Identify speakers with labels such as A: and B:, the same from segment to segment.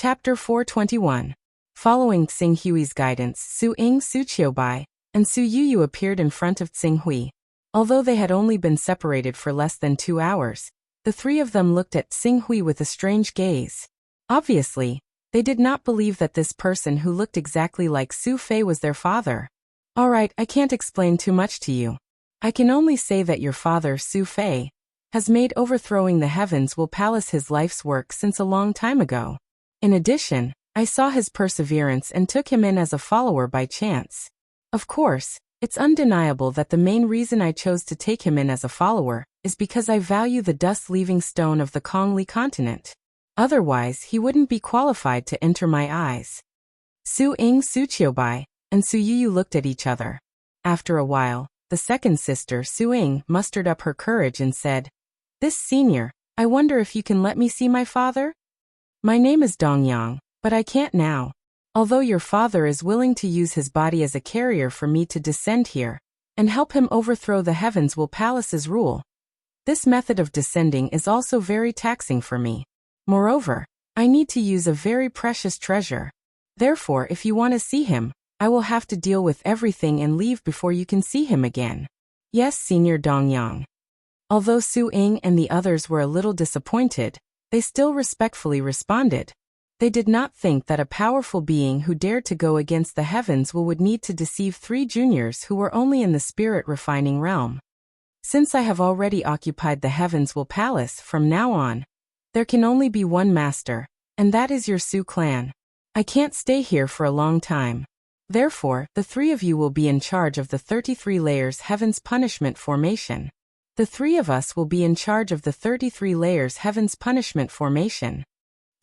A: Chapter 421. Following Tsinghui's guidance, Su Ying, Su Qiubai, and Su Yuyu appeared in front of Tsinghui. Although they had only been separated for less than 2 hours, the three of them looked at Tsinghui with a strange gaze. Obviously, they did not believe that this person who looked exactly like Su Fei was their father. Alright, I can't explain too much to you. I can only say that your father, Su Fei, has made overthrowing the heavens will palace his life's work since a long time ago. In addition, I saw his perseverance and took him in as a follower by chance. Of course, it's undeniable that the main reason I chose to take him in as a follower is because I value the dust-leaving stone of the Kongli continent. Otherwise, he wouldn't be qualified to enter my eyes. Su Ying, Su Qiubai, and Su Yuyu looked at each other. After a while, the second sister, Su Ying, mustered up her courage and said, "This senior, I wonder if you can let me see my father? My name is Dongyang, but I can't now. Although your father is willing to use his body as a carrier for me to descend here and help him overthrow the heavens will palace's rule. This method of descending is also very taxing for me. Moreover, I need to use a very precious treasure. Therefore, if you want to see him, I will have to deal with everything and leave before you can see him again." "Yes, Senior Dongyang." Although Su Ying and the others were a little disappointed, they still respectfully responded. They did not think that a powerful being who dared to go against the heavens would need to deceive 3 juniors who were only in the spirit refining realm. "Since I have already occupied the heavens will palace from now on, there can only be one master, and that is your Su clan. I can't stay here for a long time. Therefore, the 3 of you will be in charge of the 33 layers heavens punishment formation. The 3 of us will be in charge of the 33 layers heavens punishment formation."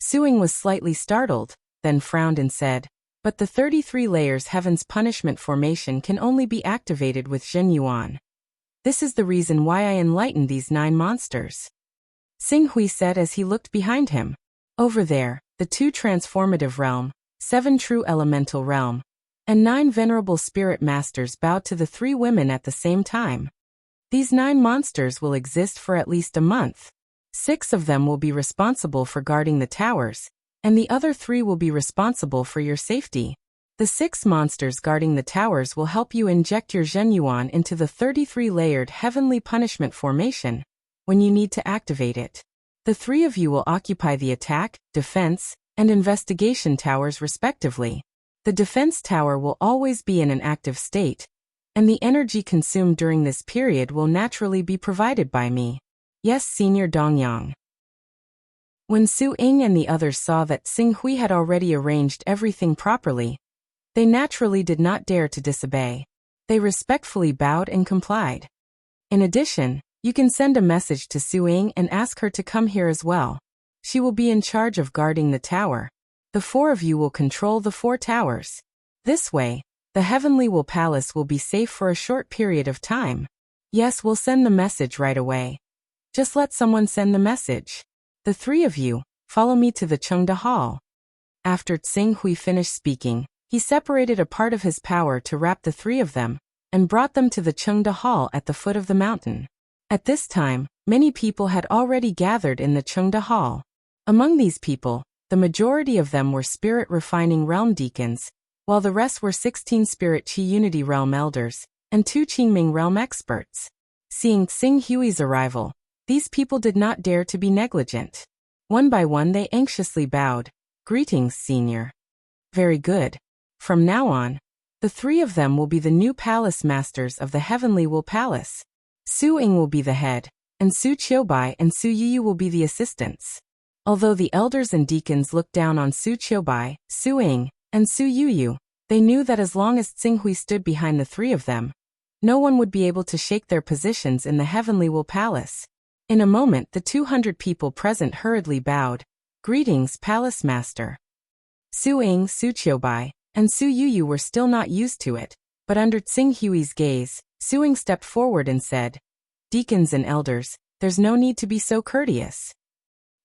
A: Su Ying was slightly startled, then frowned and said, "But the 33 layers heavens punishment formation can only be activated with Hunyuan. This is the reason why I enlightened these 9 monsters." Tsinghui said as he looked behind him. Over there, the 2 transformative realm, 7 true elemental realm, and 9 venerable spirit masters bowed to the 3 women at the same time. These 9 monsters will exist for at least a month. 6 of them will be responsible for guarding the towers, and the other 3 will be responsible for your safety. The 6 monsters guarding the towers will help you inject your Hunyuan into the 33-layered heavenly punishment formation when you need to activate it. The 3 of you will occupy the attack, defense, and investigation towers respectively. The defense tower will always be in an active state, and the energy consumed during this period will naturally be provided by me. Yes, Senior Dongyang. When Su Ying and the others saw that Tsinghui had already arranged everything properly, they naturally did not dare to disobey. They respectfully bowed and complied. In addition, you can send a message to Su Ying and ask her to come here as well. She will be in charge of guarding the tower. The 4 of you will control the 4 towers. This way, the Heavenly Will Palace will be safe for a short period of time. Yes, we'll send the message right away. Just let someone send the message. The 3 of you, follow me to the Chengde Hall. After Tsinghui finished speaking, he separated a part of his power to wrap the 3 of them, and brought them to the Chengde Hall at the foot of the mountain. At this time, many people had already gathered in the Chengde Hall. Among these people, the majority of them were Spirit Refining Realm Deacons, while the rest were 16 Spirit Qi Unity Realm Elders, and 2 Qingming Realm Experts. Seeing Tsinghui's arrival, these people did not dare to be negligent. One by one they anxiously bowed. "Greetings, Senior." "Very good. From now on, the 3 of them will be the new palace masters of the Heavenly Will Palace. Su Ying will be the head, and Su Qiubai and Su Yuyu will be the assistants." Although the elders and deacons looked down on Su Qiubai, Su Ying, and Su Yuyu, they knew that as long as Tsinghui stood behind the 3 of them, no one would be able to shake their positions in the Heavenly Will Palace. In a moment, the 200 people present hurriedly bowed. "Greetings, Palace Master." Su Ying, Su Qiubai, and Su Yuyu were still not used to it, but under Tsinghui's gaze, Su Ying stepped forward and said, "Deacons and elders, there's no need to be so courteous."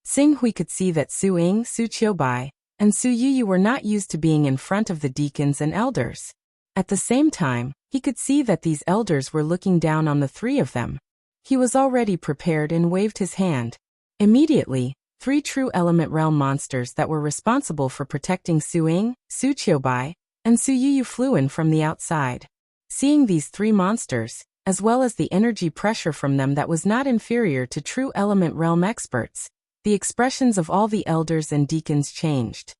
A: Tsinghui could see that Su Ying, Su Qiubai, and Su Yuyu were not used to being in front of the deacons and elders. At the same time, he could see that these elders were looking down on the 3 of them. He was already prepared and waved his hand. Immediately, 3 true element realm monsters that were responsible for protecting Su Ying, Su Qiubai, and Su Yuyu flew in from the outside. Seeing these 3 monsters, as well as the energy pressure from them that was not inferior to true element realm experts, the expressions of all the elders and deacons changed.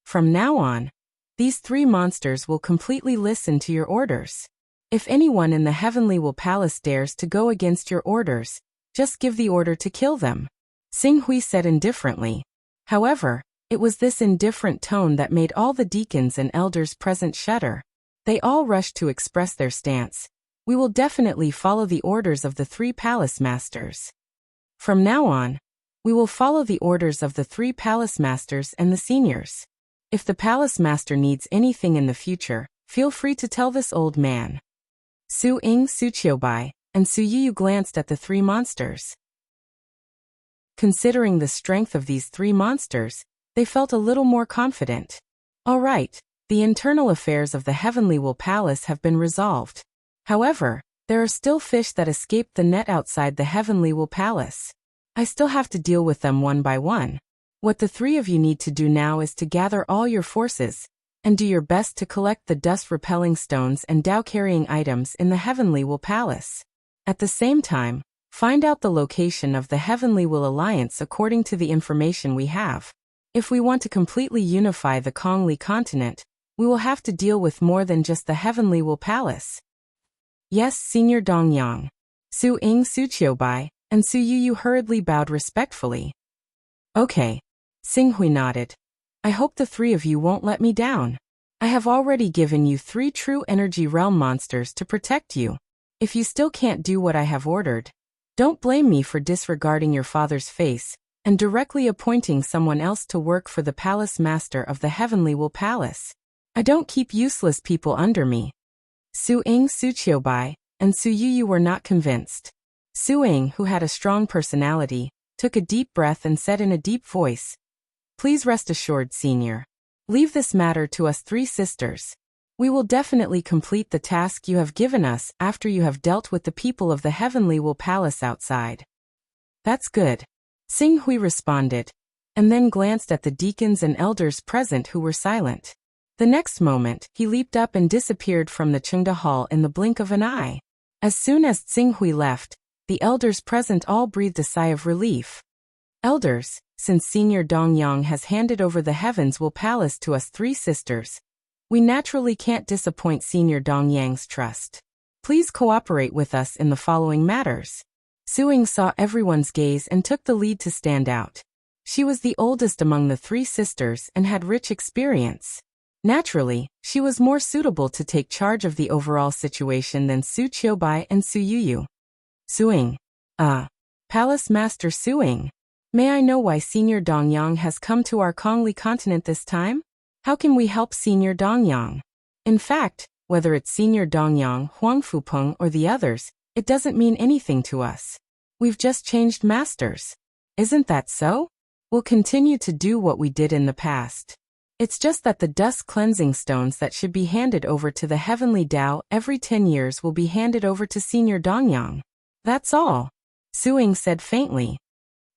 A: From now on, these 3 monsters will completely listen to your orders. If anyone in the Heavenly Will Palace dares to go against your orders, just give the order to kill them, Xing Hui said indifferently. However, it was this indifferent tone that made all the deacons and elders present shudder. They all rushed to express their stance. We will definitely follow the orders of the 3 palace masters. From now on, we will follow the orders of the 3 palace masters and the seniors. If the palace master needs anything in the future, feel free to tell this old man. Su Ying, Su Qiubai, and Su Yuyu glanced at the 3 monsters. Considering the strength of these 3 monsters, they felt a little more confident. All right, the internal affairs of the Heavenly Will Palace have been resolved. However, there are still fish that escaped the net outside the Heavenly Will Palace. I still have to deal with them one by one. What the 3 of you need to do now is to gather all your forces, and do your best to collect the dust-repelling stones and Dao-carrying items in the Heavenly Will Palace. At the same time, find out the location of the Heavenly Will Alliance according to the information we have. If we want to completely unify the Kongli continent, we will have to deal with more than just the Heavenly Will Palace. Yes, Senior Dongyang. Su Ying, Su Qiubai, and Su Yuyu hurriedly bowed respectfully. Okay. Xing Hui nodded. I hope the 3 of you won't let me down. I have already given you 3 true energy realm monsters to protect you. If you still can't do what I have ordered, don't blame me for disregarding your father's face and directly appointing someone else to work for the palace master of the Heavenly Will Palace. I don't keep useless people under me. Su Ying, Su Qiubai, and Su Yuyu were not convinced. Su Ying, who had a strong personality, took a deep breath and said in a deep voice, Please rest assured, Senior. Leave this matter to us 3 sisters. We will definitely complete the task you have given us after you have dealt with the people of the Heavenly Will Palace outside. That's good. Xing Hui responded, and then glanced at the deacons and elders present who were silent. The next moment, he leaped up and disappeared from the Chengda Hall in the blink of an eye. As soon as Xing Hui left, the elders present all breathed a sigh of relief. Elders, since Senior Dongyang has handed over the Heavens Will Palace to us 3 sisters, we naturally can't disappoint Senior Dongyang's trust. Please cooperate with us in the following matters. Su Ying saw everyone's gaze and took the lead to stand out. She was the oldest among the 3 sisters and had rich experience. Naturally, she was more suitable to take charge of the overall situation than Su Qiubai and Su Yuyu. Su Ying. Palace Master Su Ying. May I know why Senior Dongyang has come to our Kongli continent this time? How can we help Senior Dongyang? In fact, whether it's Senior Dongyang, Huang Fupeng, or the others, it doesn't mean anything to us. We've just changed masters. Isn't that so? We'll continue to do what we did in the past. It's just that the dust cleansing stones that should be handed over to the Heavenly Dao every 10 years will be handed over to Senior Dongyang. That's all. Su Ying said faintly.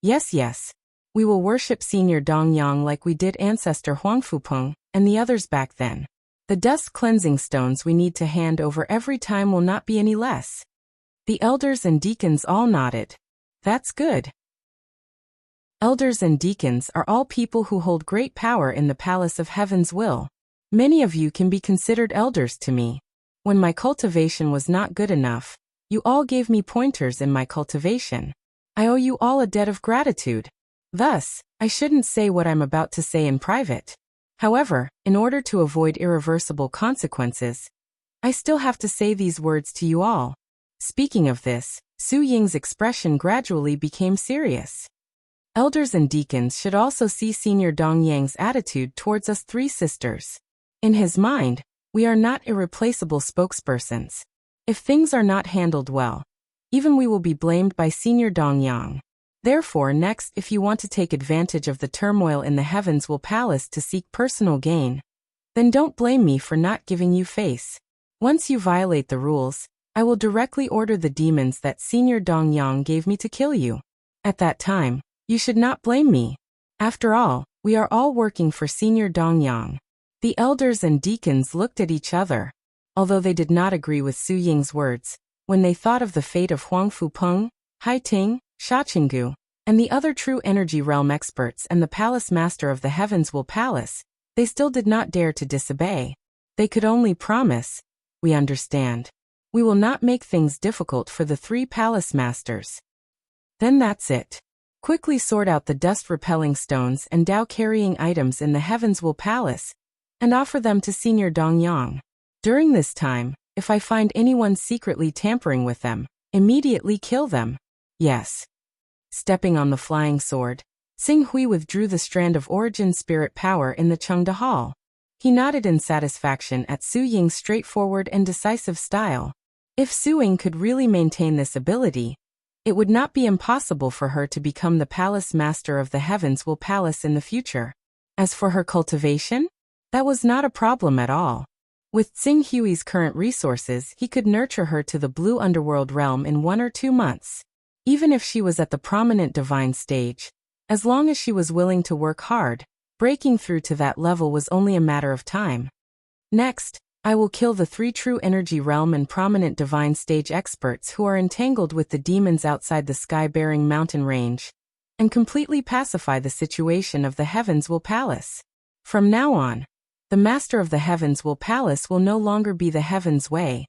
A: Yes. We will worship Senior Dongyang like we did Ancestor Huang Fupeng and the others back then. The dust cleansing stones we need to hand over every time will not be any less. The elders and deacons all nodded. That's good. Elders and deacons are all people who hold great power in the Palace of Heaven's Will. Many of you can be considered elders to me. When my cultivation was not good enough, you all gave me pointers in my cultivation. I owe you all a debt of gratitude. Thus, I shouldn't say what I'm about to say in private. However, in order to avoid irreversible consequences, I still have to say these words to you all. Speaking of this, Su Ying's expression gradually became serious. Elders and deacons should also see Senior Dongyang's attitude towards us 3 sisters. In his mind, we are not irreplaceable spokespersons. If things are not handled well, even we will be blamed by Senior Dongyang. Therefore, next, if you want to take advantage of the turmoil in the Heavens Will Palace to seek personal gain, then don't blame me for not giving you face. Once you violate the rules, I will directly order the demons that Senior Dongyang gave me to kill you. At that time, You should not blame me. After all, we are all working for Senior Dongyang. The elders and deacons looked at each other. Although they did not agree with Su Ying's words, when they thought of the fate of Huang Fupeng, Hai Ting, Sha Qinggu, and the other true energy realm experts and the palace master of the Heavens Will Palace, they still did not dare to disobey. They could only promise, "We understand. We will not make things difficult for the 3 palace masters." Then that's it. Quickly sort out the dust-repelling stones and Dao-carrying items in the Heavens Will Palace, and offer them to Senior Dongyang. During this time, if I find anyone secretly tampering with them, immediately kill them. Yes. Stepping on the flying sword, Xing Hui withdrew the strand of origin spirit power in the Chengde Hall. He nodded in satisfaction at Su Ying's straightforward and decisive style. If Su Ying could really maintain this ability, it would not be impossible for her to become the palace master of the Heavens Will Palace in the future. As for her cultivation, that was not a problem at all. With Xing Hui's current resources, he could nurture her to the blue underworld realm in 1 or 2 months. Even if she was at the prominent divine stage, as long as she was willing to work hard, breaking through to that level was only a matter of time. Next, I will kill the 3 true energy realm and prominent divine stage experts who are entangled with the demons outside the sky-bearing mountain range, and completely pacify the situation of the Heavens Will Palace. From now on, the Master of the Heavens Will Palace will no longer be the Heaven's Way,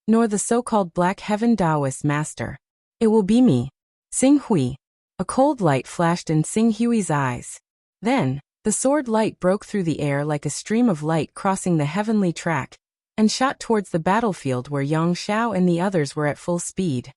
A: nor the so-called Black Heaven Taoist Master. It will be me, Xing Hui. A cold light flashed in Xing Hui's eyes. Then, the sword light broke through the air like a stream of light crossing the heavenly track, and shot towards the battlefield where Yang Xiao and the others were at full speed.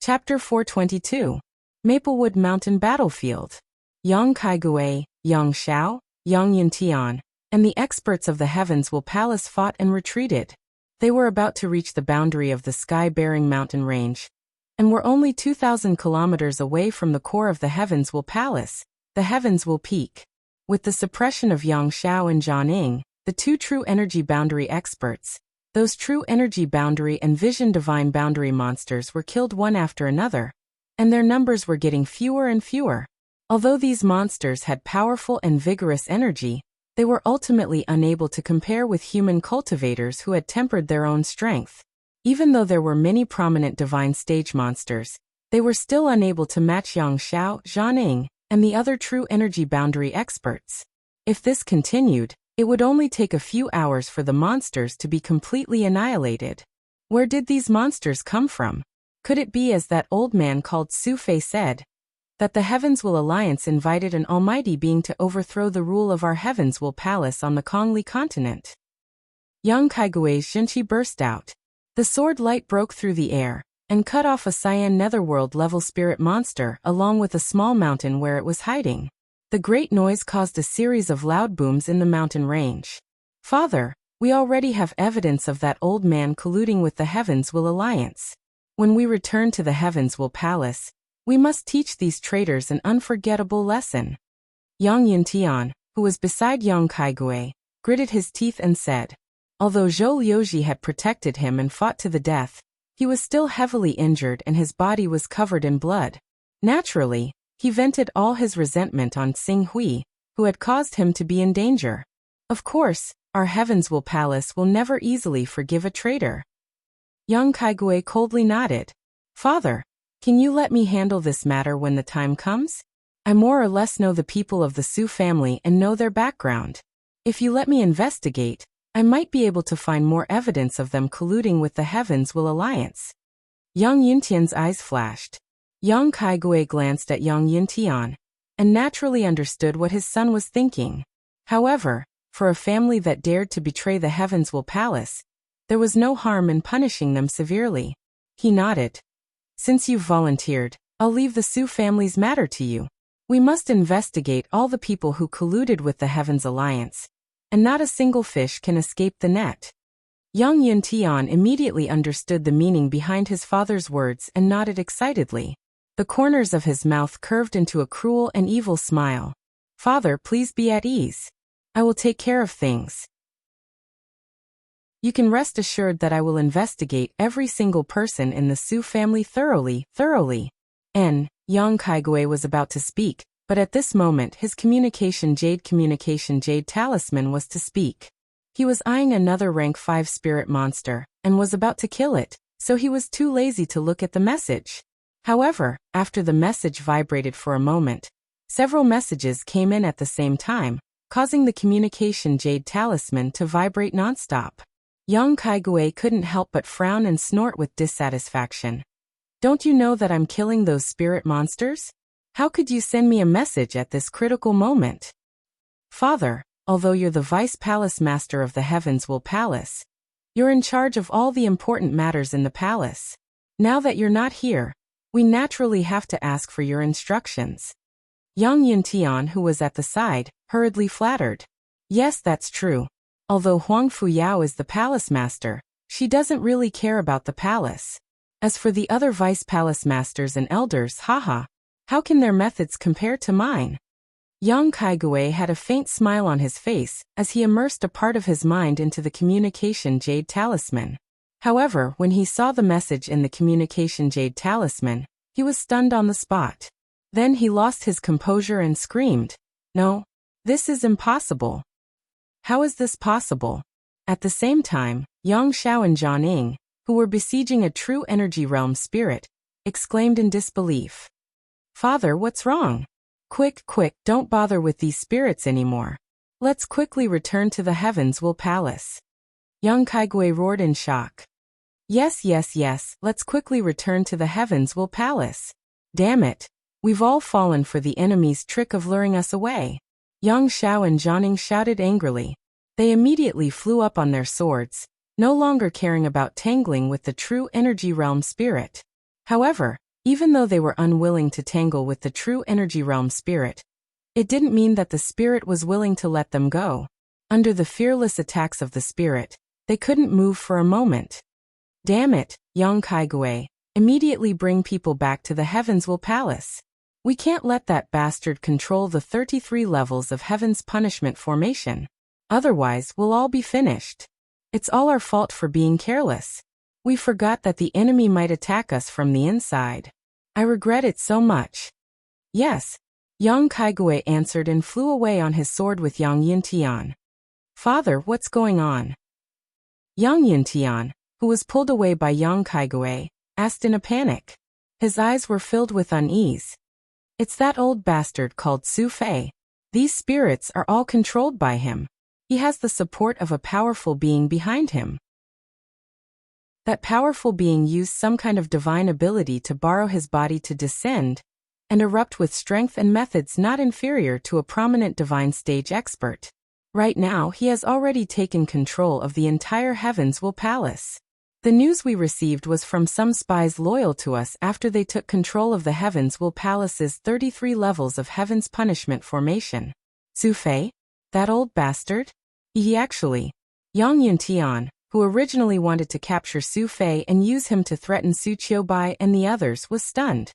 A: Chapter 422. Maplewood Mountain Battlefield. Yang Kaigui, Yang Xiao, Yang Yuntian, and the experts of the Heavens Will Palace fought and retreated. They were about to reach the boundary of the sky-bearing mountain range, and were only 2,000 kilometers away from the core of the Heavens Will Palace, the Heavens Will Peak. With the suppression of Yang Xiao and Zhan Ying, the 2 true energy boundary experts, those true energy boundary and vision divine boundary monsters were killed one after another, and their numbers were getting fewer and fewer. Although these monsters had powerful and vigorous energy, they were ultimately unable to compare with human cultivators who had tempered their own strength. Even though there were many prominent divine stage monsters, they were still unable to match Yang Xiao, Zhan Ying, and the other true energy boundary experts. If this continued, it would only take a few hours for the monsters to be completely annihilated. Where did these monsters come from? Could it be, as that old man called Su Fei said, that the Heavens Will Alliance invited an almighty being to overthrow the rule of our Heavens Will Palace on the Kongli continent? Yang Kaigui's Xinqi burst out. The sword light broke through the air, and cut off a cyan netherworld-level spirit monster along with a small mountain where it was hiding. The great noise caused a series of loud booms in the mountain range. "Father, we already have evidence of that old man colluding with the Heavens Will Alliance. When we return to the Heavens Will Palace, we must teach these traitors an unforgettable lesson." Yang Yuntian, who was beside Yang Kaigui, gritted his teeth and said, although Zhou Liuji had protected him and fought to the death, he was still heavily injured and his body was covered in blood. Naturally, he vented all his resentment on Xing Hui, who had caused him to be in danger. Of course, our Heavens Will Palace will never easily forgive a traitor. Yang Kaigui coldly nodded. "Father, can you let me handle this matter when the time comes? I more or less know the people of the Su family and know their background. If you let me investigate, I might be able to find more evidence of them colluding with the Heavens Will Alliance." Yang Yuntian's eyes flashed. Yang Kaigui glanced at Yang Yuntian, and naturally understood what his son was thinking. However, for a family that dared to betray the Heavens Will Palace, there was no harm in punishing them severely. He nodded. "Since you've volunteered, I'll leave the Su family's matter to you. We must investigate all the people who colluded with the Heavens Alliance, and not a single fish can escape the net." Yang Yuntian immediately understood the meaning behind his father's words and nodded excitedly. The corners of his mouth curved into a cruel and evil smile. "Father, please be at ease. I will take care of things. You can rest assured that I will investigate every single person in the Su family thoroughly. Yang Kaigui was about to speak, but at this moment his communication jade talisman was to speak. He was eyeing another rank 5 spirit monster, and was about to kill it, so he was too lazy to look at the message. However, after the message vibrated for a moment, several messages came in at the same time, causing the communication jade talisman to vibrate nonstop. Yang Kaigui couldn't help but frown and snort with dissatisfaction. Don't you know that I'm killing those spirit monsters? How could you send me a message at this critical moment? Father, although you're the Vice Palace Master of the Heavenswell Palace, you're in charge of all the important matters in the palace. Now that you're not here, we naturally have to ask for your instructions. Yang Yuntian, who was at the side, hurriedly flattered. Yes, that's true. Although Huang Fuyao is the palace master, she doesn't really care about the palace. As for the other vice palace masters and elders, haha, how can their methods compare to mine? Yang Kaigui had a faint smile on his face as he immersed a part of his mind into the communication jade talisman. However, when he saw the message in the communication jade talisman, he was stunned on the spot. Then he lost his composure and screamed, "No, this is impossible. How is this possible?" At the same time, Yang Xiao and Zhang Ying, who were besieging a true energy realm spirit, exclaimed in disbelief. Father, what's wrong? Quick, don't bother with these spirits anymore. Let's quickly return to the Heavenswell Palace. Yang Kaigui roared in shock. Yes, let's quickly return to the Heavenswell Palace. Damn it, we've all fallen for the enemy's trick of luring us away. Yang Xiao and Zhang Ying shouted angrily. They immediately flew up on their swords, no longer caring about tangling with the true energy realm spirit. However, even though they were unwilling to tangle with the true energy realm spirit, it didn't mean that the spirit was willing to let them go. Under the fearless attacks of the spirit, they couldn't move for a moment. Damn it, Yang Kaigui, immediately bring people back to the Heavenswell Palace. We can't let that bastard control the 33 levels of Heaven's Punishment formation. Otherwise, we'll all be finished. It's all our fault for being careless. We forgot that the enemy might attack us from the inside. I regret it so much. Yes, Yang Kaigui answered and flew away on his sword with Yang Yuntian. Father, what's going on? Yang Yuntian, who was pulled away by Yang Kaigui, asked in a panic. His eyes were filled with unease. It's that old bastard called Su Fei. These spirits are all controlled by him. He has the support of a powerful being behind him. That powerful being used some kind of divine ability to borrow his body to descend and erupt with strength and methods not inferior to a prominent divine stage expert. Right now, he has already taken control of the entire Heavenswell Palace. The news we received was from some spies loyal to us after they took control of the Heavenswell Palace's 33 levels of Heaven's Punishment formation. Su Fei? That old bastard? He actually. Yang Yuntian, who originally wanted to capture Su Fei and use him to threaten Su Qiubai and the others, was stunned.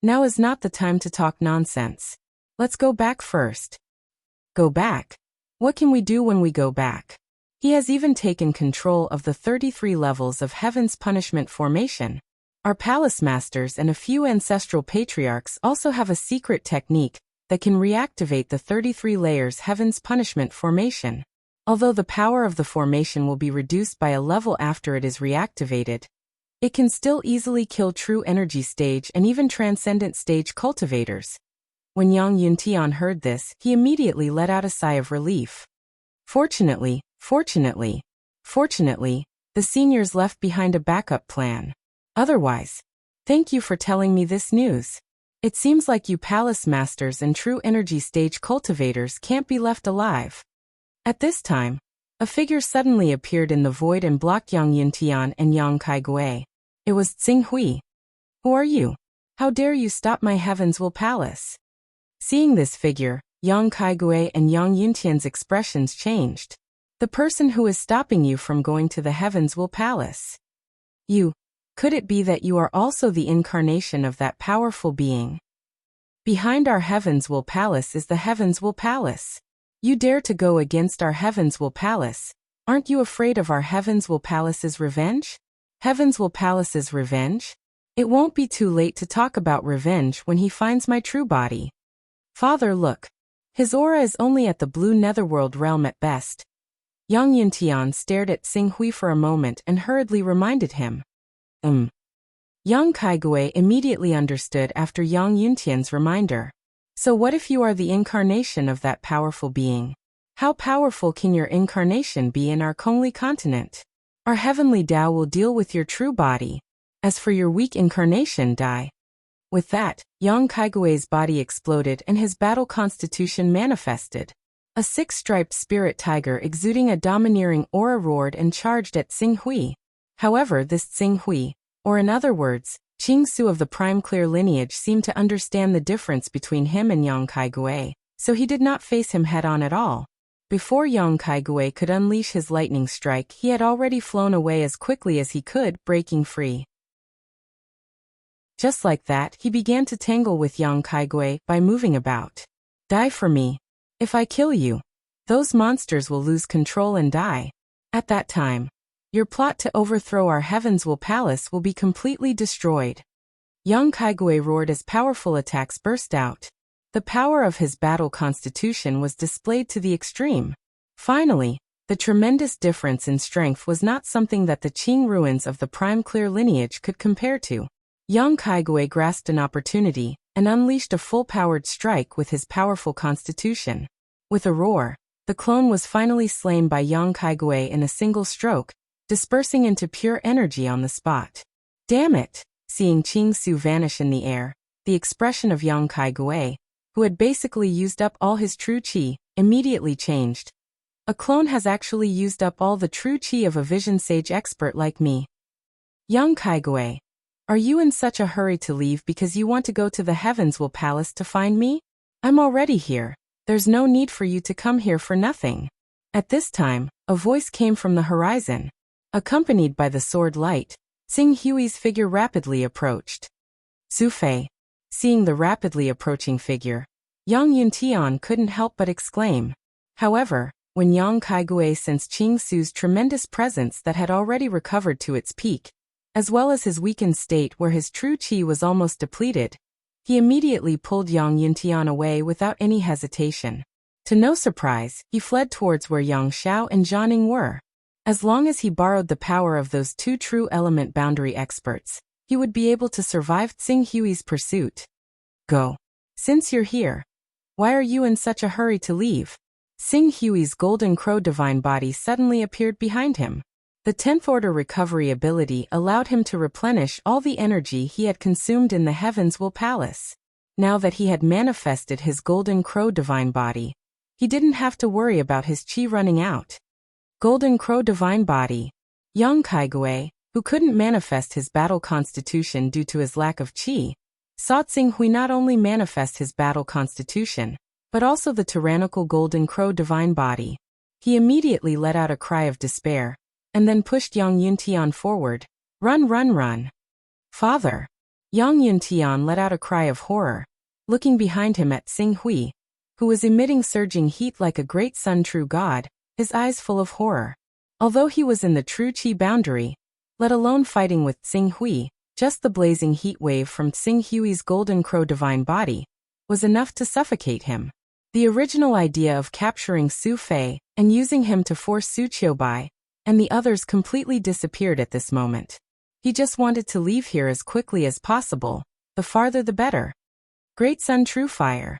A: Now is not the time to talk nonsense. Let's go back first. Go back? What can we do when we go back? He has even taken control of the 33 levels of Heaven's Punishment formation. Our palace masters and a few ancestral patriarchs also have a secret technique that can reactivate the 33 layers Heaven's Punishment formation. Although the power of the formation will be reduced by a level after it is reactivated, it can still easily kill true energy stage and even transcendent stage cultivators. When Yang Yuntian heard this, he immediately let out a sigh of relief. Fortunately, the seniors left behind a backup plan. Otherwise, thank you for telling me this news. It seems like you palace masters and true energy stage cultivators can't be left alive. At this time, a figure suddenly appeared in the void and blocked Yang Yuntian and Yang Kaigui. It was Tsinghui. Who are you? How dare you stop my Heavenswell Palace? Seeing this figure, Yang Kaigui and Yang Yuntian's expressions changed. The person who is stopping you from going to the Heavenswell Palace. You. Could it be that you are also the incarnation of that powerful being? Behind our Heavenswell Palace is the Heavenswell Palace. You dare to go against our Heavenswell Palace? Aren't you afraid of our Heavenswell Palace's revenge? Heavenswell Palace's revenge? It won't be too late to talk about revenge when he finds my true body. Father, look. His aura is only at the blue netherworld realm at best. Yang Yuntian stared at Xing Hui for a moment and hurriedly reminded him. Yang Kaigui immediately understood after Yang Yuntian's reminder. So what if you are the incarnation of that powerful being? How powerful can your incarnation be in our Kongli continent? Our heavenly Tao will deal with your true body. As for your weak incarnation, Dai. With that, Yang Kaigui's body exploded and his battle constitution manifested. A six-striped spirit tiger exuding a domineering aura roared and charged at Xing Hui. However, this Xing Hui, or in other words, Qing Su of the prime clear lineage, seemed to understand the difference between him and Yang Kaigui, so he did not face him head-on at all. Before Yang Kaigui could unleash his lightning strike, he had already flown away as quickly as he could, breaking free. Just like that, he began to tangle with Yang Kaigui by moving about. Die for me. If I kill you, those monsters will lose control and die. At that time, your plot to overthrow our Heavens Will Palace will be completely destroyed. Yang Kaigui roared as powerful attacks burst out. The power of his battle constitution was displayed to the extreme. Finally, the tremendous difference in strength was not something that the Qing ruins of the prime clear lineage could compare to. Yang Kaigui grasped an opportunity and unleashed a full-powered strike with his powerful constitution. With a roar, the clone was finally slain by Yang Kaigui in a single stroke, dispersing into pure energy on the spot. Damn it! Seeing Qing Su vanish in the air, the expression of Yang Kaigui, who had basically used up all his true qi, immediately changed. A clone has actually used up all the true qi of a vision sage expert like me. Yang Kaigui, are you in such a hurry to leave because you want to go to the Heavens Will Palace to find me? I'm already here. There's no need for you to come here for nothing. At this time, a voice came from the horizon. Accompanied by the sword light, Xing Hui's figure rapidly approached. Su Fei. Seeing the rapidly approaching figure, Yang Yuntian couldn't help but exclaim. However, when Yang Kaigui sensed Qing Su's tremendous presence that had already recovered to its peak, as well as his weakened state where his true qi was almost depleted, he immediately pulled Yang Yuntian away without any hesitation. To no surprise, he fled towards where Yang Xiao and Jianing were. As long as he borrowed the power of those two true element boundary experts, he would be able to survive Xing Hui's pursuit. Go. Since you're here, why are you in such a hurry to leave? Xing Hui's golden crow divine body suddenly appeared behind him. The 10th order recovery ability allowed him to replenish all the energy he had consumed in the Heavens Will Palace. Now that he had manifested his golden crow divine body, he didn't have to worry about his qi running out. Golden crow divine body. Yang Kaigui, who couldn't manifest his battle constitution due to his lack of qi, saw Xing Hui not only manifest his battle constitution, but also the tyrannical golden crow divine body. He immediately let out a cry of despair, and then pushed Yang Yuntian forward. Run, run, run. Father! Yang Yuntian let out a cry of horror, looking behind him at Xing Hui, who was emitting surging heat like a great sun true god, his eyes full of horror. Although he was in the true qi boundary, let alone fighting with Xing Hui, just the blazing heat wave from Xing Hui's golden crow divine body was enough to suffocate him. The original idea of capturing Su Fei and using him to force Su Qiubai and the others completely disappeared at this moment. He just wanted to leave here as quickly as possible, the farther the better. Great Sun True Fire.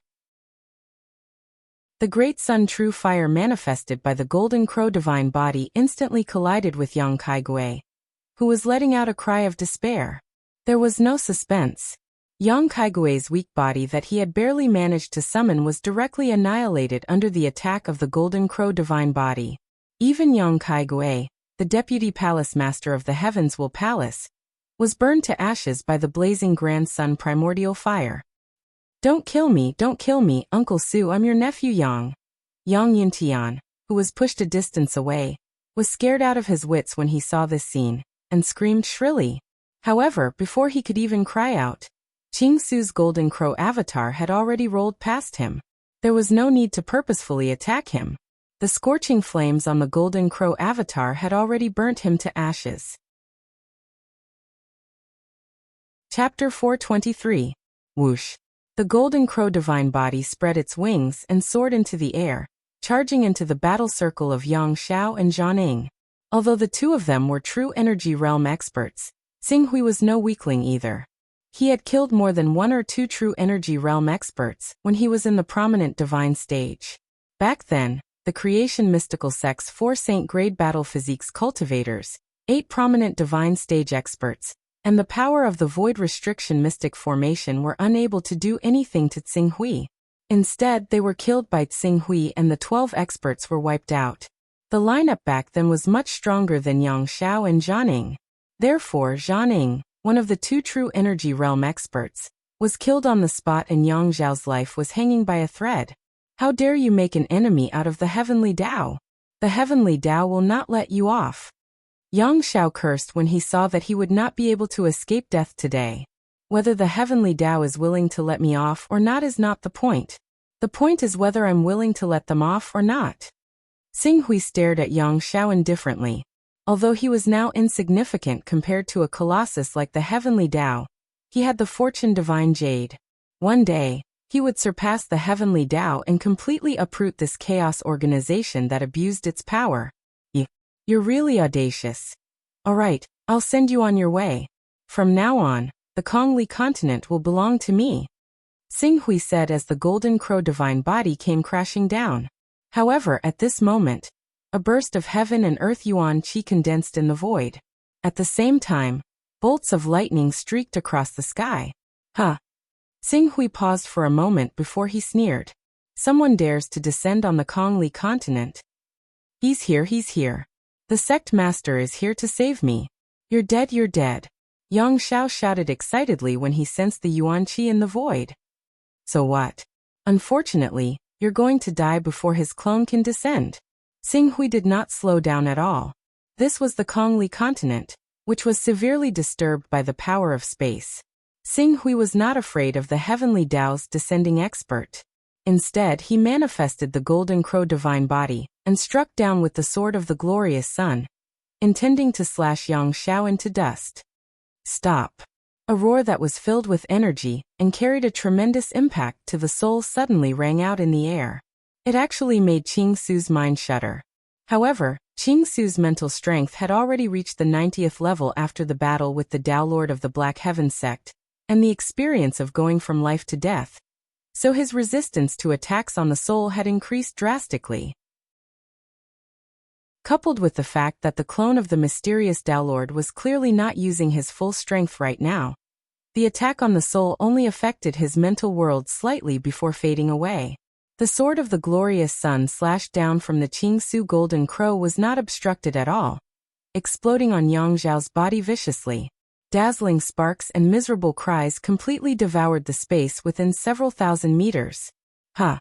A: The Great Sun True Fire manifested by the Golden Crow divine body instantly collided with Yang Kaigui, who was letting out a cry of despair. There was no suspense. Yang Kaigui's weak body that he had barely managed to summon was directly annihilated under the attack of the Golden Crow divine body. Even Yang Kaigui, the deputy palace master of the Heavens Will Palace, was burned to ashes by the blazing Grand Sun primordial fire. Don't kill me, Uncle Su, I'm your nephew Yang. Yang Yuntian, who was pushed a distance away, was scared out of his wits when he saw this scene, and screamed shrilly. However, before he could even cry out, Qing Su's golden crow avatar had already rolled past him. There was no need to purposefully attack him. The scorching flames on the golden crow avatar had already burnt him to ashes. Chapter 423. Whoosh. The golden crow divine body spread its wings and soared into the air, charging into the battle circle of Yang Xiao and Zhan Ning. Although the two of them were true energy realm experts, Xinghui was no weakling either. He had killed more than one or two true energy realm experts when he was in the prominent divine stage. Back then, the creation mystical sect's 4 saint-grade battle physiques cultivators, 8 prominent divine stage experts, and the power of the void restriction mystic formation were unable to do anything to Xinghui. Instead, they were killed by Xinghui and the 12 experts were wiped out. The lineup back then was much stronger than Yang Xiao and Zhan Ning. Therefore, Zhan Ning, one of the 2 true energy realm experts, was killed on the spot and Yang Xiao's life was hanging by a thread. How dare you make an enemy out of the heavenly Tao? The heavenly Tao will not let you off. Yang Xiao cursed when he saw that he would not be able to escape death today. Whether the heavenly Tao is willing to let me off or not is not the point. The point is whether I'm willing to let them off or not. Xinghui stared at Yang Xiao indifferently. Although he was now insignificant compared to a colossus like the heavenly Tao, he had the fortune divine jade. One day, he would surpass the heavenly Tao and completely uproot this chaos organization that abused its power. You're really audacious. Alright, I'll send you on your way. From now on, the Kongli continent will belong to me. Xinghui said as the golden crow divine body came crashing down. However, at this moment, a burst of heaven and earth yuan qi condensed in the void. At the same time, bolts of lightning streaked across the sky. Huh. Xinghui paused for a moment before he sneered. Someone dares to descend on the Kongli continent. He's here. The sect master is here to save me. You're dead. Yang Xiao shouted excitedly when he sensed the yuan qi in the void. So what? Unfortunately, you're going to die before his clone can descend. Xinghui did not slow down at all. This was the Kongli continent, which was severely disturbed by the power of space. Xinghui was not afraid of the heavenly Tao's descending expert. Instead, he manifested the golden crow divine body and struck down with the sword of the glorious sun, intending to slash Yang Xiao into dust. Stop. A roar that was filled with energy and carried a tremendous impact to the soul suddenly rang out in the air. It actually made Qing Su's mind shudder. However, Qing Su's mental strength had already reached the 90th level after the battle with the Tao Lord of the Black Heaven sect, and the experience of going from life to death. So his resistance to attacks on the soul had increased drastically. Coupled with the fact that the clone of the mysterious Tao Lord was clearly not using his full strength right now, the attack on the soul only affected his mental world slightly before fading away. The sword of the glorious sun slashed down from the Qing Su golden crow was not obstructed at all, exploding on Yang Xiao's body viciously. Dazzling sparks and miserable cries completely devoured the space within several thousand meters. Huh.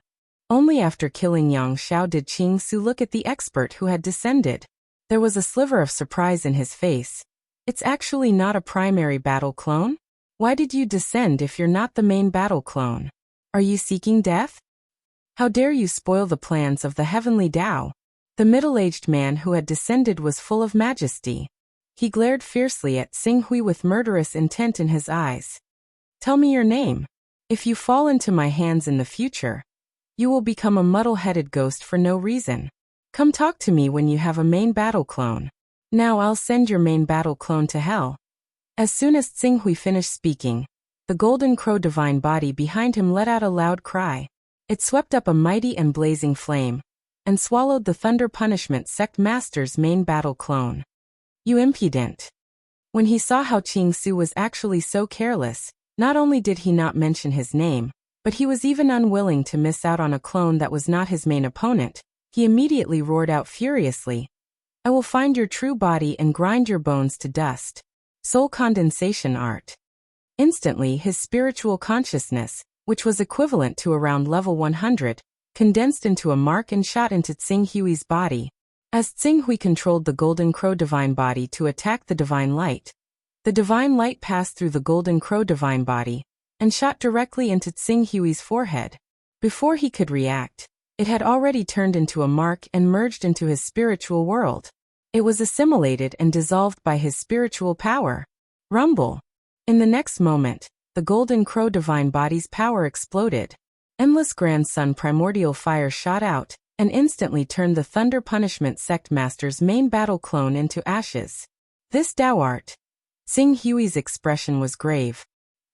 A: Only after killing Yang Xiao did Qing Su look at the expert who had descended. There was a sliver of surprise in his face. It's actually not a primary battle clone? Why did you descend if you're not the main battle clone? Are you seeking death? How dare you spoil the plans of the heavenly Tao? The middle-aged man who had descended was full of majesty. He glared fiercely at Xinghui with murderous intent in his eyes. Tell me your name. If you fall into my hands in the future, you will become a muddle-headed ghost for no reason. Come talk to me when you have a main battle clone. Now I'll send your main battle clone to hell. As soon as Xinghui finished speaking, the golden crow divine body behind him let out a loud cry. It swept up a mighty and blazing flame, and swallowed the Thunder Punishment Sect Master's main battle clone. You impudent. When he saw how Qing Su was actually so careless, not only did he not mention his name, but he was even unwilling to miss out on a clone that was not his main opponent, he immediately roared out furiously. I will find your true body and grind your bones to dust. Soul condensation art. Instantly his spiritual consciousness, which was equivalent to around level 100, condensed into a mark and shot into Xinghui's body. As Xinghui controlled the golden crow divine body to attack the divine light, the divine light passed through the golden crow divine body and shot directly into Xinghui's forehead. Before he could react, it had already turned into a mark and merged into his spiritual world. It was assimilated and dissolved by his spiritual power. Rumble. In the next moment, the golden crow divine body's power exploded. Endless grand sun primordial fire shot out, and instantly turned the Thunder Punishment Sect Master's main battle clone into ashes. This Tao art. Xing Hui's expression was grave.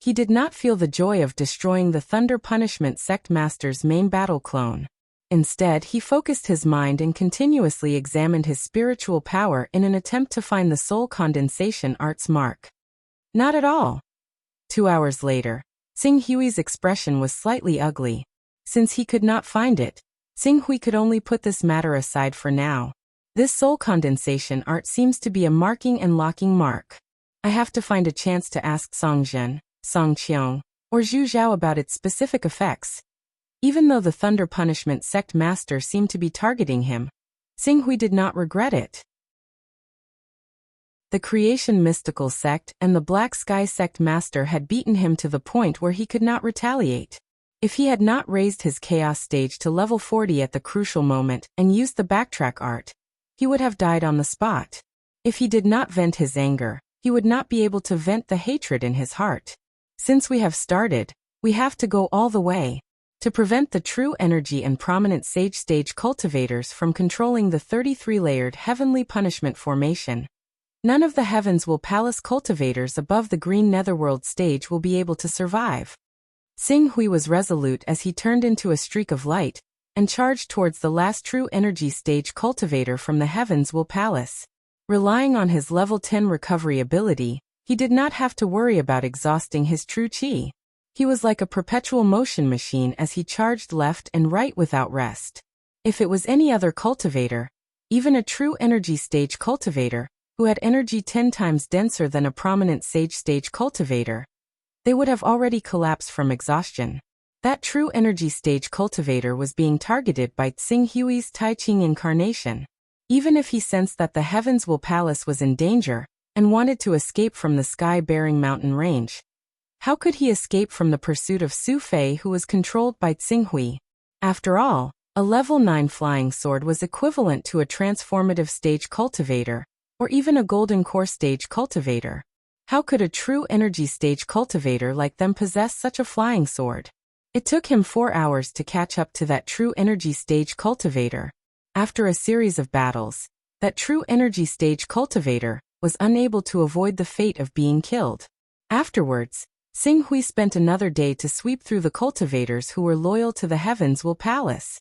A: He did not feel the joy of destroying the Thunder Punishment Sect Master's main battle clone. Instead, he focused his mind and continuously examined his spiritual power in an attempt to find the soul condensation art's mark. Not at all. 2 hours later, Xing Hui's expression was slightly ugly. Since he could not find it, Xing Hui could only put this matter aside for now. This soul condensation art seems to be a marking and locking mark. I have to find a chance to ask Song Zhen, Song Qiong, or Zhu Zhao about its specific effects. Even though the Thunder Punishment Sect Master seemed to be targeting him, Xing Hui did not regret it. The Creation Mystical Sect and the Black Sky Sect Master had beaten him to the point where he could not retaliate. If he had not raised his Chaos stage to level 40 at the crucial moment and used the backtrack art, he would have died on the spot. If he did not vent his anger, he would not be able to vent the hatred in his heart. Since we have started, we have to go all the way. To prevent the true energy and prominent sage stage cultivators from controlling the 33-layered heavenly punishment formation, none of the Heavens Will Palace cultivators above the green netherworld stage will be able to survive. Xing Hui was resolute as he turned into a streak of light and charged towards the last true energy stage cultivator from the Heavens Will Palace. Relying on his level 10 recovery ability, he did not have to worry about exhausting his true chi. He was like a perpetual motion machine as he charged left and right without rest. If it was any other cultivator, even a true energy stage cultivator, who had energy 10 times denser than a prominent sage stage cultivator, they would have already collapsed from exhaustion. That true energy stage cultivator was being targeted by Xing Hui's Tai Ching incarnation. Even if he sensed that the Heavens Will Palace was in danger and wanted to escape from the sky-bearing mountain range, how could he escape from the pursuit of Su Fei, who was controlled by Xing Hui? After all, a level 9 flying sword was equivalent to a transformative stage cultivator, or even a golden core stage cultivator. How could a true energy stage cultivator like them possess such a flying sword? It took him 4 hours to catch up to that true energy stage cultivator. After a series of battles, that true energy stage cultivator was unable to avoid the fate of being killed. Afterwards, Xing Hui spent another day to sweep through the cultivators who were loyal to the Heavens Will Palace.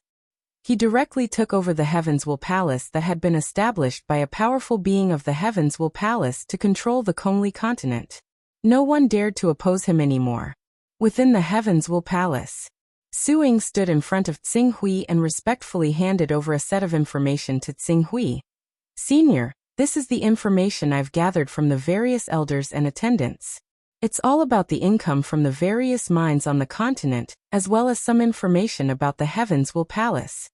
A: He directly took over the Heavens Will Palace that had been established by a powerful being of the Heavens Will Palace to control the Kongli continent. No one dared to oppose him anymore. Within the Heavens Will Palace, Su Ying stood in front of Xing Hui and respectfully handed over a set of information to Xing Hui. "Senior, this is the information I've gathered from the various elders and attendants. It's all about the income from the various mines on the continent, as well as some information about the Heavens Will Palace."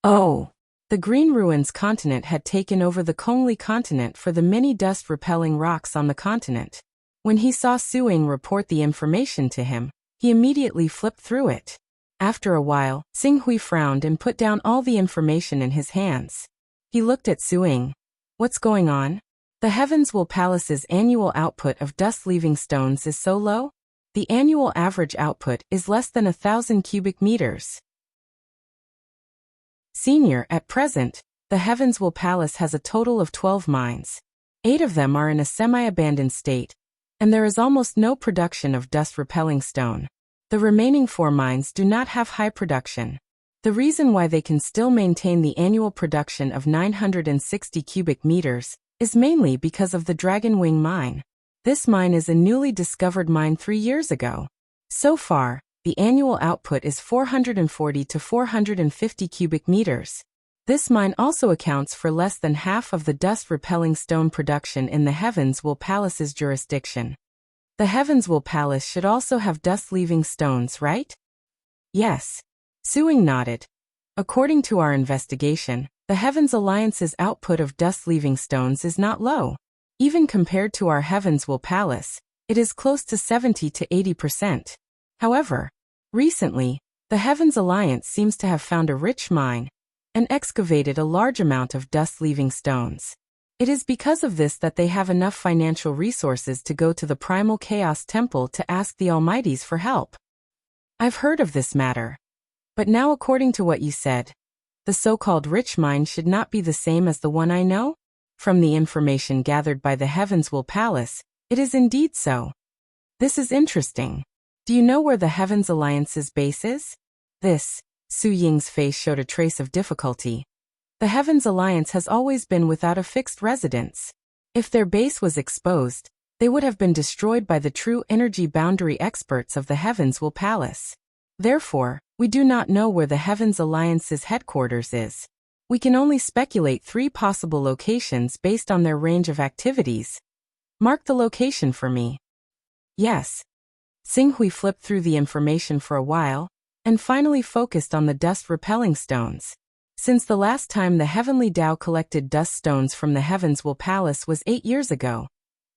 A: Oh! The Green Ruins continent had taken over the Kongli continent for the many dust-repelling rocks on the continent. When he saw Su Ying report the information to him, he immediately flipped through it. After a while, Xing Hui frowned and put down all the information in his hands. He looked at Su Ying. "What's going on? The Heavens Will Palace's annual output of dust-leaving stones is so low? The annual average output is less than 1,000 cubic meters. Senior, at present, the Heavens Will Palace has a total of 12 mines. 8 of them are in a semi-abandoned state, and there is almost no production of dust-repelling stone. The remaining 4 mines do not have high production. The reason why they can still maintain the annual production of 960 cubic meters is mainly because of the Dragon Wing mine. This mine is a newly discovered mine 3 years ago. So far, the annual output is 440 to 450 cubic meters. This mine also accounts for less than half of the dust-repelling stone production in the Heavens Will Palace's jurisdiction. The Heavens Will Palace should also have dust-leaving stones, right? Yes. Su Ying nodded. According to our investigation, the Heavens Alliance's output of dust-leaving stones is not low. Even compared to our Heavens Will Palace, it is close to 70 to 80%. However, recently, the Heavens Alliance seems to have found a rich mine and excavated a large amount of dust-leaving stones. It is because of this that they have enough financial resources to go to the Primal Chaos Temple to ask the Almighties for help. I've heard of this matter. But now, according to what you said, the so-called rich mind should not be the same as the one I know? From the information gathered by the Heavenswell Palace, it is indeed so. This is interesting. Do you know where the Heavens Alliance's base is? This, Su Ying's face showed a trace of difficulty. The Heavens Alliance has always been without a fixed residence. If their base was exposed, they would have been destroyed by the true energy boundary experts of the Heavenswell Palace. Therefore, we do not know where the Heavens Alliance's headquarters is. We can only speculate 3 possible locations based on their range of activities. Mark the location for me. Yes. Xinghui flipped through the information for a while, and finally focused on the dust-repelling stones. Since the last time the Heavenly Tao collected dust stones from the Heavenswell Palace was 8 years ago.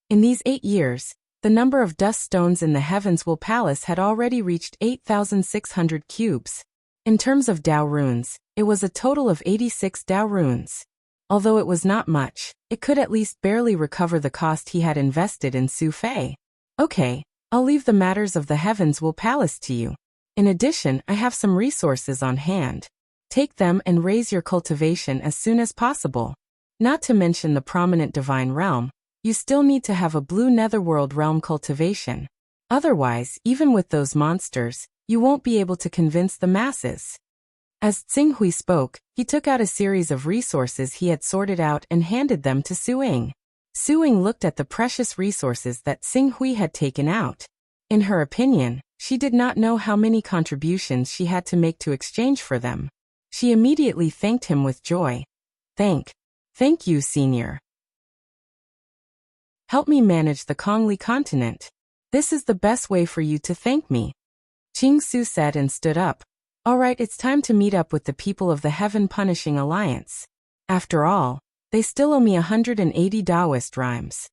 A: In these 8 years, the number of dust stones in the Heavenswell Palace had already reached 8,600 cubes. In terms of Tao runes, it was a total of 86 Tao runes. Although it was not much, it could at least barely recover the cost he had invested in Su Fei. Okay, I'll leave the matters of the Heavenswell Palace to you. In addition, I have some resources on hand. Take them and raise your cultivation as soon as possible. Not to mention the prominent divine realm, you still need to have a blue netherworld realm cultivation. Otherwise, even with those monsters, you won't be able to convince the masses. As Xinghui spoke, he took out a series of resources he had sorted out and handed them to Su Ying. Su Ying looked at the precious resources that Xinghui had taken out. In her opinion, she did not know how many contributions she had to make to exchange for them. She immediately thanked him with joy. Thank you, Senior. Help me manage the Kongli continent. This is the best way for you to thank me. Qing Su said and stood up. Alright, it's time to meet up with the people of the Heaven Punishing Alliance. After all, they still owe me 180 Taoist rhymes.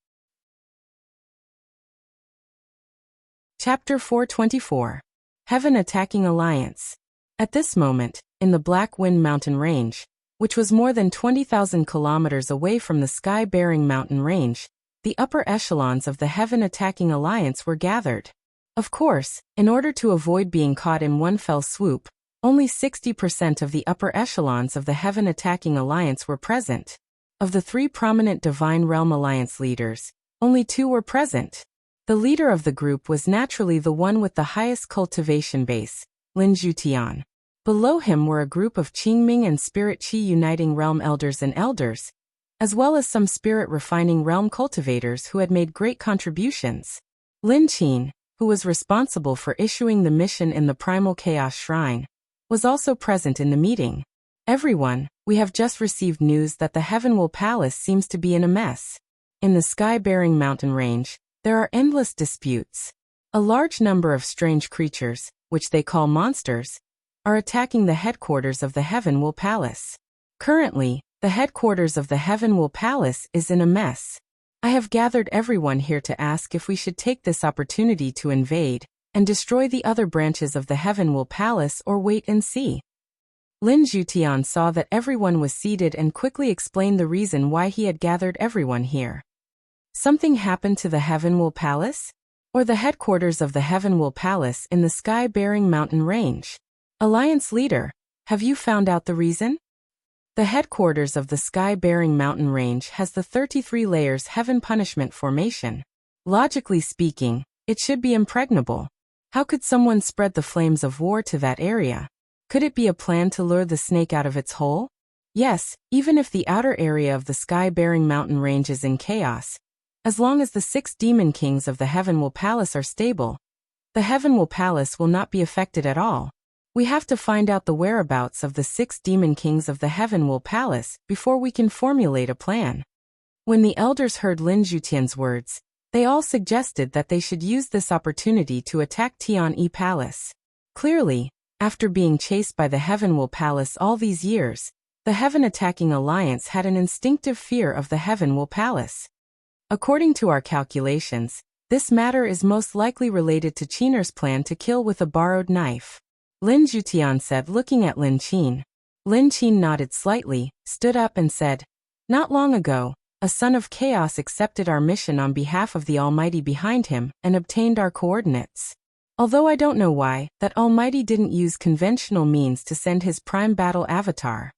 A: Chapter 424. Heaven Attacking Alliance. At this moment, in the Black Wind Mountain Range, which was more than 20,000 kilometers away from the sky-bearing mountain range, the upper echelons of the Heaven Attacking Alliance were gathered. Of course, in order to avoid being caught in one fell swoop, only 60% of the upper echelons of the Heaven Attacking Alliance were present. Of the 3 prominent Divine Realm Alliance leaders, only 2 were present. The leader of the group was naturally the one with the highest cultivation base, Lin Zhutian. Below him were a group of Qingming and Spirit Qi Uniting Realm Elders and Elders, as well as some Spirit Refining Realm cultivators who had made great contributions. Lin Qin, who was responsible for issuing the mission in the Primal Chaos Shrine, was also present in the meeting. Everyone, we have just received news that the Heavenwell Palace seems to be in a mess. In the sky-bearing mountain range, there are endless disputes. A large number of strange creatures, which they call monsters, are attacking the headquarters of the Heavenwell Palace. Currently, the headquarters of the Heavenwell Palace is in a mess. I have gathered everyone here to ask if we should take this opportunity to invade and destroy the other branches of the Heavenwell Palace or wait and see. Lin Zhutian saw that everyone was seated and quickly explained the reason why he had gathered everyone here. Something happened to the Heavenwell Palace? Or the headquarters of the Heavenwell Palace in the sky-bearing mountain range? Alliance leader, have you found out the reason? The headquarters of the sky-bearing mountain range has the 33 layers Heaven Punishment Formation. Logically speaking, it should be impregnable. How could someone spread the flames of war to that area? Could it be a plan to lure the snake out of its hole? Yes, even if the outer area of the sky-bearing mountain range is in chaos, as long as the 6 demon kings of the Heavenwell Palace are stable, the Heavenwell Palace will not be affected at all. We have to find out the whereabouts of the 6 demon kings of the Heavenwell Palace before we can formulate a plan. When the elders heard Lin Zhutian's words, they all suggested that they should use this opportunity to attack Tianyi Palace. Clearly, after being chased by the Heavenwell Palace all these years, the Heaven Attacking Alliance had an instinctive fear of the Heavenwell Palace. According to our calculations, this matter is most likely related to Qin'er's plan to kill with a borrowed knife. Lin Zhutian said, looking at Lin Qin. Lin Qin nodded slightly, stood up and said, "Not long ago, a son of chaos accepted our mission on behalf of the Almighty behind him and obtained our coordinates. Although I don't know why, that Almighty didn't use conventional means to send his prime battle avatar.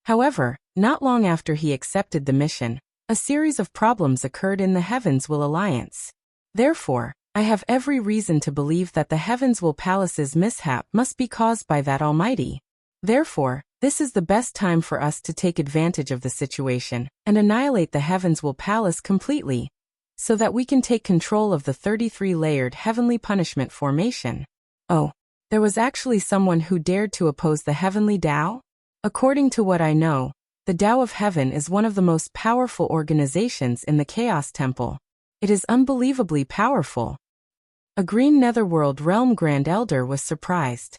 A: However, not long after he accepted the mission, a series of problems occurred in the Heavenswell Alliance. Therefore, I have every reason to believe that the Heavenswell Palace's mishap must be caused by that Almighty. Therefore, this is the best time for us to take advantage of the situation and annihilate the Heavenswell Palace completely, so that we can take control of the 33-layered heavenly punishment formation. Oh, there was actually someone who dared to oppose the heavenly Tao? According to what I know, the Tao of Heaven is one of the most powerful organizations in the Chaos Temple. It is unbelievably powerful. A green netherworld realm Grand Elder was surprised.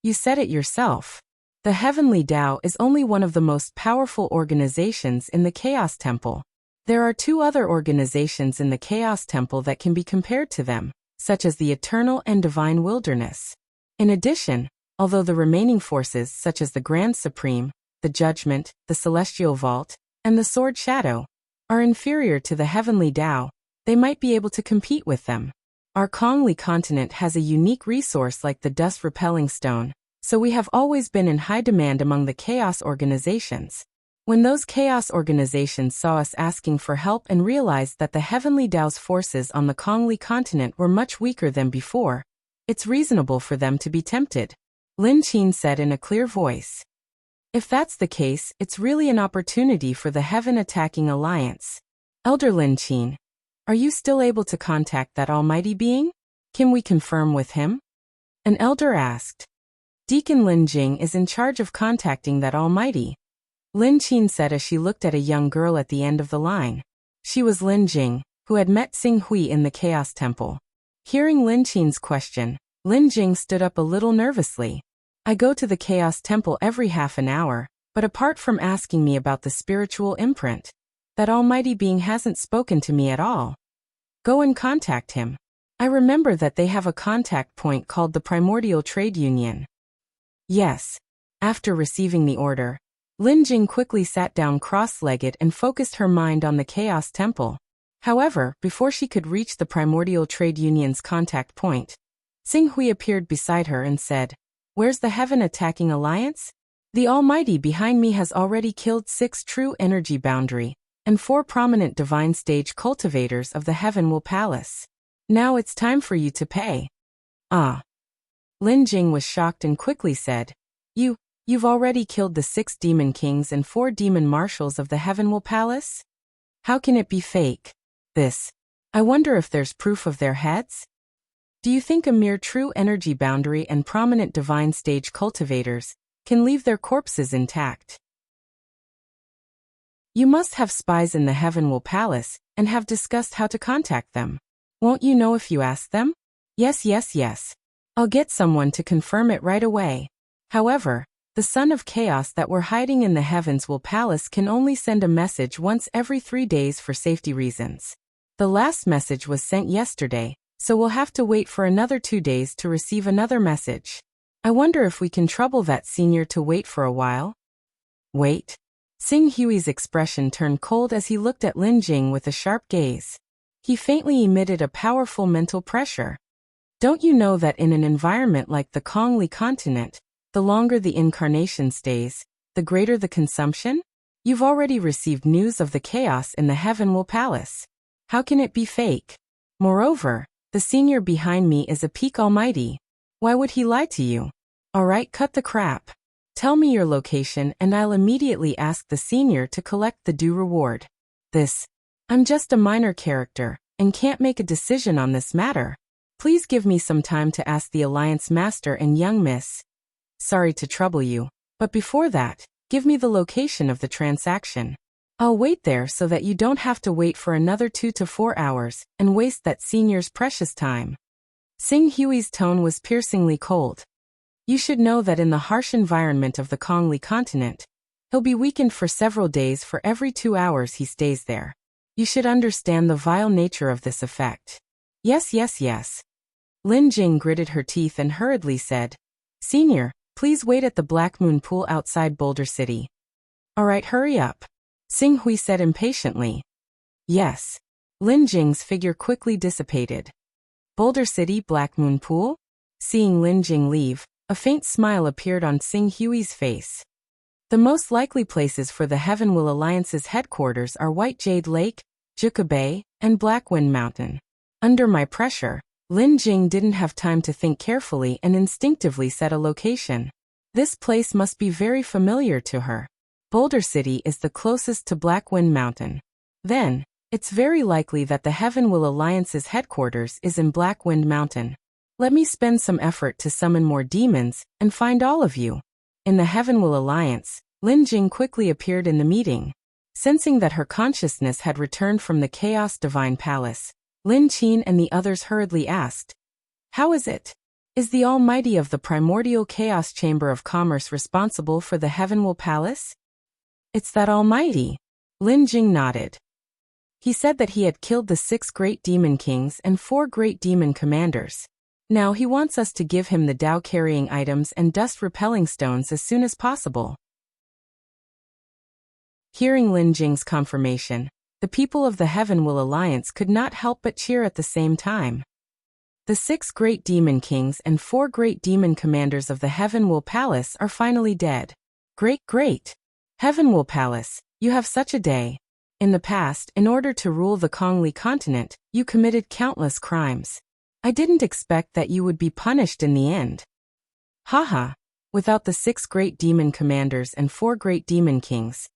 A: You said it yourself. The Heavenly Tao is only one of the most powerful organizations in the Chaos Temple. There are two other organizations in the Chaos Temple that can be compared to them, such as the Eternal and Divine Wilderness. In addition, although the remaining forces such as the Grand Supreme, the Judgment, the Celestial Vault, and the Sword Shadow are inferior to the Heavenly Tao, they might be able to compete with them. Our Kongli continent has a unique resource like the dust-repelling stone, so we have always been in high demand among the Chaos organizations. When those Chaos organizations saw us asking for help and realized that the Heavenly Tao's forces on the Kongli continent were much weaker than before, it's reasonable for them to be tempted. Lin Qin said in a clear voice. If that's the case, it's really an opportunity for the Heaven Attacking Alliance. Elder Lin Qin, are you still able to contact that almighty being? Can we confirm with him? An elder asked. Deacon Lin Jing is in charge of contacting that almighty, Lin Qin said as she looked at a young girl at the end of the line. She was Lin Jing, who had met Xing Hui in the Chaos Temple. Hearing Lin Qin's question, Lin Jing stood up a little nervously. I go to the Chaos Temple every half an hour, but apart from asking me about the spiritual imprint, that almighty being hasn't spoken to me at all. Go and contact him. I remember that they have a contact point called the Primordial Trade Union. Yes. After receiving the order, Lin Jing quickly sat down cross-legged and focused her mind on the Chaos Temple. However, before she could reach the Primordial Trade Union's contact point, Xing Hui appeared beside her and said, Where's the Heaven Attacking Alliance? The Almighty behind me has already killed 6 true energy boundary and 4 prominent divine stage cultivators of the Heavenwell Palace. Now it's time for you to pay. Ah. Lin Jing was shocked and quickly said, You've already killed the 6 demon kings and 4 demon marshals of the Heavenwell Palace? How can it be fake? I wonder if there's proof of their heads? Do you think a mere true energy boundary and prominent divine stage cultivators can leave their corpses intact? You must have spies in the Heavenwell Palace and have discussed how to contact them. Won't you know if you ask them? Yes. I'll get someone to confirm it right away. However, the Son of Chaos that we're hiding in the Heavenswell Palace can only send a message once every 3 days for safety reasons. The last message was sent yesterday, so we'll have to wait for another 2 days to receive another message. I wonder if we can trouble that senior to wait for a while? Wait. Xing Hui's expression turned cold as he looked at Lin Jing with a sharp gaze. He faintly emitted a powerful mental pressure. Don't you know that in an environment like the Kongli continent, the longer the incarnation stays, the greater the consumption? You've already received news of the chaos in the Heavenwell Palace. How can it be fake? Moreover, the senior behind me is a peak almighty. Why would he lie to you? Alright, cut the crap. Tell me your location and I'll immediately ask the senior to collect the due reward. I'm just a minor character and can't make a decision on this matter. Please give me some time to ask the Alliance Master and young miss. Sorry to trouble you, but before that, give me the location of the transaction. I'll wait there so that you don't have to wait for another 2 to 4 hours and waste that senior's precious time. Xing Hui's tone was piercingly cold. You should know that in the harsh environment of the Kongli continent, he'll be weakened for several days for every 2 hours he stays there. You should understand the vile nature of this effect. Yes. Lin Jing gritted her teeth and hurriedly said, Senior, please wait at the Black Moon Pool outside Boulder City. Alright, hurry up. Xing Hui said impatiently. Yes. Lin Jing's figure quickly dissipated. Boulder City Black Moon Pool? Seeing Lin Jing leave, a faint smile appeared on Xing Hui's face. The most likely places for the Heavenwell Alliance's headquarters are White Jade Lake, Juka Bay, and Blackwind Mountain. Under my pressure, Lin Jing didn't have time to think carefully and instinctively set a location. This place must be very familiar to her. Boulder City is the closest to Blackwind Mountain. Then, it's very likely that the Heavenwell Alliance's headquarters is in Blackwind Mountain. Let me spend some effort to summon more demons and find all of you. In the Heavenwell Alliance, Lin Jing quickly appeared in the meeting. Sensing that her consciousness had returned from the Chaos Divine Palace, Lin Qin and the others hurriedly asked, "How is it? Is the Almighty of the Primordial Chaos Chamber of Commerce responsible for the Heavenwell Palace?" "It's that Almighty." Lin Jing nodded. He said that he had killed the 6 great demon kings and 4 great demon commanders. Now he wants us to give him the Dao-carrying items and dust-repelling stones as soon as possible. Hearing Lin Jing's confirmation, the people of the Heavenwell Alliance could not help but cheer at the same time. The 6 great demon kings and 4 great demon commanders of the Heavenwell Palace are finally dead. Great! Heavenwell Palace, you have such a day. In the past, in order to rule the Kongli continent, you committed countless crimes. I didn't expect that you would be punished in the end. Haha. Without the 6 great demon commanders and 4 great demon kings,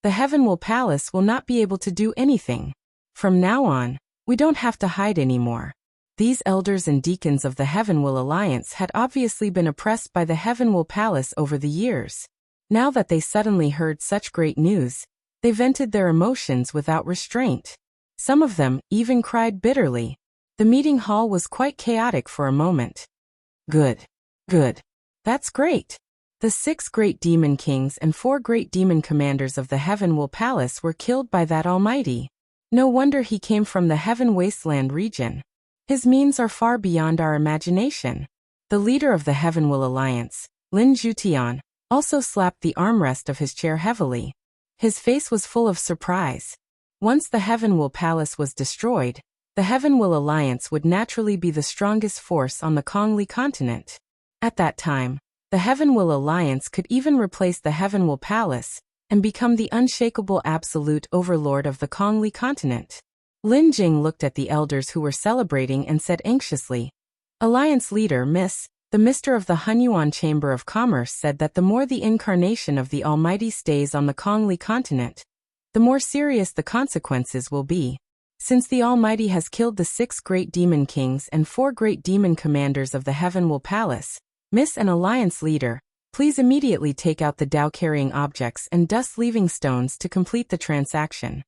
A: the Heavenwell Palace will not be able to do anything. From now on, we don't have to hide anymore. These elders and deacons of the Heavenwell Alliance had obviously been oppressed by the Heavenwell Palace over the years. Now that they suddenly heard such great news, they vented their emotions without restraint. Some of them even cried bitterly. The meeting hall was quite chaotic for a moment. Good. That's great. The 6 great demon kings and 4 great demon commanders of the Heavenwell Palace were killed by that Almighty. No wonder he came from the Heaven Wasteland region. His means are far beyond our imagination. The leader of the Heavenwell Alliance, Lin Zhutian, also slapped the armrest of his chair heavily. His face was full of surprise. Once the Heavenwell Palace was destroyed, the Heavenwell Alliance would naturally be the strongest force on the Kongli continent. At that time, the Heavenwell Alliance could even replace the Heavenwell Palace and become the unshakable absolute overlord of the Kongli continent. Lin Jing looked at the elders who were celebrating and said anxiously, "Alliance leader the Mister of the Hunyuan Chamber of Commerce said that the more the incarnation of the Almighty stays on the Kongli continent, the more serious the consequences will be. Since the Almighty has killed the 6 great demon kings and 4 great demon commanders of the Heavenwell Palace, Miss and Alliance leader, please immediately take out the Dao-carrying objects and dust-leaving stones to complete the transaction."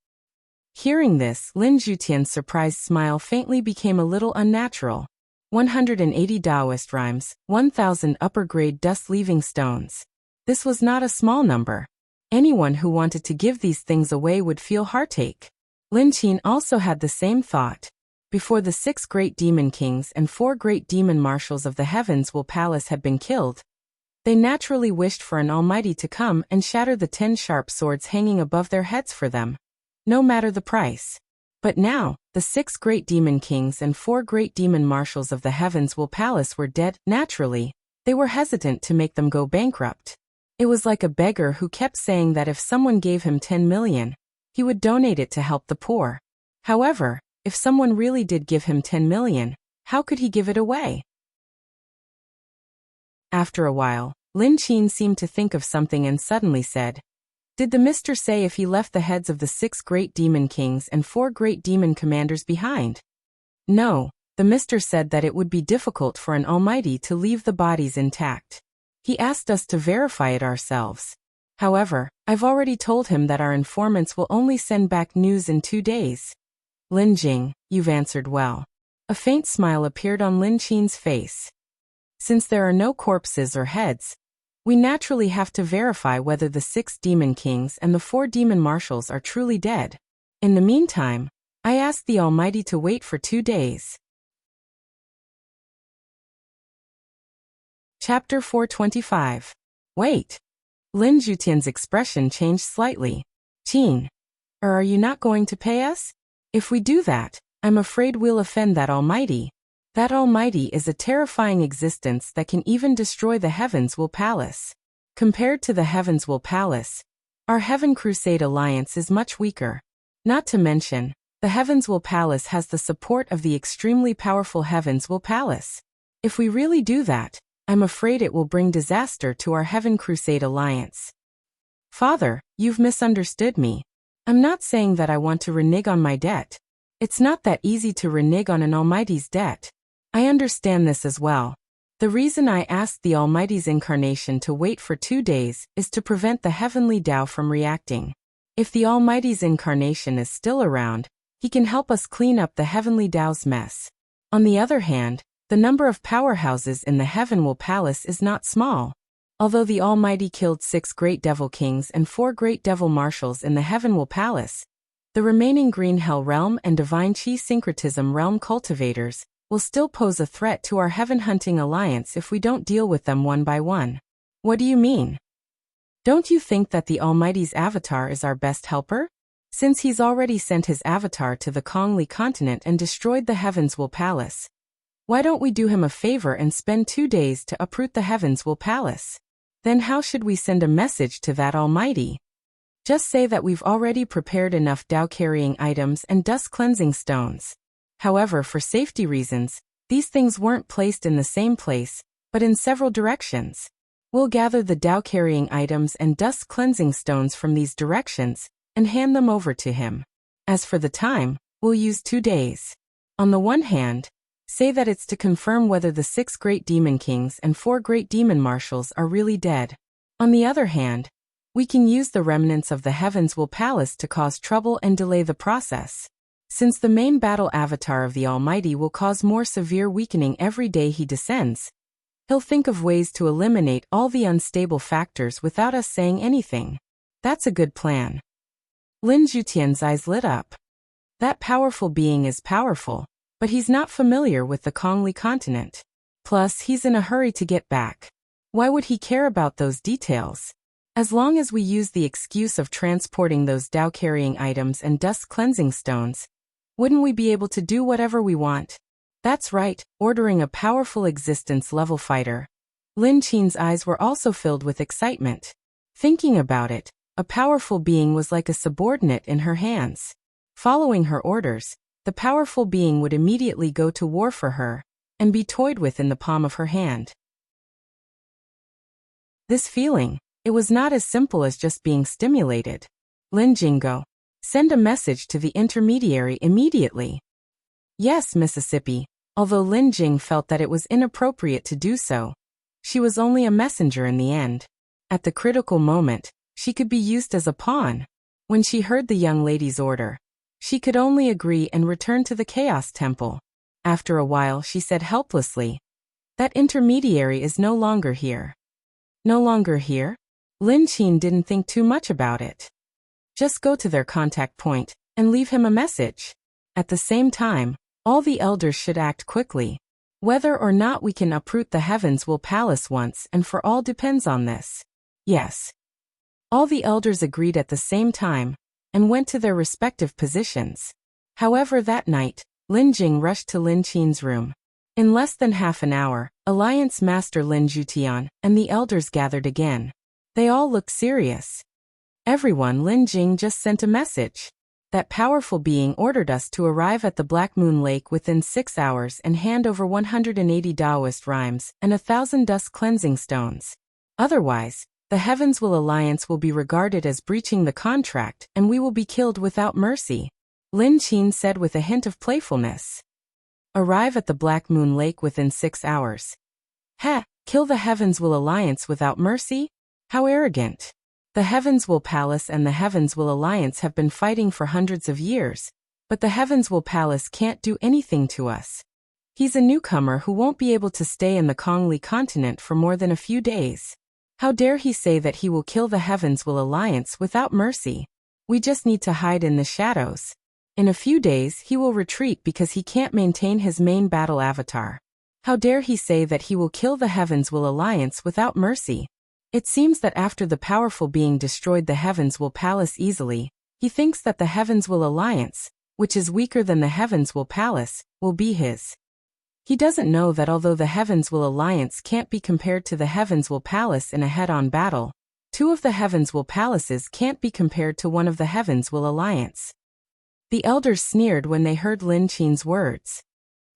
A: Hearing this, Lin Zhutian's surprised smile faintly became a little unnatural. 180 Taoist rhymes, 1,000 upper-grade dust-leaving stones. This was not a small number. Anyone who wanted to give these things away would feel heartache. Lin Qin also had the same thought. Before the 6 great demon kings and 4 great demon marshals of the Heavenswell Palace had been killed, they naturally wished for an Almighty to come and shatter the 10 sharp swords hanging above their heads for them, no matter the price. But now, the 6 great demon kings and 4 great demon marshals of the Heavenswell Palace were dead. Naturally, they were hesitant to make them go bankrupt. It was like a beggar who kept saying that if someone gave him 10 million, he would donate it to help the poor. However, if someone really did give him 10 million, how could he give it away? After a while, Lin Qin seemed to think of something and suddenly said, "Did the Mister say if he left the heads of the 6 great demon kings and 4 great demon commanders behind?" "No, the Mister said that it would be difficult for an Almighty to leave the bodies intact. He asked us to verify it ourselves. However, I've already told him that our informants will only send back news in 2 days." "Lin Jing, you've answered well." A faint smile appeared on Lin Qin's face. "Since there are no corpses or heads, we naturally have to verify whether the 6 demon kings and the 4 demon marshals are truly dead. In the meantime, I ask the Almighty to wait for 2 days. Chapter 425. Wait. Lin Zhutian's expression changed slightly. "Qin, Or are you not going to pay us? If we do that, I'm afraid we'll offend that Almighty. That Almighty is a terrifying existence that can even destroy the Heavens-Will Palace. Compared to the Heavens-Will Palace, our Heaven Crusade alliance is much weaker. Not to mention, the Heavens-Will Palace has the support of the extremely powerful Heavens-Will Palace. If we really do that, I'm afraid it will bring disaster to our Heaven Crusade alliance. Father, you've misunderstood me. I'm not saying that I want to renege on my debt. It's not that easy to renege on an Almighty's debt. I understand this as well. The reason I asked the Almighty's incarnation to wait for 2 days is to prevent the heavenly Tao from reacting. If the Almighty's incarnation is still around, he can help us clean up the heavenly Tao's mess. On the other hand, the number of powerhouses in the Heaven-Will Palace is not small. Although the Almighty killed 6 great devil kings and 4 great devil marshals in the Heaven-Will Palace, the remaining Green Hell Realm and Divine Chi Syncretism Realm cultivators will still pose a threat to our heaven-hunting alliance if we don't deal with them one by one. What do you mean? Don't you think that the Almighty's avatar is our best helper? Since he's already sent his avatar to the Kongli continent and destroyed the Heavens-Will Palace, why don't we do him a favor and spend 2 days to uproot the Heavens-Will Palace? Then how should we send a message to that Almighty? Just say that we've already prepared enough Tao-carrying items and dust-cleansing stones. However, for safety reasons, these things weren't placed in the same place, but in several directions. We'll gather the Tao-carrying items and dust-cleansing stones from these directions and hand them over to him. As for the time, we'll use 2 days. On the one hand, say that it's to confirm whether the 6 great demon kings and 4 great demon marshals are really dead. On the other hand, we can use the remnants of the Heavens-Will Palace to cause trouble and delay the process. Since the main battle avatar of the Almighty will cause more severe weakening every day he descends, he'll think of ways to eliminate all the unstable factors without us saying anything. That's a good plan. Lin Zhutian's eyes lit up. That powerful being is powerful, but he's not familiar with the Kongli continent. Plus, he's in a hurry to get back. Why would he care about those details? As long as we use the excuse of transporting those Tao-carrying items and dust-cleansing stones, wouldn't we be able to do whatever we want? That's right, ordering a powerful existence-level fighter. Lin Qin's eyes were also filled with excitement. Thinking about it, a powerful being was like a subordinate in her hands. Following her orders, the powerful being would immediately go to war for her, and be toyed with in the palm of her hand. This feeling, it was not as simple as just being stimulated. Lin Jingo, send a message to the intermediary immediately. Yes, Mississippi, although Lin Jing felt that it was inappropriate to do so. She was only a messenger in the end. At the critical moment, she could be used as a pawn. When she heard the young lady's order, she could only agree and return to the Chaos Temple. After a while, she said helplessly, "That intermediary is no longer here." No longer here? Lin Qin didn't think too much about it. Just go to their contact point and leave him a message. At the same time, all the elders should act quickly. Whether or not we can uproot the Heavens-Will Palace once and for all depends on this. Yes. All the elders agreed at the same time and went to their respective positions. However, that night, Lin Jing rushed to Lin Qin's room. In less than half an hour, Alliance Master Lin Zhutian and the elders gathered again. They all looked serious. Everyone, Lin Jing just sent a message. That powerful being ordered us to arrive at the Black Moon Lake within 6 hours and hand over 180 Taoist rhymes and 1,000 dust cleansing stones. Otherwise, the Heavens-Will Alliance will be regarded as breaching the contract and we will be killed without mercy. Lin Qin said with a hint of playfulness. Arrive at the Black Moon Lake within 6 hours. Heh, kill the Heavens-Will Alliance without mercy? How arrogant. The Heavens-Will Palace and the Heavens-Will Alliance have been fighting for hundreds of years, but the Heavens-Will Palace can't do anything to us. He's a newcomer who won't be able to stay in the Kongli continent for more than a few days. How dare he say that he will kill the Heavens-Will Alliance without mercy? We just need to hide in the shadows. In a few days he will retreat because he can't maintain his main battle avatar. How dare he say that he will kill the Heavens-Will Alliance without mercy? It seems that after the powerful being destroyed the Heavens-Will Palace easily, He thinks that the Heavens Will Alliance, which is weaker than the Heavens Will Palace, will be his. He doesn't know that although the Heavens Will Alliance can't be compared to the Heavens Will Palace in a head-on battle, two of the Heavens Will Palaces can't be compared to one of the Heavens Will Alliance. The elders sneered when they heard Lin Qin's words.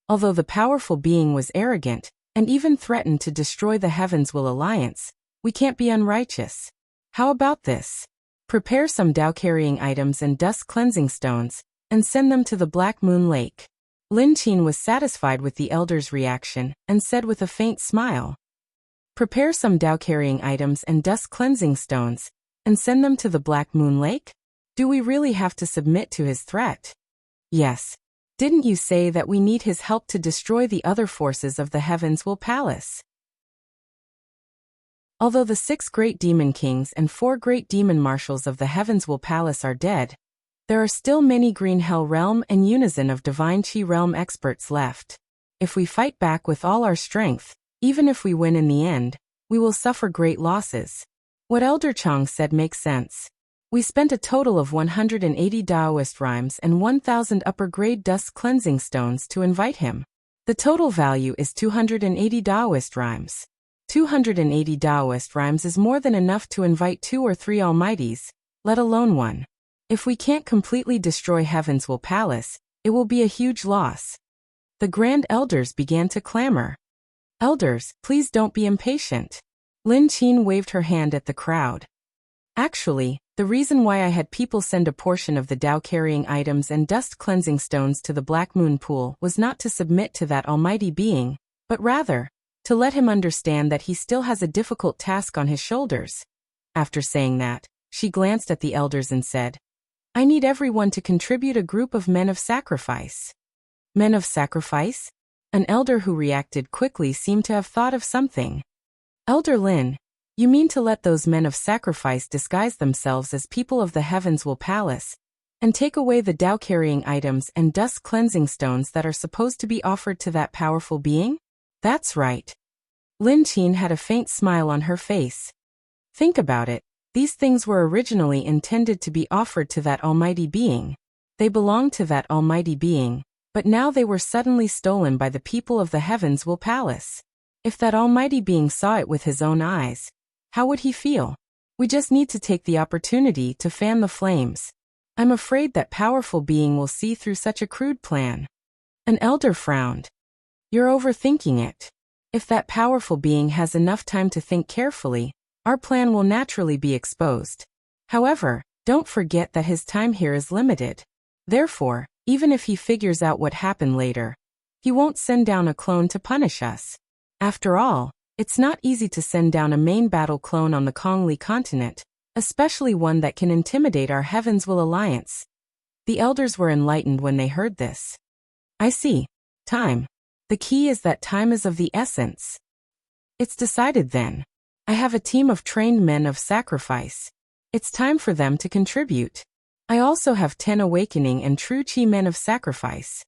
A: Although the powerful being was arrogant, and even threatened to destroy the Heavens Will Alliance, we can't be unrighteous. How about this? Prepare some Dao-carrying items and dust-cleansing stones, and send them to the Black Moon Lake. Lin Qin was satisfied with the elder's reaction, and said with a faint smile, "Prepare some Dao-carrying items and dust-cleansing stones, and send them to the Black Moon Lake? Do we really have to submit to his threat?" "Yes. Didn't you say that we need his help to destroy the other forces of the Heavens Will Palace?" Although the 6 great demon kings and 4 great demon marshals of the Heavens Will Palace are dead, there are still many Green Hell Realm and Unison of Divine Qi Realm experts left. If we fight back with all our strength, even if we win in the end, we will suffer great losses. What Elder Chang said makes sense. We spent a total of 180 Daoist rhymes and 1,000 upper-grade dust cleansing stones to invite him. The total value is 280 Daoist rhymes. 280 Daoist rhymes is more than enough to invite 2 or 3 almighties, let alone one. If we can't completely destroy Heaven's Will Palace, it will be a huge loss. The Grand Elders began to clamor. "Elders, please don't be impatient." Lin Qin waved her hand at the crowd. "Actually, the reason why I had people send a portion of the Dao-carrying items and dust-cleansing stones to the Black Moon Pool was not to submit to that almighty being, but rather, to let him understand that he still has a difficult task on his shoulders." After saying that, she glanced at the elders and said, "I need everyone to contribute a group of men of sacrifice." Men of sacrifice? An elder who reacted quickly seemed to have thought of something. "Elder Lin, you mean to let those men of sacrifice disguise themselves as people of the Heavens Will Palace, and take away the Dao-carrying items and dust-cleansing stones that are supposed to be offered to that powerful being?" "That's right." Lin Qin had a faint smile on her face. "Think about it. These things were originally intended to be offered to that almighty being. They belonged to that almighty being, but now they were suddenly stolen by the people of the Heavens Will Palace. If that almighty being saw it with his own eyes, how would he feel? We just need to take the opportunity to fan the flames. I'm afraid that powerful being will see through such a crude plan." An elder frowned. "You're overthinking it. If that powerful being has enough time to think carefully, our plan will naturally be exposed. However, don't forget that his time here is limited. Therefore, even if he figures out what happened later, he won't send down a clone to punish us. After all, it's not easy to send down a main battle clone on the Kongli continent, especially one that can intimidate our Heavens Will Alliance." The elders were enlightened when they heard this. "I see. Time. The key is that time is of the essence." "It's decided then. I have a team of trained men of sacrifice. It's time for them to contribute. I also have 10 awakening and true Qi men of sacrifice.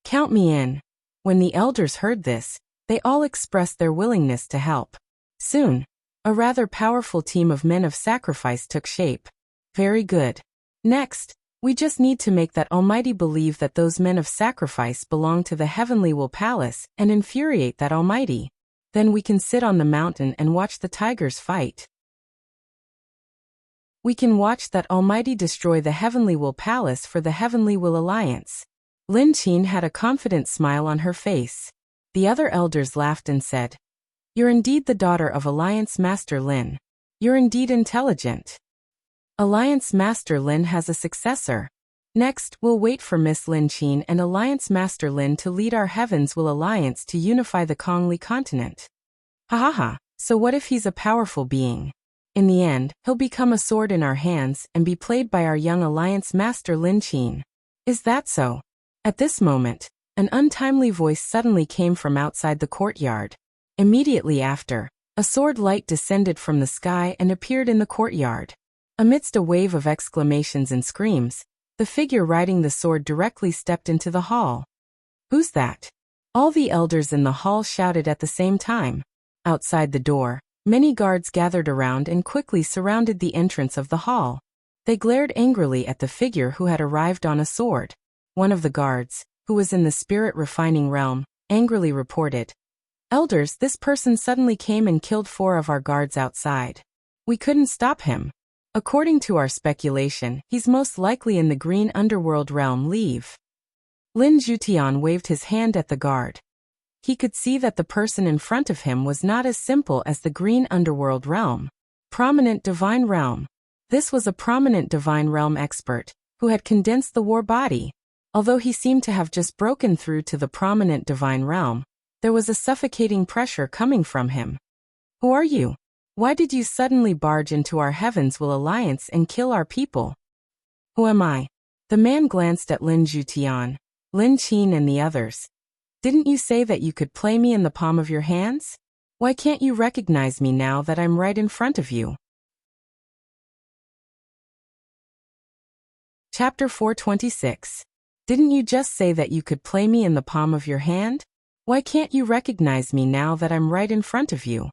A: Count me in." When the elders heard this, they all expressed their willingness to help. Soon, a rather powerful team of men of sacrifice took shape. "Very good. Next, we just need to make that almighty believe that those men of sacrifice belong to the Heavenly Will Palace and infuriate that almighty. Then we can sit on the mountain and watch the tigers fight. We can watch that almighty destroy the Heavenly Will Palace for the Heavenly Will Alliance." Lin Qin had a confident smile on her face. The other elders laughed and said, "You're indeed the daughter of Alliance Master Lin. You're indeed intelligent. Alliance Master Lin has a successor. Next, we'll wait for Miss Lin Qin and Alliance Master Lin to lead our Heavens Will Alliance to unify the Kongli continent." "Ha ha ha, so what if he's a powerful being? In the end, he'll become a sword in our hands and be played by our young Alliance Master Lin Qin. Is that so?" At this moment, an untimely voice suddenly came from outside the courtyard. Immediately after, a sword light descended from the sky and appeared in the courtyard. Amidst a wave of exclamations and screams, the figure riding the sword directly stepped into the hall. "Who's that?" All the elders in the hall shouted at the same time. Outside the door, many guards gathered around and quickly surrounded the entrance of the hall. They glared angrily at the figure who had arrived on a sword. One of the guards, who was in the spirit refining realm, angrily reported, "Elders, this person suddenly came and killed 4 of our guards outside. We couldn't stop him. According to our speculation, he's most likely in the green underworld realm. Leave." Lin Zhutian waved his hand at the guard. He could see that the person in front of him was not as simple as the green underworld realm. Prominent divine realm. This was a prominent divine realm expert, who had condensed the war body. Although he seemed to have just broken through to the prominent divine realm, there was a suffocating pressure coming from him. "Who are you? Why did you suddenly barge into our Heavens Will Alliance and kill our people?" "Who am I?" The man glanced at Lin Zhutian, Lin Qin and the others. "Didn't you say that you could play me in the palm of your hands? Why can't you recognize me now that I'm right in front of you?" Chapter 426. Didn't you just say that you could play me in the palm of your hand? Why can't you recognize me now that I'm right in front of you?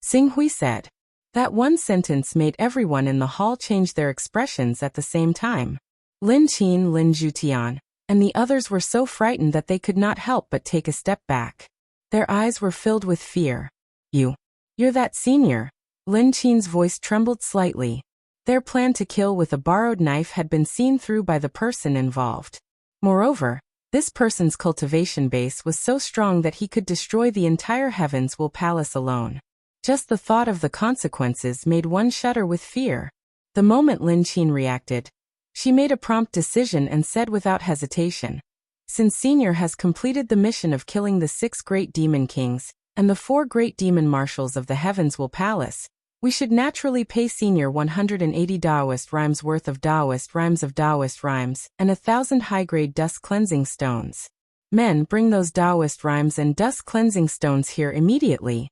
A: Xing Hui said. That one sentence made everyone in the hall change their expressions at the same time. Lin Qin, Lin Zhutian, and the others were so frightened that they could not help but take a step back. Their eyes were filled with fear. You're that senior." Lin Qin's voice trembled slightly. Their plan to kill with a borrowed knife had been seen through by the person involved. Moreover, this person's cultivation base was so strong that he could destroy the entire Heavens Will Palace alone. Just the thought of the consequences made one shudder with fear. The moment Lin Qin reacted, she made a prompt decision and said without hesitation, "Since Senior has completed the mission of killing the 6 great demon kings and the 4 great demon marshals of the Heavens Will Palace, we should naturally pay Senior 180 Taoist rhymes worth of Taoist rhymes and 1,000 high-grade dust cleansing stones. Men, bring those Taoist rhymes and dust cleansing stones here immediately."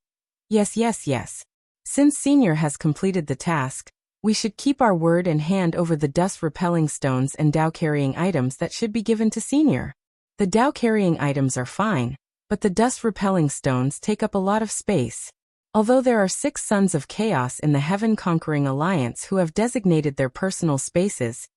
A: Yes. Since Senior has completed the task, we should keep our word and hand over the dust-repelling stones and Tao-carrying items that should be given to Senior. The Tao-carrying items are fine, but the dust-repelling stones take up a lot of space. Although there are 6 sons of chaos in the Heaven-Conquering Alliance who have designated their personal spaces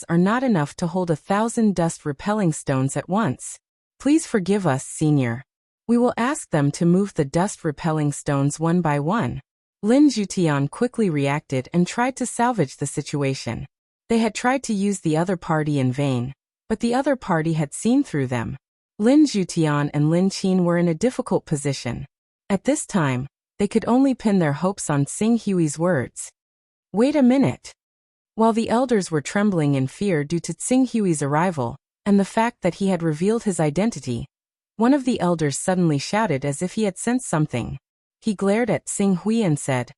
A: are not enough to hold 1,000 dust-repelling stones at once. Please forgive us, Senior. We will ask them to move the dust-repelling stones one by one. Lin Zhutian quickly reacted and tried to salvage the situation. They had tried to use the other party in vain, but the other party had seen through them. Lin Zhutian and Lin Qin were in a difficult position. At this time, they could only pin their hopes on Xing Hui's words. Wait a minute. While the elders were trembling in fear due to Xing Hui's arrival, and the fact that he had revealed his identity, one of the elders suddenly shouted as if he had sensed something. He glared at Xing Hui and said,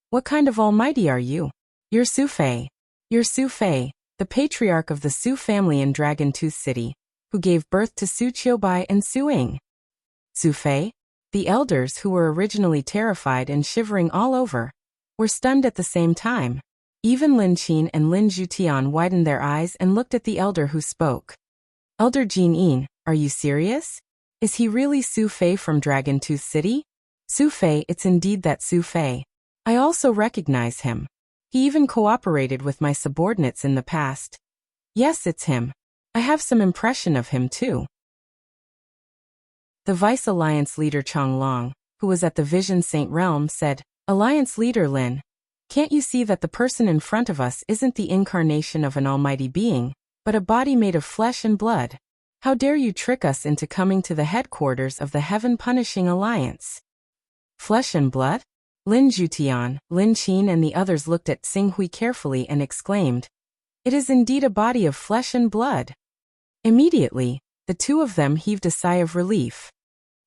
A: "What kind of almighty are you? You're Su Fei. You're Su Fei, the patriarch of the Su family in Dragon Tooth City, who gave birth to Su Qiubai and Su Ying." Su Fei? The elders, who were originally terrified and shivering all over, were stunned at the same time. Even Lin Qin and Lin Zhutian widened their eyes and looked at the elder who spoke. "Elder Jin Yin, are you serious? Is he really Su Fei from Dragon Tooth City?" "Su Fei, it's indeed that Su Fei. I also recognize him. He even cooperated with my subordinates in the past. Yes, it's him. I have some impression of him too." The Vice Alliance leader Chang Long, who was at the Vision Saint realm, said, "Alliance leader Lin, can't you see that the person in front of us isn't the incarnation of an almighty being, but a body made of flesh and blood? How dare you trick us into coming to the headquarters of the Heaven Punishing Alliance?" Flesh and blood? Lin Zhutian, Lin Qin and the others looked at Xing Hui carefully and exclaimed, "It is indeed a body of flesh and blood." Immediately, the 2 of them heaved a sigh of relief.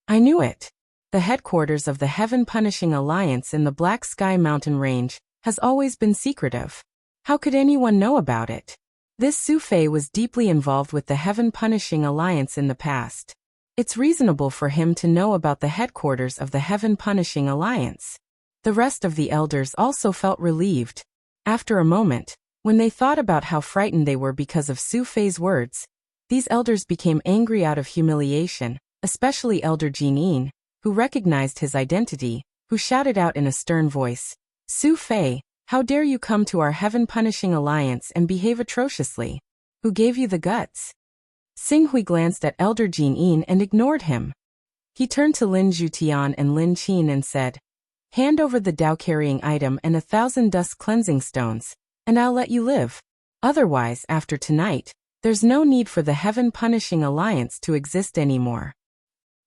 A: "I knew it. The headquarters of the Heaven Punishing Alliance in the Black Sky Mountain Range has always been secretive. How could anyone know about it? This Su Fei was deeply involved with the Heaven Punishing Alliance in the past. It's reasonable for him to know about the headquarters of the Heaven Punishing Alliance." The rest of the elders also felt relieved. After a moment, when they thought about how frightened they were because of Su Fei's words, these elders became angry out of humiliation, especially Elder Jin Yin, who recognized his identity, who shouted out in a stern voice, "Su Fei, How dare you come to our heaven-punishing alliance and behave atrociously? Who gave you the guts? Xing Hui glanced at Elder Jin Yin and ignored him. He turned to Lin Zhutian and Lin Qin and said, "Hand over the Dao-carrying item and 1,000 dust cleansing stones, and I'll let you live. Otherwise, after tonight, there's no need for the heaven-punishing alliance to exist anymore."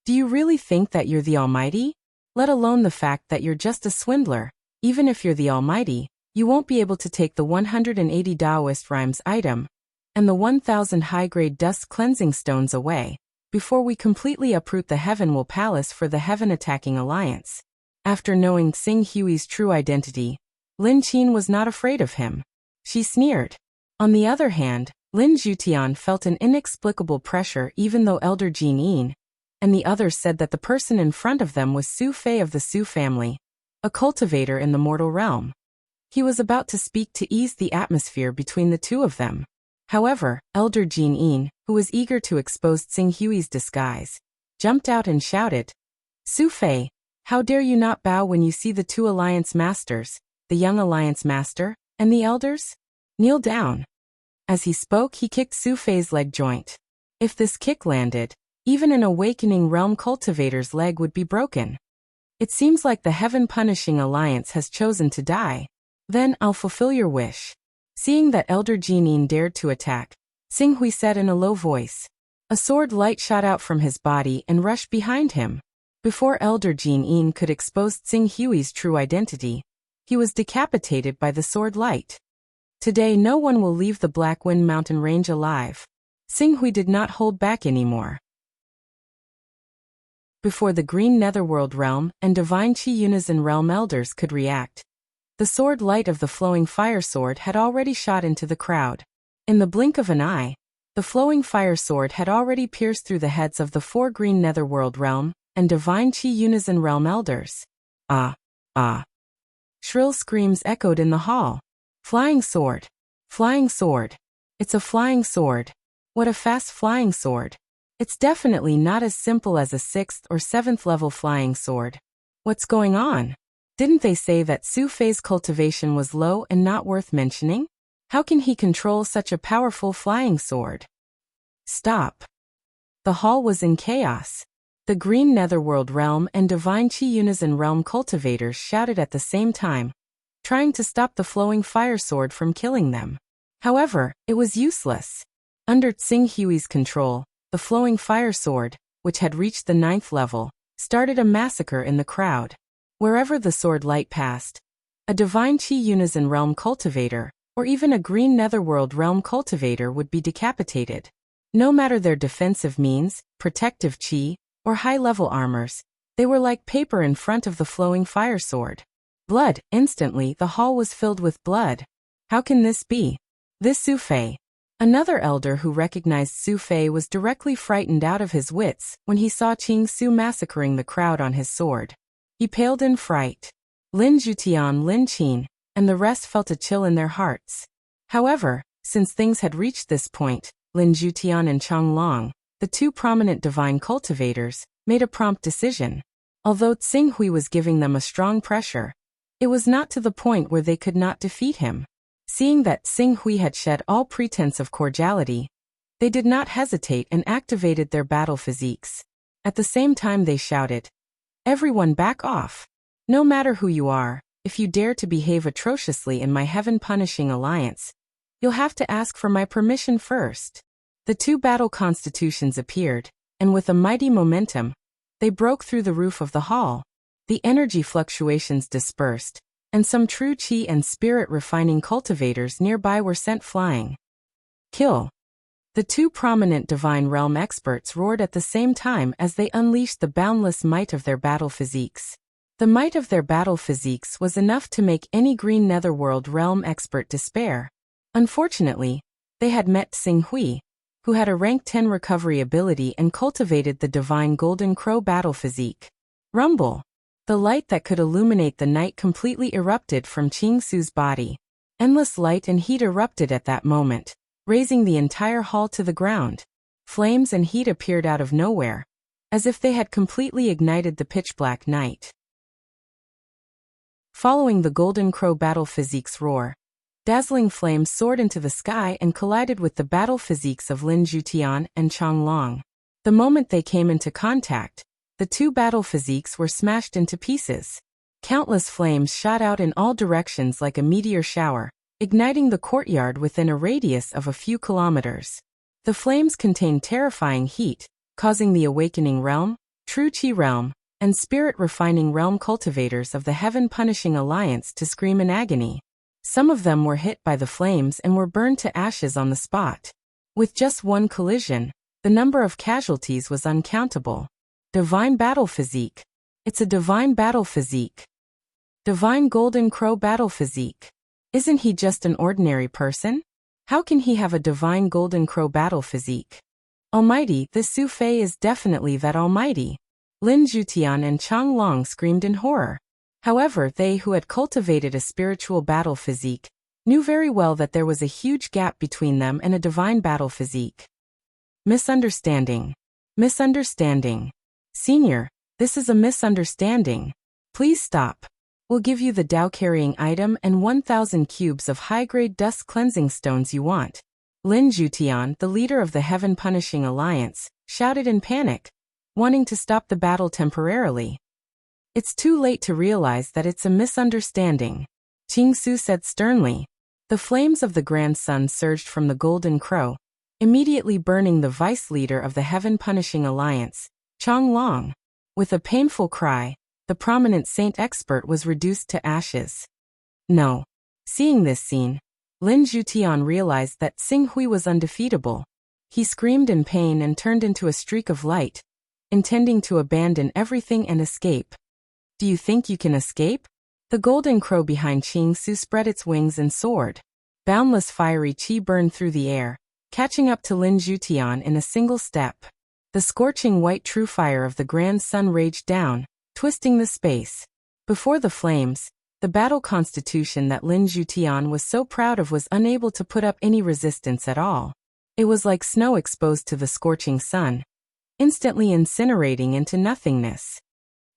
A: Do you really think that you're the Almighty? Let alone the fact that you're just a swindler. Even if you're the Almighty, you won't be able to take the 180 Taoist rhymes item and the 1,000 high-grade dust cleansing stones away before we completely uproot the Heavenwell Palace for the heaven-attacking alliance. After knowing Xing Hui's true identity, Lin Qin was not afraid of him. She sneered. On the other hand, Lin Zhutian felt an inexplicable pressure even though Elder Jin Yin and the others said that the person in front of them was Su Fei of the Su family, a cultivator in the mortal realm. He was about to speak to ease the atmosphere between the two of them. However, Elder Jin Yin, who was eager to expose Xing Hui's disguise, jumped out and shouted, "Su Fei, how dare you not bow when you see the two alliance masters, the young alliance master, and the elders? Kneel down." As he spoke, he kicked Su Fei's leg joint. If this kick landed, even an awakening realm cultivator's leg would be broken. It seems like the heaven-punishing alliance has chosen to die. Then I'll fulfill your wish. Seeing that Elder Jin Yin dared to attack, Xing Hui said in a low voice. A sword light shot out from his body and rushed behind him. Before Elder Jin Yin could expose Xing Hui's true identity, he was decapitated by the sword light. Today no one will leave the Black Wind Mountain Range alive. Xing Hui did not hold back anymore. Before the Green Netherworld Realm and Divine Qi Unison Realm Elders could react, the sword light of the flowing fire sword had already shot into the crowd. In the blink of an eye, the flowing fire sword had already pierced through the heads of the 4 Green Netherworld Realm and Divine Qi Unison Realm Elders. Ah! Ah! Shrill screams echoed in the hall. Flying sword! Flying sword! It's a flying sword! What a fast flying sword! It's definitely not as simple as a 6th or 7th level flying sword. What's going on? Didn't they say that Su Fei's cultivation was low and not worth mentioning? How can he control such a powerful flying sword? Stop! The hall was in chaos. The Green Netherworld Realm and Divine Qi Unison Realm cultivators shouted at the same time, trying to stop the flowing fire sword from killing them. However, it was useless. Under Xing Hui's control, the flowing fire sword, which had reached the 9th level, started a massacre in the crowd. Wherever the sword light passed, a Divine Qi Unison Realm cultivator, or even a Green Netherworld Realm cultivator would be decapitated. No matter their defensive means, protective qi, or high-level armors, they were like paper in front of the flowing fire sword. Blood! Instantly the hall was filled with blood. How can this be? This Su Fei. Another elder who recognized Su Fei was directly frightened out of his wits when he saw Qing Su massacring the crowd on his sword. He paled in fright. Lin Zhutian, Lin Qin, and the rest felt a chill in their hearts. However, since things had reached this point, Lin Zhutian and Chang Long, the 2 prominent divine cultivators, made a prompt decision. Although Xing Hui was giving them a strong pressure, it was not to the point where they could not defeat him. Seeing that Xing Hui had shed all pretense of cordiality, they did not hesitate and activated their battle physiques. At the same time they shouted, "Everyone back off! No matter who you are, if you dare to behave atrociously in my heaven-punishing alliance, you'll have to ask for my permission first." The 2 battle constitutions appeared, and with a mighty momentum, they broke through the roof of the hall. The energy fluctuations dispersed, and some true qi and spirit-refining cultivators nearby were sent flying. Kill! The 2 prominent divine realm experts roared at the same time as they unleashed the boundless might of their battle physiques. The might of their battle physiques was enough to make any Green Netherworld realm expert despair. Unfortunately, they had met Xing Hui, who had a rank 10 recovery ability and cultivated the divine Golden Crow battle physique. Rumble! The light that could illuminate the night completely erupted from Qing Su's body. Endless light and heat erupted at that moment, raising the entire hall to the ground. Flames and heat appeared out of nowhere, as if they had completely ignited the pitch-black night. Following the Golden Crow battle physique's roar, dazzling flames soared into the sky and collided with the battle physiques of Lin Zhutian and Chang Long. The moment they came into contact, the two battle physiques were smashed into pieces. Countless flames shot out in all directions like a meteor shower, igniting the courtyard within a radius of a few kilometers. The flames contained terrifying heat, causing the Awakening Realm, True Qi Realm, and Spirit Refining Realm cultivators of the Heaven Punishing Alliance to scream in agony. Some of them were hit by the flames and were burned to ashes on the spot. With just one collision, the number of casualties was uncountable. Divine Battle Physique. It's a Divine Battle Physique. Divine Golden Crow Battle Physique. Isn't he just an ordinary person? How can he have a Divine Golden Crow Battle Physique? Almighty, this Su Fei is definitely that almighty. Lin Zhutian and Chang Long screamed in horror. However, they who had cultivated a spiritual battle physique knew very well that there was a huge gap between them and a divine battle physique. Misunderstanding. Misunderstanding. Senior, this is a misunderstanding. Please stop. We'll give you the Dao-carrying item and 1,000 cubes of high-grade dust cleansing stones you want. Lin Zhutian, the leader of the Heaven Punishing Alliance, shouted in panic, wanting to stop the battle temporarily. It's too late to realize that it's a misunderstanding, Qing Su said sternly. The flames of the Grand Sun surged from the Golden Crow, immediately burning the vice leader of the Heaven Punishing Alliance, Chang Long. With a painful cry, the prominent saint expert was reduced to ashes. No. Seeing this scene, Lin Zhutian realized that Xing Hui was undefeatable. He screamed in pain and turned into a streak of light, intending to abandon everything and escape. Do you think you can escape? The Golden Crow behind Qing Su spread its wings and soared. Boundless fiery qi burned through the air, catching up to Lin Zhutian in a single step. The scorching white true fire of the Grand Sun raged down, twisting the space. Before the flames, the battle constitution that Lin Zhutian was so proud of was unable to put up any resistance at all. It was like snow exposed to the scorching sun, instantly incinerating into nothingness.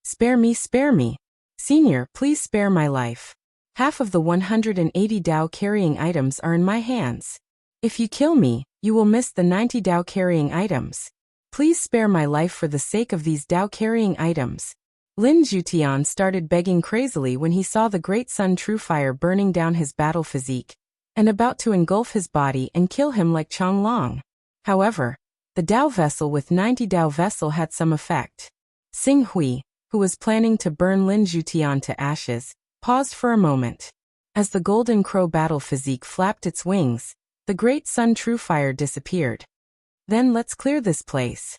A: Spare me, spare me. Senior, please spare my life. Half of the 180 Dao-carrying items are in my hands. If you kill me, you will miss the 90 Dao-carrying items. Please spare my life for the sake of these Dao-carrying items. Lin Zhutian started begging crazily when he saw the Great Sun True Fire burning down his battle physique, and about to engulf his body and kill him like Chang Long. However, the Dao vessel with 90 Dao vessel had some effect. Xing Hui, who was planning to burn Lin Zhutian to ashes, paused for a moment. As the Golden Crow battle physique flapped its wings, the Great Sun True Fire disappeared. Then let's clear this place.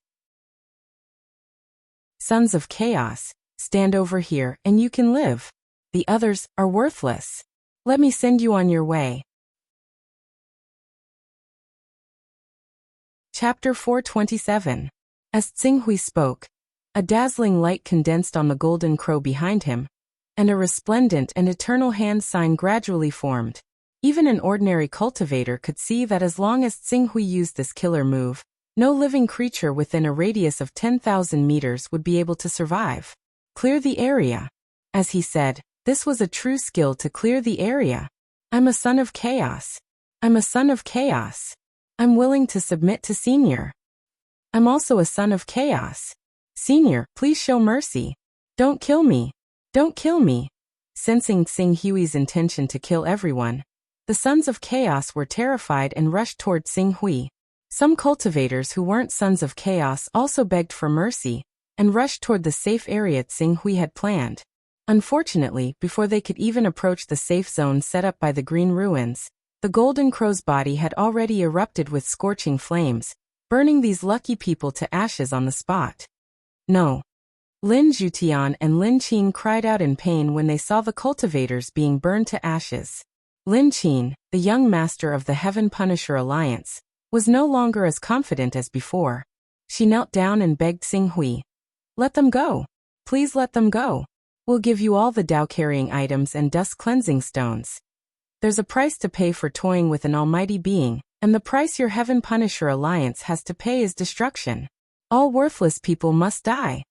A: Sons of Chaos, stand over here and you can live. The others are worthless. Let me send you on your way. Chapter 427. As Xing Hui spoke, a dazzling light condensed on the Golden Crow behind him, and a resplendent and eternal hand sign gradually formed. Even an ordinary cultivator could see that as long as Xing Hui used this killer move, no living creature within a radius of 10,000 meters would be able to survive. Clear the area. As he said, this was a true skill to clear the area. I'm a son of chaos. I'm a son of chaos. I'm willing to submit to Senior. I'm also a son of chaos. Senior, please show mercy. Don't kill me. Don't kill me. Sensing Xing Hui's intention to kill everyone, the Sons of Chaos were terrified and rushed toward Xing Hui. Some cultivators who weren't Sons of Chaos also begged for mercy, and rushed toward the safe area Xing Hui had planned. Unfortunately, before they could even approach the safe zone set up by the Green Ruins, the Golden Crow's body had already erupted with scorching flames, burning these lucky people to ashes on the spot. No. Lin Zhutian and Lin Qin cried out in pain when they saw the cultivators being burned to ashes. Lin Qin, the young master of the Heaven Punisher Alliance, was no longer as confident as before. She knelt down and begged Xing Hui. Let them go. Please let them go. We'll give you all the Dao-carrying items and dust cleansing stones. There's a price to pay for toying with an almighty being, and the price your Heaven Punisher Alliance has to pay is destruction. All worthless people must die.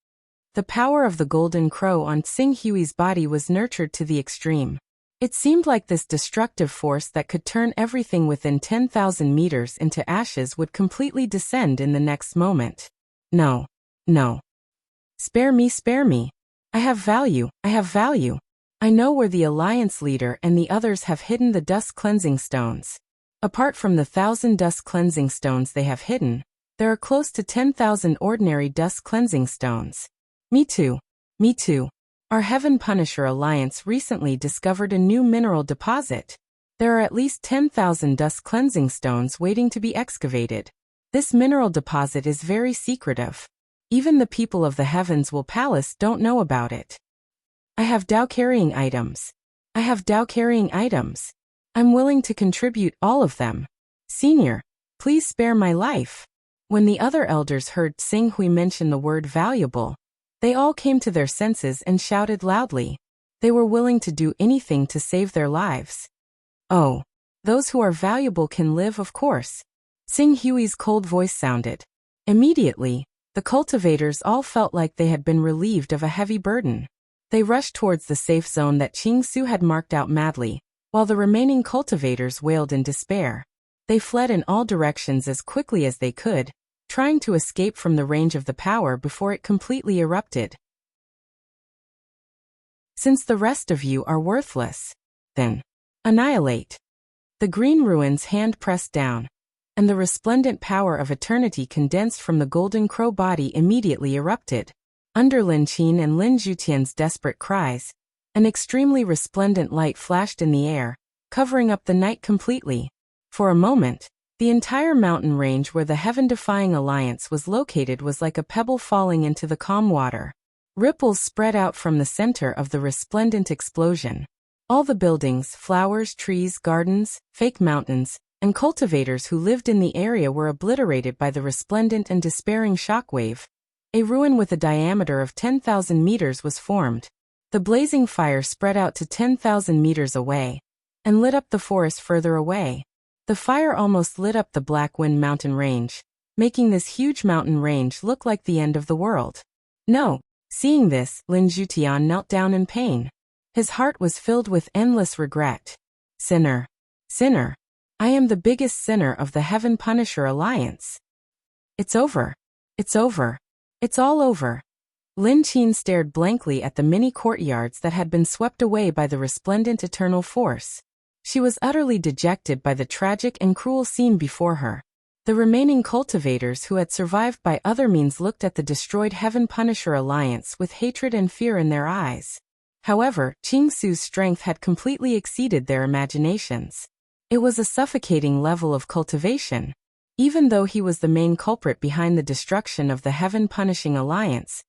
A: The power of the golden crow on Tsing Hui's body was nurtured to the extreme. It seemed like this destructive force that could turn everything within 10,000 meters into ashes would completely descend in the next moment. No. No. Spare me, spare me. I have value, I have value. I know where the Alliance leader and the others have hidden the dust cleansing stones. Apart from the 1,000 dust cleansing stones they have hidden, there are close to 10,000 ordinary dust cleansing stones. Me too. Me too. Our Heaven Punisher Alliance recently discovered a new mineral deposit. There are at least 10,000 dust cleansing stones waiting to be excavated. This mineral deposit is very secretive. Even the people of the Heavens Will Palace don't know about it. I have Dao-carrying items. I have Dao-carrying items. I'm willing to contribute all of them. Senior, please spare my life. When the other elders heard Tsing Hui mention the word valuable, they all came to their senses and shouted loudly. They were willing to do anything to save their lives. Oh, those who are valuable can live, of course. Tsing Hui's cold voice sounded. Immediately, the cultivators all felt like they had been relieved of a heavy burden. They rushed towards the safe zone that Qing Su had marked out madly, while the remaining cultivators wailed in despair. They fled in all directions as quickly as they could, trying to escape from the range of the power before it completely erupted. Since the rest of you are worthless, then annihilate. The green ruins hand pressed down, and the resplendent power of eternity condensed from the golden crow body immediately erupted. Under Lin Qin and Lin Zhutian's desperate cries, an extremely resplendent light flashed in the air, covering up the night completely. For a moment, the entire mountain range where the heaven-defying alliance was located was like a pebble falling into the calm water. Ripples spread out from the center of the resplendent explosion. All the buildings, flowers, trees, gardens, fake mountains, and cultivators who lived in the area were obliterated by the resplendent and despairing shockwave. A ruin with a diameter of 10,000 meters was formed. The blazing fire spread out to 10,000 meters away, and lit up the forest further away. The fire almost lit up the Black Wind mountain range, making this huge mountain range look like the end of the world. No. Seeing this, Lin Zhutian knelt down in pain. His heart was filled with endless regret. Sinner. Sinner. I am the biggest sinner of the Heaven Punisher Alliance. It's over. It's over. It's all over. Lin Qin stared blankly at the many courtyards that had been swept away by the resplendent eternal force. She was utterly dejected by the tragic and cruel scene before her. The remaining cultivators who had survived by other means looked at the destroyed Heaven Punisher Alliance with hatred and fear in their eyes. However, Qing Su's strength had completely exceeded their imaginations. It was a suffocating level of cultivation. Even though he was the main culprit behind the destruction of the Heaven Punishing Alliance,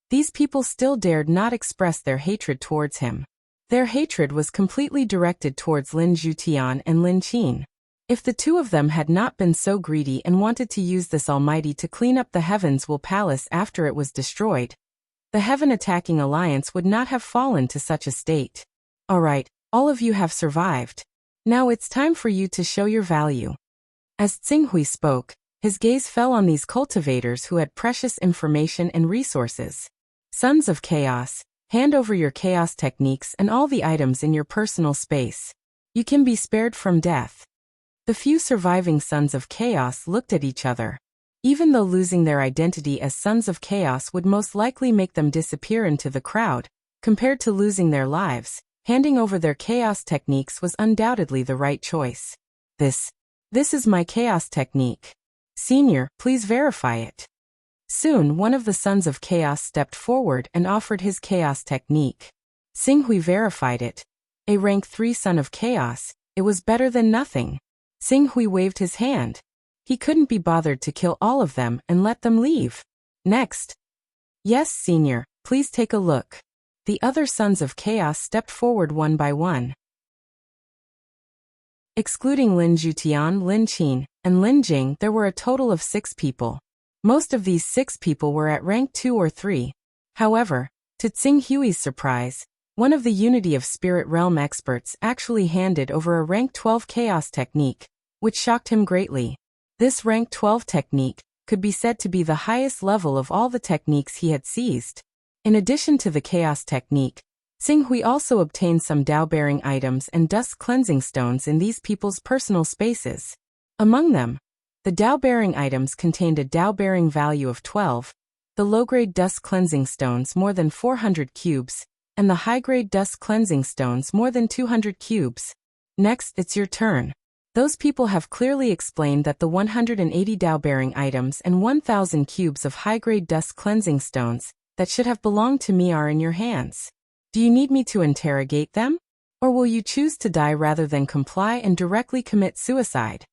A: these people still dared not express their hatred towards him. Their hatred was completely directed towards Lin Zhutian and Lin Qin. If the two of them had not been so greedy and wanted to use this almighty to clean up the Heavens Will Palace after it was destroyed, the Heaven Attacking Alliance would not have fallen to such a state. Alright, all of you have survived. Now it's time for you to show your value. As Tsing Hui spoke, his gaze fell on these cultivators who had precious information and resources. Sons of Chaos, hand over your chaos techniques and all the items in your personal space. You can be spared from death. The few surviving Sons of Chaos looked at each other. Even though losing their identity as Sons of Chaos would most likely make them disappear into the crowd, compared to losing their lives, handing over their chaos techniques was undoubtedly the right choice. This is my chaos technique. Senior, please verify it. Soon, one of the Sons of Chaos stepped forward and offered his chaos technique. Tsing Hui verified it. A rank 3 Son of Chaos, it was better than nothing. Tsing Hui waved his hand. He couldn't be bothered to kill all of them and let them leave. Next. Yes, Senior, please take a look. The other Sons of Chaos stepped forward one by one. Excluding Lin Zhutian, Lin Qin, and Lin Jing, there were a total of 6 people. Most of these 6 people were at rank 2 or 3. However, to Tsing Hui's surprise, one of the Unity of Spirit Realm experts actually handed over a rank 12 chaos technique, which shocked him greatly. This rank 12 technique could be said to be the highest level of all the techniques he had seized. In addition to the chaos technique, Xinghui also obtained some Dao-bearing items and dust cleansing stones in these people's personal spaces. Among them, the Dao-bearing items contained a Dao-bearing value of 12, the low-grade dust cleansing stones more than 400 cubes, and the high-grade dust cleansing stones more than 200 cubes. Next, it's your turn. Those people have clearly explained that the 180 Dao-bearing items and 1,000 cubes of high-grade dust cleansing stones that should have belonged to me are in your hands. Do you need me to interrogate them? Or will you choose to die rather than comply and directly commit suicide?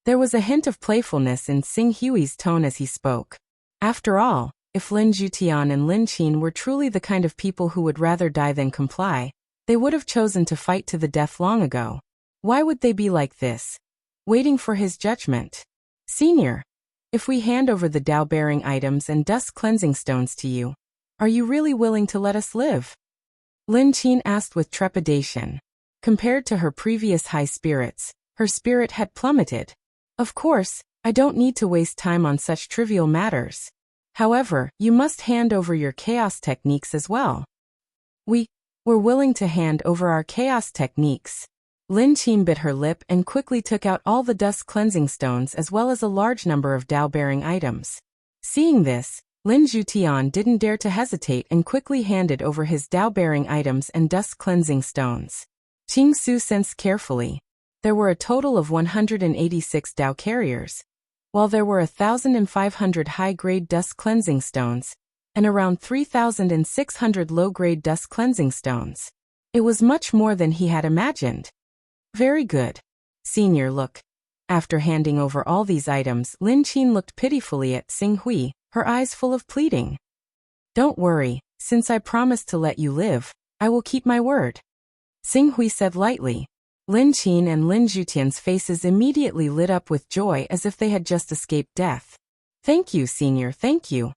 A: There was a hint of playfulness in Xinghui's tone as he spoke. After all, if Lin Zhutian and Lin Qin were truly the kind of people who would rather die than comply, they would have chosen to fight to the death long ago. Why would they be like this, waiting for his judgment? Senior, if we hand over the Dao-bearing items and dust cleansing stones to you, are you really willing to let us live? Lin Qin asked with trepidation. Compared to her previous high spirits, her spirit had plummeted. Of course, I don't need to waste time on such trivial matters. However, you must hand over your chaos techniques as well. We're willing to hand over our chaos techniques. Lin Qin bit her lip and quickly took out all the dust cleansing stones as well as a large number of Dao-bearing items. Seeing this, Lin Zhutian didn't dare to hesitate and quickly handed over his Dao-bearing items and dust cleansing stones. Qing Su sensed carefully. There were a total of 186 Dao carriers, while there were 1,500 high-grade dust cleansing stones, and around 3,600 low-grade dust cleansing stones. It was much more than he had imagined. Very good. Senior, look. After handing over all these items, Lin Qin looked pitifully at Xinghui, her eyes full of pleading. Don't worry, since I promised to let you live, I will keep my word. Xinghui said lightly. Lin Qin and Lin Zhutian's faces immediately lit up with joy as if they had just escaped death. Thank you, Senior, thank you.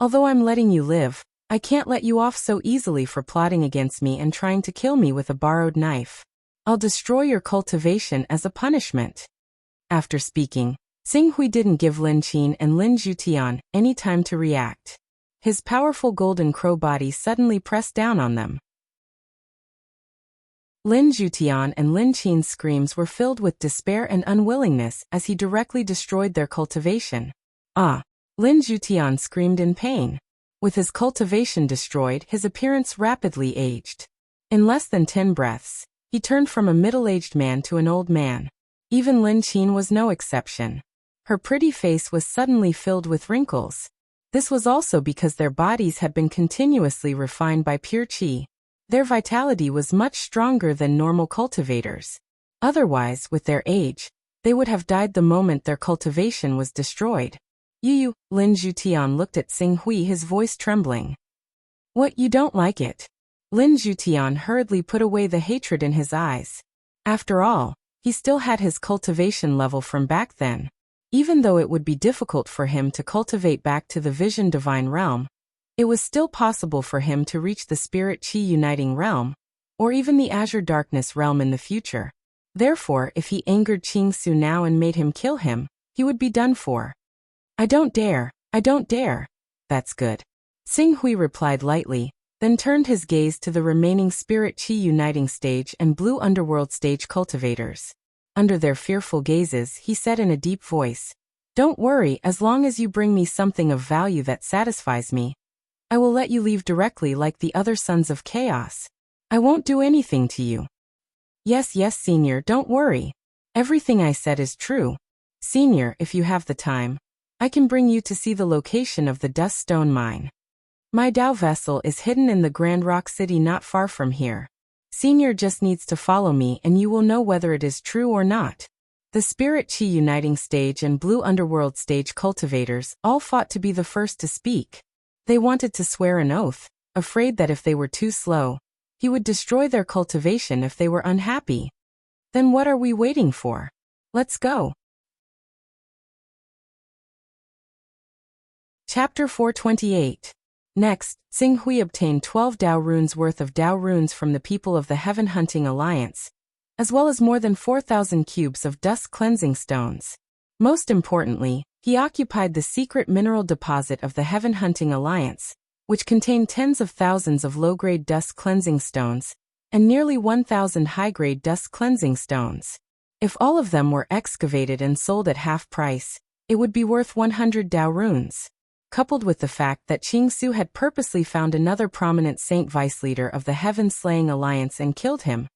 A: Although I'm letting you live, I can't let you off so easily for plotting against me and trying to kill me with a borrowed knife. I'll destroy your cultivation as a punishment. After speaking, Xinghui didn't give Lin Qin and Lin Zhutian any time to react. His powerful golden crow body suddenly pressed down on them. Lin Zhutian and Lin Qin's screams were filled with despair and unwillingness as he directly destroyed their cultivation. Ah! Lin Zhutian screamed in pain. With his cultivation destroyed, his appearance rapidly aged. In less than 10 breaths, he turned from a middle-aged man to an old man. Even Lin Qin was no exception. Her pretty face was suddenly filled with wrinkles. This was also because their bodies had been continuously refined by pure qi. Their vitality was much stronger than normal cultivators. Otherwise, with their age, they would have died the moment their cultivation was destroyed. You, Lin Zhutian looked at Xinghui, his voice trembling. What, you don't like it? Lin Zhutian hurriedly put away the hatred in his eyes. After all, he still had his cultivation level from back then. Even though it would be difficult for him to cultivate back to the Vision Divine Realm, it was still possible for him to reach the Spirit Qi Uniting Realm, or even the Azure Darkness Realm in the future. Therefore, if he angered Qing Su now and made him kill him, he would be done for. I don't dare. That's good. Xinghui replied lightly, then turned his gaze to the remaining Spirit Qi Uniting Stage and Blue Underworld Stage cultivators. Under their fearful gazes, he said in a deep voice, Don't worry, as long as you bring me something of value that satisfies me, I will let you leave directly like the other sons of chaos. I won't do anything to you. Yes, Senior, don't worry. Everything I said is true. Senior, if you have the time, I can bring you to see the location of the Dust Stone Mine. My Dao vessel is hidden in the Grand Rock City not far from here. Senior just needs to follow me and you will know whether it is true or not. The Spirit Qi Uniting Stage and Blue Underworld Stage cultivators all fought to be the first to speak. They wanted to swear an oath, afraid that if they were too slow, he would destroy their cultivation if they were unhappy. Then what are we waiting for? Let's go. Chapter 428. Next, Xinghui obtained 12 Dao runes worth of Dao runes from the people of the Heaven Hunting Alliance, as well as more than 4,000 cubes of dust cleansing stones. Most importantly, he occupied the secret mineral deposit of the Heaven Hunting Alliance, which contained tens of thousands of low-grade dust cleansing stones, and nearly 1,000 high-grade dust cleansing stones. If all of them were excavated and sold at half price, it would be worth 100 Dao runes. Coupled with the fact that Qingsu had purposely found another prominent saint vice-leader of the Heaven-Slaying Alliance and killed him,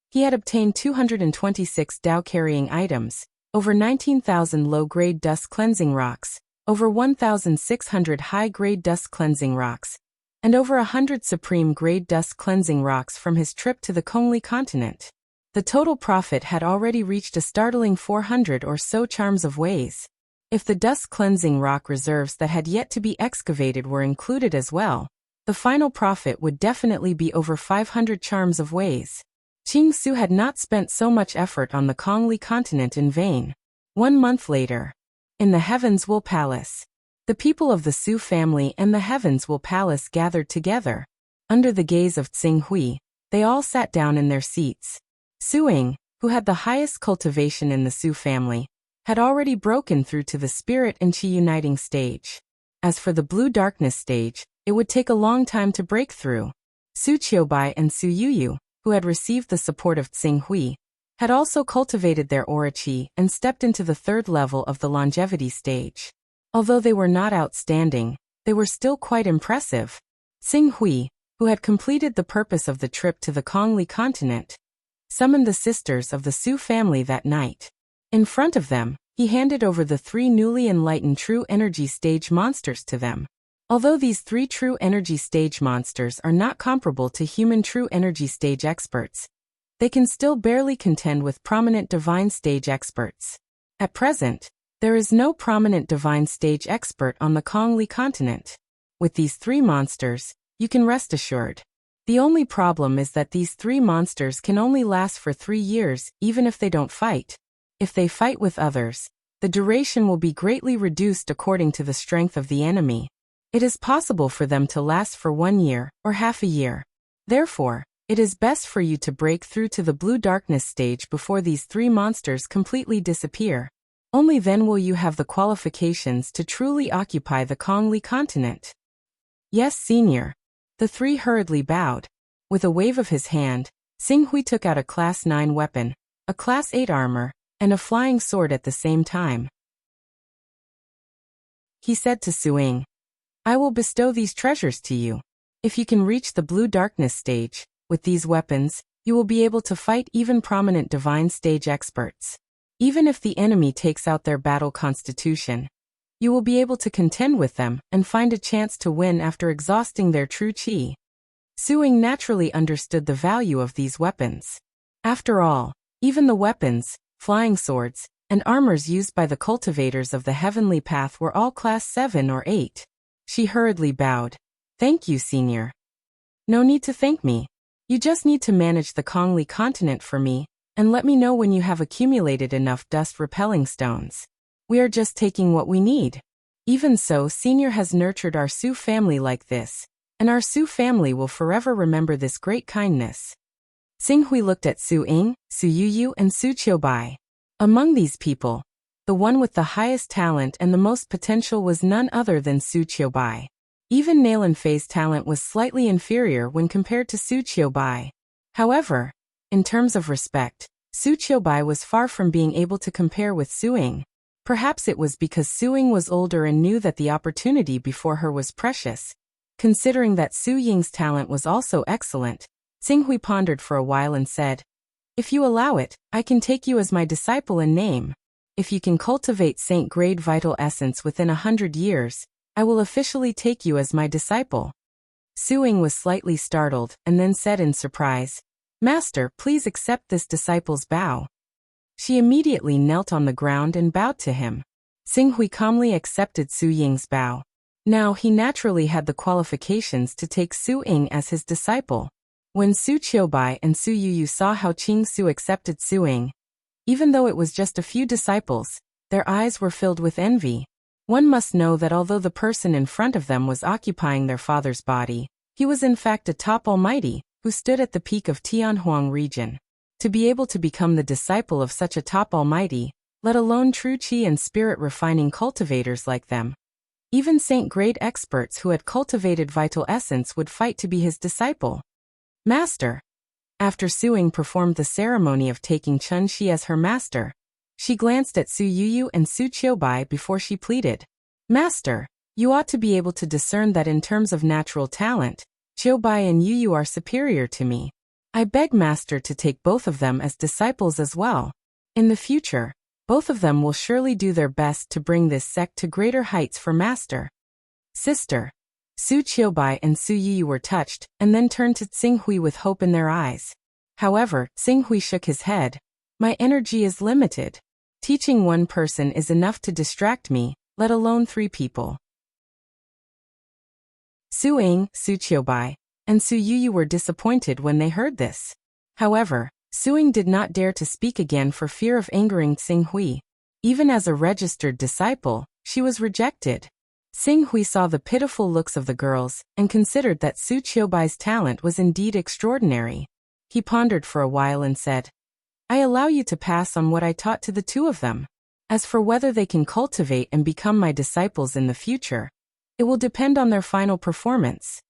A: he had obtained 226 Dao-carrying items, over 19,000 low-grade dust cleansing rocks, over 1,600 high-grade dust cleansing rocks, and over 100 supreme-grade dust cleansing rocks from his trip to the Kongli continent. The total profit had already reached a startling 400 or so charms of ways. If the dust cleansing rock reserves that had yet to be excavated were included as well, the final profit would definitely be over 500 charms of ways. Qingsu had not spent so much effort on the Kongli continent in vain. 1 month later, in the Heavens Wool Palace, the people of the Su family and the Heavens Wool Palace gathered together. Under the gaze of Tsinghui, they all sat down in their seats. Su Ying, who had the highest cultivation in the Su family, had already broken through to the spirit and qi uniting stage. As for the blue darkness stage, it would take a long time to break through. Su Qiubai and Su Yuyu, who had received the support of Tsinghui, had also cultivated their aura qi and stepped into the third level of the longevity stage. Although they were not outstanding, they were still quite impressive. Tsinghui, who had completed the purpose of the trip to the Kongli continent, summoned the sisters of the Su family that night. In front of them, he handed over the 3 newly enlightened true energy stage monsters to them. Although these 3 true energy stage monsters are not comparable to human true energy stage experts, they can still barely contend with prominent divine stage experts. At present, there is no prominent divine stage expert on the Kongli continent. With these 3 monsters, you can rest assured. The only problem is that these 3 monsters can only last for 3 years, even if they don't fight. If they fight with others, the duration will be greatly reduced according to the strength of the enemy. It is possible for them to last for 1 year, or half a year. Therefore, it is best for you to break through to the blue darkness stage before these 3 monsters completely disappear. Only then will you have the qualifications to truly occupy the Kongli continent. Yes, senior. The 3 hurriedly bowed. With a wave of his hand, Tsinghui took out a Class 9 weapon, a Class 8 armor, and a flying sword at the same time. He said to Su Ying, "I will bestow these treasures to you. If you can reach the blue darkness stage, with these weapons, you will be able to fight even prominent divine stage experts. Even if the enemy takes out their battle constitution, you will be able to contend with them and find a chance to win after exhausting their true qi." Su Ying naturally understood the value of these weapons. After all, even the weapons, flying swords, and armors used by the cultivators of the heavenly path were all Class 7 or 8. She hurriedly bowed. "Thank you, senior." "No need to thank me. You just need to manage the Kongli continent for me, and let me know when you have accumulated enough dust-repelling stones. We are just taking what we need. Even so, senior has nurtured our Su family like this, and our Su family will forever remember this great kindness." Tsinghui looked at Su Ying, Su Yuyu, and Su Qiubai. Among these people, the one with the highest talent and the most potential was none other than Su Qiubai. Even Nalan Fei's talent was slightly inferior when compared to Su Qiubai. However, in terms of respect, Su Qiubai was far from being able to compare with Su Ying. Perhaps it was because Su Ying was older and knew that the opportunity before her was precious. Considering that Su Ying's talent was also excellent, Tsinghui pondered for a while and said, "If you allow it, I can take you as my disciple in name. If you can cultivate saint-grade vital essence within 100 years, I will officially take you as my disciple." Su Ying was slightly startled and then said in surprise, "Master, please accept this disciple's bow." She immediately knelt on the ground and bowed to him. Tsinghui calmly accepted Su Ying's bow. Now he naturally had the qualifications to take Su Ying as his disciple. When Su Qiubai and Su Yuyu saw how Qingsu accepted Su Ying, even though it was just a few disciples, their eyes were filled with envy. One must know that although the person in front of them was occupying their father's body, he was in fact a top almighty, who stood at the peak of Tianhuang region. To be able to become the disciple of such a top almighty, let alone true qi and spirit refining cultivators like them. Even saint-grade experts who had cultivated vital essence would fight to be his disciple. Master. After Su Ying performed the ceremony of taking Chun Shi as her master, she glanced at Su Yuyu and Su Qiubai before she pleaded. Master, you ought to be able to discern that in terms of natural talent, Qiubai and Yuyu are superior to me. I beg Master to take both of them as disciples as well. In the future, both of them will surely do their best to bring this sect to greater heights for Master. Sister. Su Qiubai and Su Yuyu were touched, and then turned to Tsing Hui with hope in their eyes. However, Tsing Hui shook his head. My energy is limited. Teaching one person is enough to distract me, let alone 3 people. Su Ying, Su Qiubai, and Su Yuyu were disappointed when they heard this. However, Su Ying did not dare to speak again for fear of angering Tsing Hui. Even as a registered disciple, she was rejected. Tsing Hui saw the pitiful looks of the girls, and considered that Su Qiubai's talent was indeed extraordinary. He pondered for a while and said, I allow you to pass on what I taught to the 2 of them. As for whether they can cultivate and become my disciples in the future, it will depend on their final performance.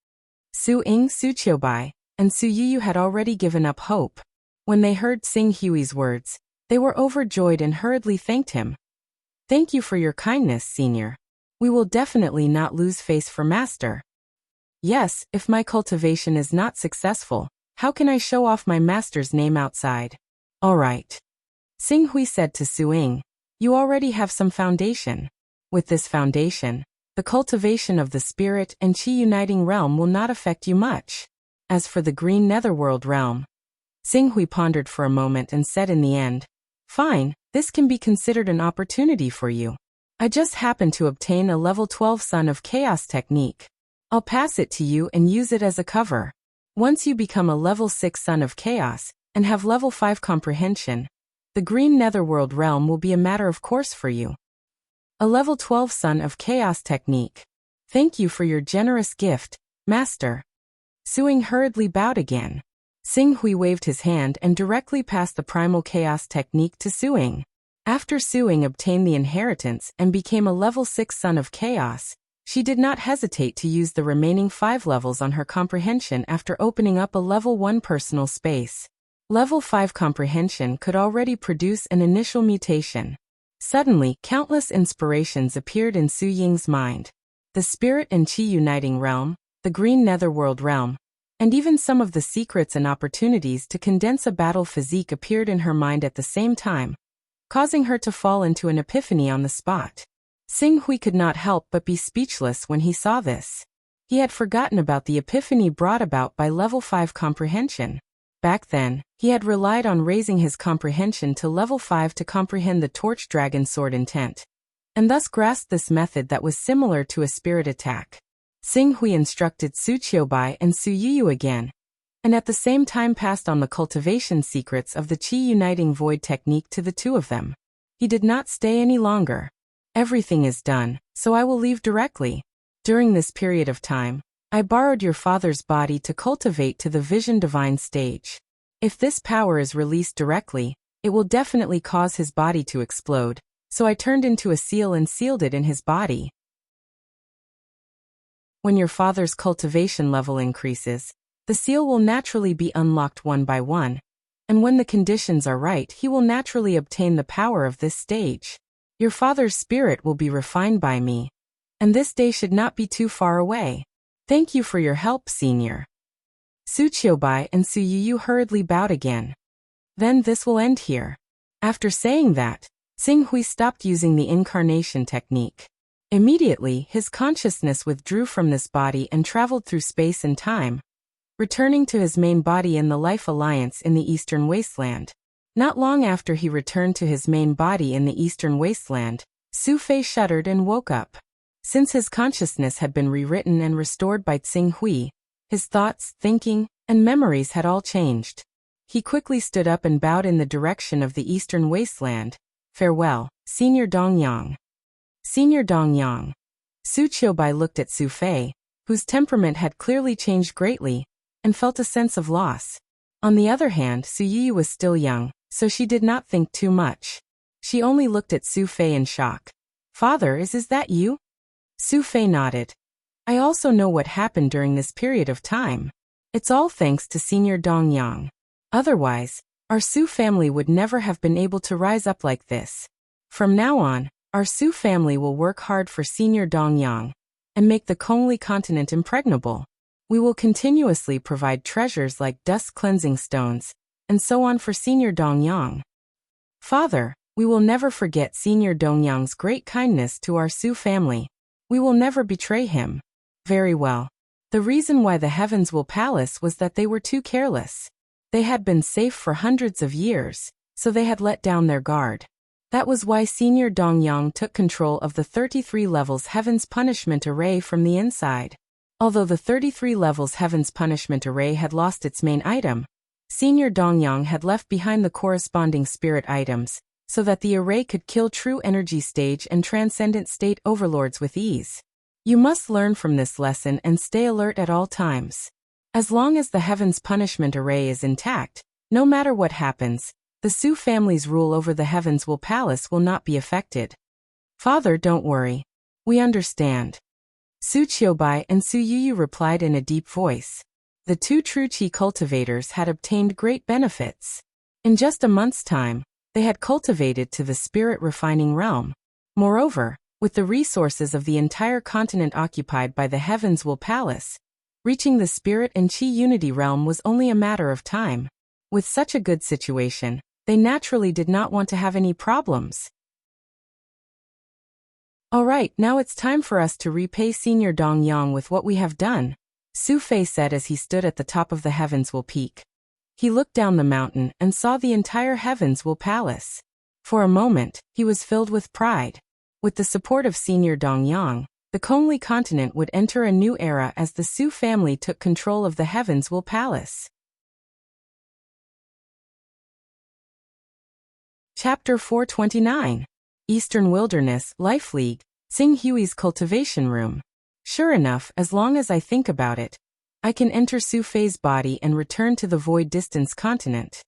A: Su Ying, Su Qiubai, and Su Yuyu had already given up hope. When they heard Tsing Hui's words, they were overjoyed and hurriedly thanked him. Thank you for your kindness, Senior. We will definitely not lose face for Master. Yes, if my cultivation is not successful, how can I show off my Master's name outside? All right. Tsing Hui said to Su Ying, you already have some foundation. With this foundation, the cultivation of the spirit and Qi uniting realm will not affect you much. As for the green netherworld realm, Tsing Hui pondered for a moment and said in the end, fine, this can be considered an opportunity for you. I just happened to obtain a level 12 Son of Chaos technique. I'll pass it to you and use it as a cover. Once you become a level 6 Son of Chaos, and have level 5 comprehension, the green netherworld realm will be a matter of course for you. A level 12 Son of Chaos technique. Thank you for your generous gift, Master. Su Ying hurriedly bowed again. Tsing Hui waved his hand and directly passed the primal chaos technique to Su Ying. After Su Ying obtained the inheritance and became a level 6 Son of Chaos, she did not hesitate to use the remaining 5 levels on her comprehension after opening up a level 1 personal space. Level 5 comprehension could already produce an initial mutation. Suddenly, countless inspirations appeared in Su Ying's mind. The spirit and Qi uniting realm, the green netherworld realm, and even some of the secrets and opportunities to condense a battle physique appeared in her mind at the same time, causing her to fall into an epiphany on the spot. Tsing Hui could not help but be speechless when he saw this. He had forgotten about the epiphany brought about by level 5 comprehension. Back then, he had relied on raising his comprehension to level 5 to comprehend the Torch Dragon Sword intent, and thus grasped this method that was similar to a spirit attack. Tsing Hui instructed Su Qiubai and Su Yuyu again, and at the same time passed on the cultivation secrets of the Qi Uniting Void technique to the 2 of them. He did not stay any longer. Everything is done, so I will leave directly. During this period of time, I borrowed your father's body to cultivate to the Vision Divine stage. If this power is released directly, it will definitely cause his body to explode, so I turned into a seal and sealed it in his body. When your father's cultivation level increases, the seal will naturally be unlocked one by one, and when the conditions are right, he will naturally obtain the power of this stage. Your father's spirit will be refined by me, and this day should not be too far away. Thank you for your help, Senior. Su Qiubai and Su Yuyu hurriedly bowed again. Then this will end here. After saying that, Tsing Hui stopped using the incarnation technique. Immediately, his consciousness withdrew from this body and traveled through space and time, returning to his main body in the Life Alliance in the Eastern Wasteland. Not long after he returned to his main body in the Eastern Wasteland, Su Fei shuddered and woke up. Since his consciousness had been rewritten and restored by Tsing Hui, his thoughts, thinking, and memories had all changed. He quickly stood up and bowed in the direction of the Eastern Wasteland. Farewell, Senior Dongyang. Senior Dongyang. Su Qiubai looked at Su Fei, whose temperament had clearly changed greatly, and felt a sense of loss. On the other hand, Su Yi was still young, so she did not think too much. She only looked at Su Fei in shock. Father, is that you? Su Fei nodded. I also know what happened during this period of time. It's all thanks to Senior Dong Yang. Otherwise, our Su family would never have been able to rise up like this. From now on, our Su family will work hard for Senior Dong Yang and make the Kongli continent impregnable. We will continuously provide treasures like dust cleansing stones, and so on for Senior Dong Yang. Father, we will never forget Senior Dong Yang's great kindness to our Su family. We will never betray him. Very well. The reason why the Heavens Will Palace was that they were too careless. They had been safe for hundreds of years, so they had let down their guard. That was why Senior Dong Yang took control of the 33 levels Heaven's Punishment Array from the inside. Although the 33 levels Heaven's Punishment Array had lost its main item, Senior Dong Yang had left behind the corresponding spirit items, so that the array could kill true energy stage and transcendent state overlords with ease. You must learn from this lesson and stay alert at all times. As long as the Heaven's Punishment Array is intact, no matter what happens, the Su family's rule over the Heavens Will Palace will not be affected. Father, don't worry. We understand. Su Qiubai and Su Yuyu replied in a deep voice. The two true Qi cultivators had obtained great benefits. In just a month's time, they had cultivated to the spirit refining realm. Moreover, with the resources of the entire continent occupied by the Heavens Will Palace, reaching the spirit and Qi unity realm was only a matter of time. With such a good situation, they naturally did not want to have any problems. Alright, now it's time for us to repay Senior Dong Yang with what we have done, Su Fei said as he stood at the top of the Heavens Will Peak. He looked down the mountain and saw the entire Heavens Will Palace. For a moment, he was filled with pride. With the support of Senior Dong Yang, the Kongli continent would enter a new era as the Su family took control of the Heavens Will Palace. Chapter 429. Eastern Wilderness, Life League, Xing Hui's cultivation room. Sure enough, as long as I think about it, I can enter Su Fei's body and return to the Void Distance continent.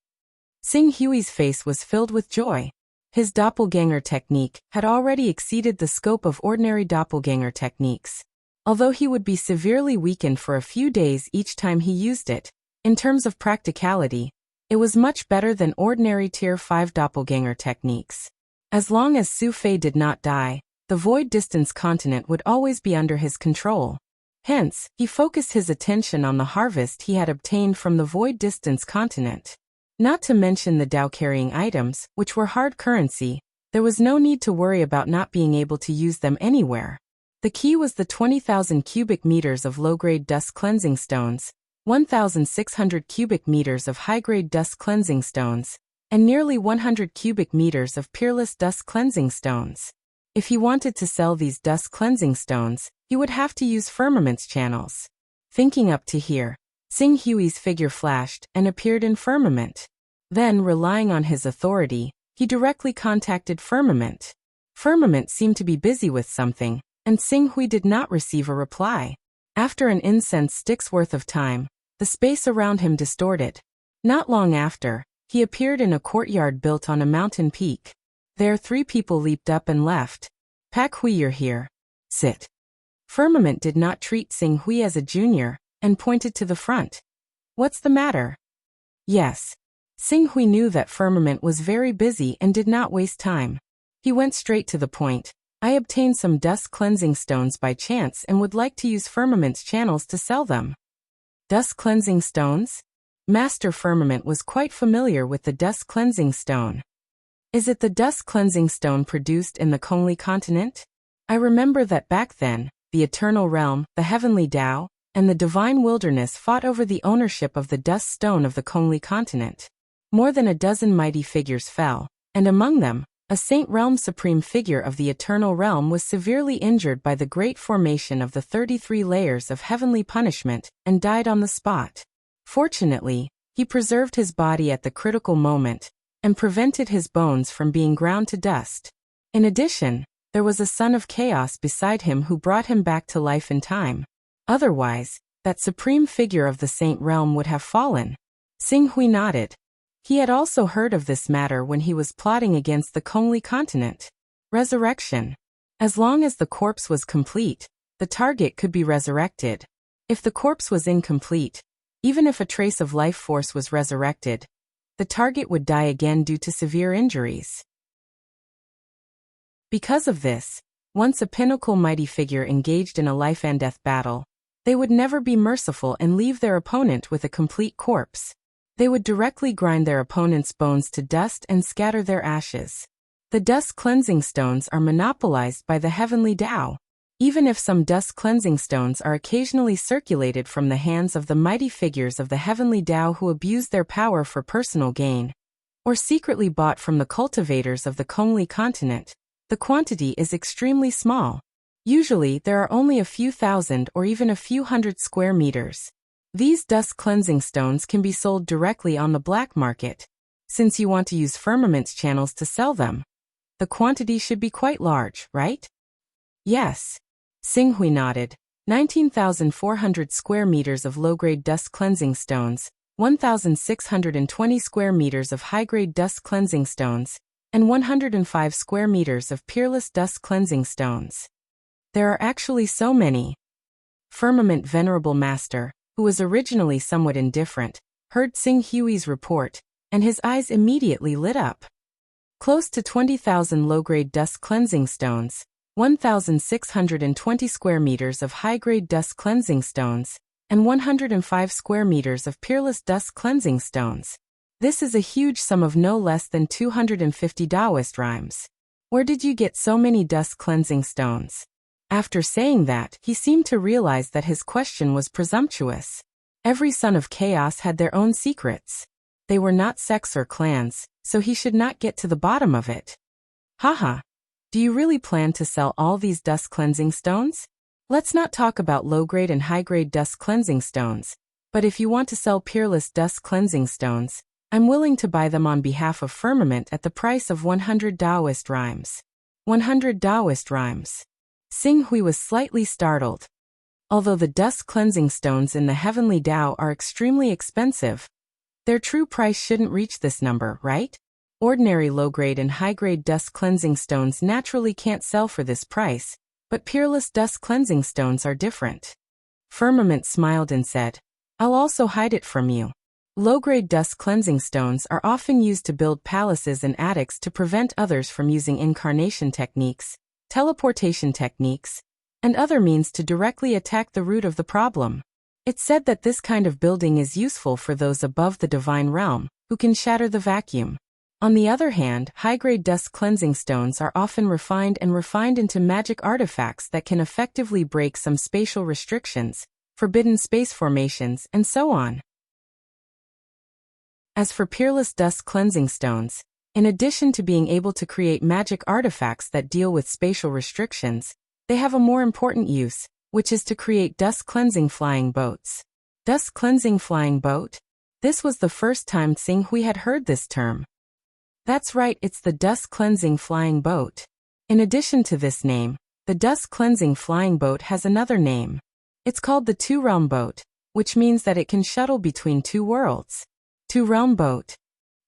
A: Xing Hui's face was filled with joy. His doppelganger technique had already exceeded the scope of ordinary doppelganger techniques. Although he would be severely weakened for a few days each time he used it, in terms of practicality, it was much better than ordinary Tier 5 doppelganger techniques. As long as Su Fei did not die, the Void Distance continent would always be under his control. Hence, he focused his attention on the harvest he had obtained from the Void Distance continent. Not to mention the Dao-carrying items, which were hard currency, there was no need to worry about not being able to use them anywhere. The key was the 20,000 cubic meters of low-grade dust cleansing stones, 1,600 cubic meters of high-grade dust cleansing stones, and nearly 100 cubic meters of peerless dust cleansing stones. If he wanted to sell these dust cleansing stones, he would have to use Firmament's channels. Thinking up to here, Xing Hui's figure flashed and appeared in Firmament. Then, relying on his authority, he directly contacted Firmament. Firmament seemed to be busy with something, and Xing Hui did not receive a reply. After an incense stick's worth of time, the space around him distorted. Not long after, he appeared in a courtyard built on a mountain peak. There 3 people leaped up and left. Pak Hui, you're here. Sit. Firmament did not treat Xing Hui as a junior, and pointed to the front. What's the matter? Yes. Xing Hui knew that Firmament was very busy and did not waste time. He went straight to the point. I obtained some dust cleansing stones by chance and would like to use Firmament's channels to sell them. Dust cleansing stones? Master Firmament was quite familiar with the dust cleansing stone. Is it the dust cleansing stone produced in the Kongli continent? I remember that back then, the Eternal Realm, the Heavenly Tao, and the Divine Wilderness fought over the ownership of the dust stone of the Kongli continent. More than a dozen mighty figures fell, and among them, a Saint Realm Supreme figure of the Eternal Realm was severely injured by the great formation of the 33 layers of heavenly punishment and died on the spot. Fortunately, he preserved his body at the critical moment and prevented his bones from being ground to dust. In addition, there was a son of chaos beside him who brought him back to life in time. Otherwise, that supreme figure of the Saint Realm would have fallen. Xing Hui nodded. He had also heard of this matter when he was plotting against the Kongli continent. Resurrection. As long as the corpse was complete, the target could be resurrected. If the corpse was incomplete, even if a trace of life force was resurrected, the target would die again due to severe injuries. Because of this, once a pinnacle mighty figure engaged in a life-and-death battle, they would never be merciful and leave their opponent with a complete corpse. They would directly grind their opponent's bones to dust and scatter their ashes. The dust cleansing stones are monopolized by the heavenly Tao. Even if some dust cleansing stones are occasionally circulated from the hands of the mighty figures of the heavenly Tao who abuse their power for personal gain, or secretly bought from the cultivators of the Kongli continent, the quantity is extremely small. Usually there are only a few thousand or even a few hundred square meters. These dust cleansing stones can be sold directly on the black market. Since you want to use firmament's channels to sell them, the quantity should be quite large, right? Yes. Xinghui nodded. 19,400 square meters of low-grade dust cleansing stones, 1,620 square meters of high-grade dust cleansing stones, and 105 square meters of peerless dust cleansing stones. There are actually so many. Firmament Venerable Master, who was originally somewhat indifferent, heard Xinghui's report, and his eyes immediately lit up. Close to 20,000 low-grade dust cleansing stones, 1,620 square meters of high-grade dust cleansing stones, and 105 square meters of peerless dust cleansing stones. This is a huge sum of no less than 250 Taoist rhymes. Where did you get so many dust cleansing stones? After saying that, he seemed to realize that his question was presumptuous. Every son of chaos had their own secrets. They were not sects or clans, so he should not get to the bottom of it. Haha. Do you really plan to sell all these dust cleansing stones? Let's not talk about low-grade and high-grade dust cleansing stones, but if you want to sell peerless dust cleansing stones, I'm willing to buy them on behalf of Firmament at the price of 100 Taoist rhymes. 100 Taoist rhymes. Xinghui was slightly startled. Although the dust cleansing stones in the heavenly Tao are extremely expensive, their true price shouldn't reach this number, right? Ordinary low-grade and high-grade dust cleansing stones naturally can't sell for this price, but peerless dust cleansing stones are different. Firmament smiled and said, I'll also hide it from you. Low-grade dust cleansing stones are often used to build palaces and attics to prevent others from using incarnation techniques, teleportation techniques, and other means to directly attack the root of the problem. It's said that this kind of building is useful for those above the divine realm, who can shatter the vacuum. On the other hand, high-grade dust cleansing stones are often refined into magic artifacts that can effectively break some spatial restrictions, forbidden space formations, and so on. As for peerless dust cleansing stones, in addition to being able to create magic artifacts that deal with spatial restrictions, they have a more important use, which is to create dust cleansing flying boats. Dust cleansing flying boat? This was the first time Xinghui had heard this term. That's right, it's the dust cleansing flying boat. In addition to this name, the dust cleansing flying boat has another name. It's called the two-realm boat, which means that it can shuttle between two worlds. Two-realm boat.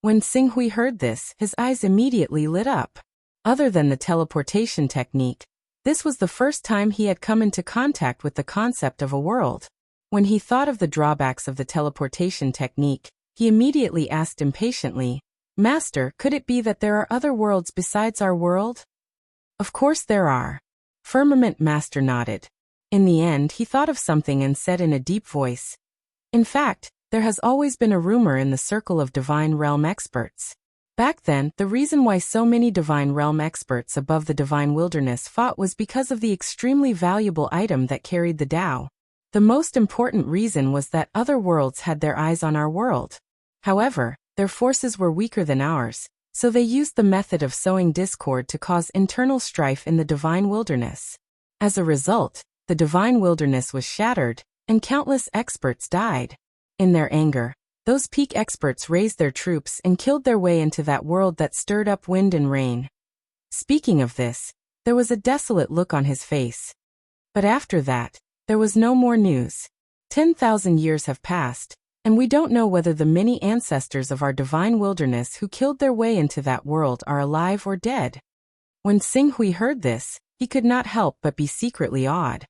A: When Xinghui heard this, his eyes immediately lit up. Other than the teleportation technique, this was the first time he had come into contact with the concept of a world. When he thought of the drawbacks of the teleportation technique, he immediately asked impatiently, Master, could it be that there are other worlds besides our world? Of course there are. Firmament Master nodded. In the end, he thought of something and said in a deep voice, In fact, there has always been a rumor in the circle of divine realm experts. Back then, the reason why so many divine realm experts above the divine wilderness fought was because of the extremely valuable item that carried the Tao. The most important reason was that other worlds had their eyes on our world. However, their forces were weaker than ours, so they used the method of sowing discord to cause internal strife in the divine wilderness. As a result, the divine wilderness was shattered, and countless experts died. In their anger, those peak experts raised their troops and killed their way into that world that stirred up wind and rain. Speaking of this, there was a desolate look on his face. But after that, there was no more news. 10,000 years have passed, and we don't know whether the many ancestors of our divine wilderness who killed their way into that world are alive or dead. When Xinghui heard this, He could not help but be secretly awed.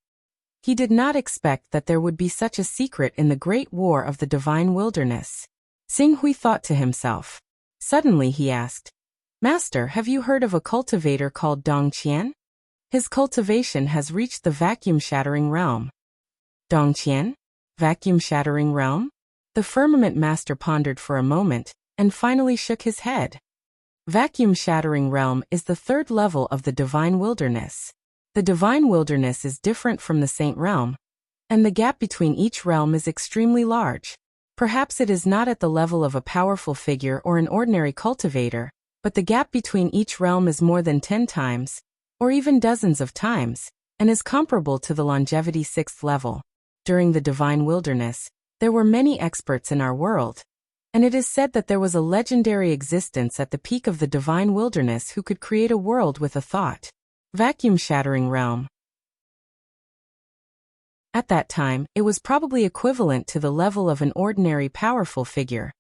A: He did not expect that there would be such a secret in the great war of the divine wilderness. Xing Hui thought to himself. Suddenly he asked, "Master, have you heard of a cultivator called Dong Qian? His cultivation has reached the vacuum-shattering realm." Dong Qian? Vacuum-shattering realm? The firmament master pondered for a moment, and finally shook his head. Vacuum-shattering realm is the third level of the divine wilderness. The divine wilderness is different from the saint realm, and the gap between each realm is extremely large. Perhaps it is not at the level of a powerful figure or an ordinary cultivator, but the gap between each realm is more than 10 times, or even dozens of times, and is comparable to the longevity 6th level. During the divine wilderness, there were many experts in our world, and it is said that there was a legendary existence at the peak of the divine wilderness who could create a world with a thought. Vacuum-shattering realm. At that time, it was probably equivalent to the level of an ordinary powerful figure.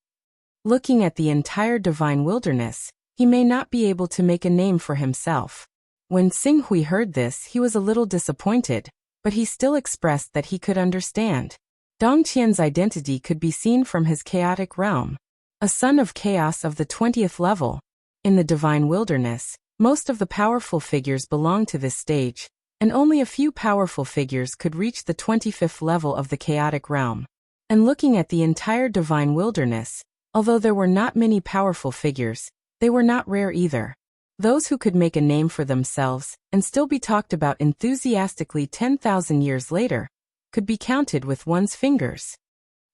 A: Looking at the entire divine wilderness, he may not be able to make a name for himself. When Xing Hui heard this, he was a little disappointed, but he still expressed that he could understand. Dong Qian's identity could be seen from his chaotic realm, a son of chaos of the 20th level. In the divine wilderness, most of the powerful figures belong to this stage, and only a few powerful figures could reach the 25th level of the chaotic realm. And looking at the entire divine wilderness, although there were not many powerful figures, they were not rare either. Those who could make a name for themselves, and still be talked about enthusiastically 10,000 years later, could be counted with one's fingers.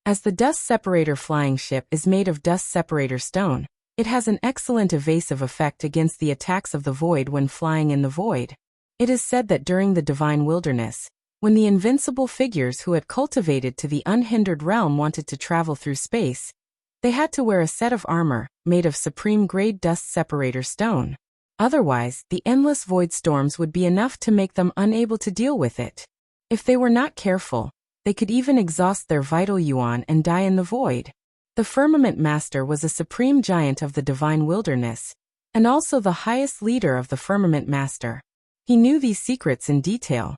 A: As the dust separator flying ship is made of dust separator stone, it has an excellent evasive effect against the attacks of the void when flying in the void. It is said that during the divine wilderness, when the invincible figures who had cultivated to the unhindered realm wanted to travel through space, they had to wear a set of armor made of supreme-grade dust separator stone. Otherwise, the endless void storms would be enough to make them unable to deal with it. If they were not careful, they could even exhaust their vital yuan and die in the void. The Firmament Master was a supreme giant of the divine wilderness, and also the highest leader of the Firmament Master. He knew these secrets in detail.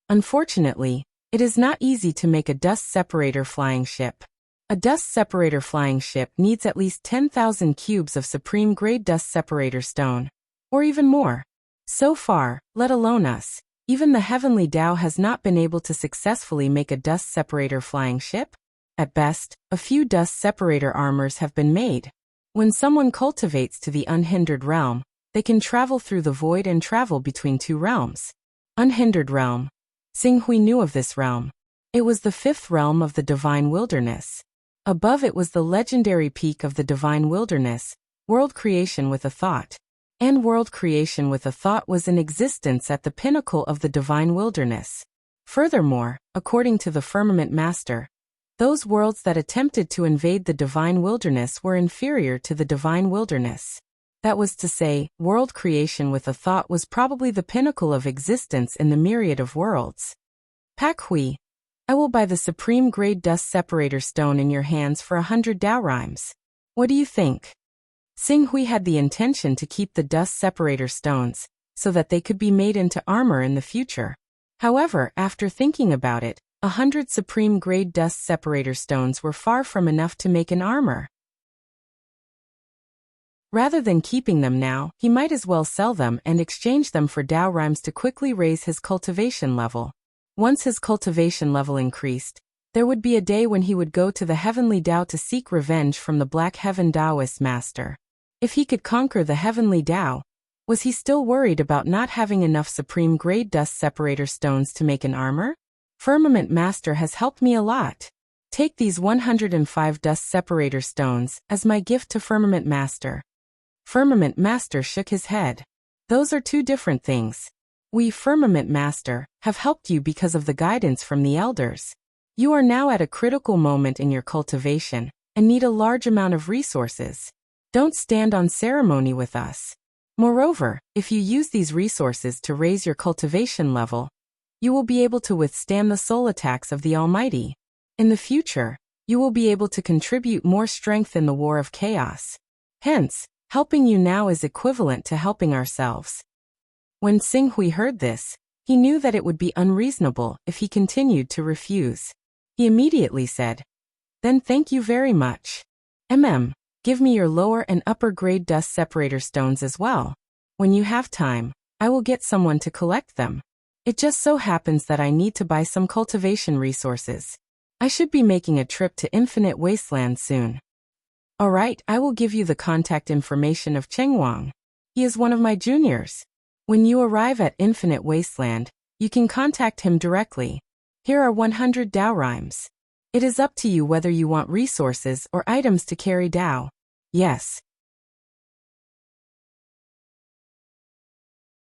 A: Unfortunately, it is not easy to make a dust separator flying ship. A dust separator flying ship needs at least 10,000 cubes of supreme-grade dust separator stone, or even more. So far, let alone us, even the heavenly Tao has not been able to successfully make a dust separator flying ship. At best, a few dust separator armors have been made. When someone cultivates to the unhindered realm, they can travel through the void and travel between two realms. Unhindered realm. Xing Hui knew of this realm. It was the 5th realm of the divine wilderness. Above it was the legendary peak of the divine wilderness, world creation with a thought. And world creation with a thought was in existence at the pinnacle of the divine wilderness. Furthermore, according to the Firmament Master, those worlds that attempted to invade the divine wilderness were inferior to the divine wilderness. That was to say, world creation with a thought was probably the pinnacle of existence in the myriad of worlds. Pak Hui, I will buy the supreme-grade dust separator stone in your hands for 100 Dao rhymes. What do you think? Xing Hui had the intention to keep the dust separator stones, so that they could be made into armor in the future. However, after thinking about it, 100 supreme-grade dust separator stones were far from enough to make an armor. Rather than keeping them now, he might as well sell them and exchange them for Dao rhymes to quickly raise his cultivation level. Once his cultivation level increased, there would be a day when he would go to the heavenly Tao to seek revenge from the Black Heaven Taoist master. If he could conquer the heavenly Tao, was he still worried about not having enough supreme-grade dust separator stones to make an armor? Firmament Master has helped me a lot. Take these 105 dust separator stones as my gift to Firmament Master. Firmament Master shook his head. Those are two different things. We, Firmament Master, have helped you because of the guidance from the elders. You are now at a critical moment in your cultivation, and need a large amount of resources. Don't stand on ceremony with us. Moreover, if you use these resources to raise your cultivation level, you will be able to withstand the soul attacks of the Almighty. In the future, you will be able to contribute more strength in the war of chaos. Hence, helping you now is equivalent to helping ourselves. When Xinghui heard this, he knew that it would be unreasonable if he continued to refuse. He immediately said, "Then thank you very much. Give me your lower and upper grade dust separator stones as well. When you have time, I will get someone to collect them. It just so happens that I need to buy some cultivation resources. I should be making a trip to Infinite Wasteland soon." "Alright, I will give you the contact information of Chengwang. He is one of my juniors. When you arrive at Infinite Wasteland, you can contact him directly. Here are 100 Dao rhymes. It is up to you whether you want resources or items to carry Dao." "Yes."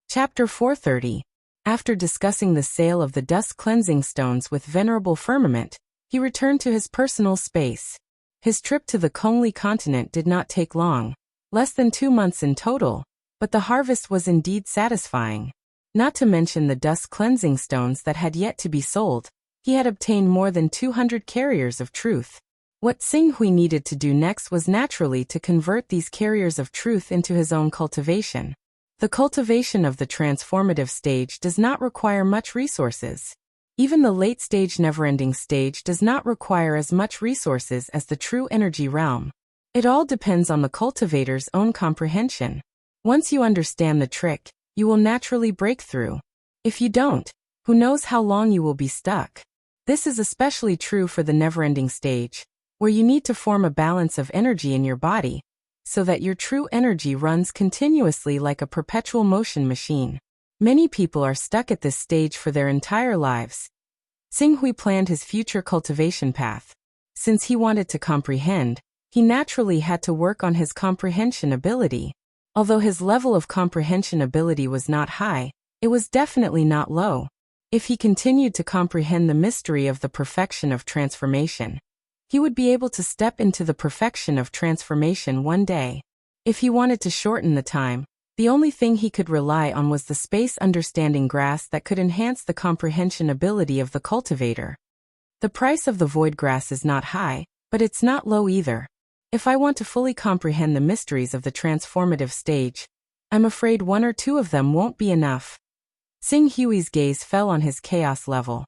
A: Chapter 430. After discussing the sale of the dust cleansing stones with Venerable Firmament, he returned to his personal space. His trip to the Kongli continent did not take long, less than 2 months in total, but the harvest was indeed satisfying. Not to mention the dust cleansing stones that had yet to be sold, he had obtained more than 200 carriers of truth. What Xinghui needed to do next was naturally to convert these carriers of truth into his own cultivation. The cultivation of the transformative stage does not require much resources. Even the late-stage never-ending stage does not require as much resources as the true energy realm. It all depends on the cultivator's own comprehension. Once you understand the trick, you will naturally break through. If you don't, who knows how long you will be stuck. This is especially true for the never-ending stage, where you need to form a balance of energy in your body, so that your true energy runs continuously like a perpetual motion machine. Many people are stuck at this stage for their entire lives. Xinghui planned his future cultivation path. Since he wanted to comprehend, he naturally had to work on his comprehension ability. Although his level of comprehension ability was not high, it was definitely not low. If he continued to comprehend the mystery of the perfection of transformation, he would be able to step into the perfection of transformation one day. If he wanted to shorten the time, the only thing he could rely on was the space understanding grass that could enhance the comprehension ability of the cultivator. The price of the void grass is not high, but it's not low either. If I want to fully comprehend the mysteries of the transformative stage, I'm afraid 1 or 2 of them won't be enough. Xinghui's gaze fell on his chaos level.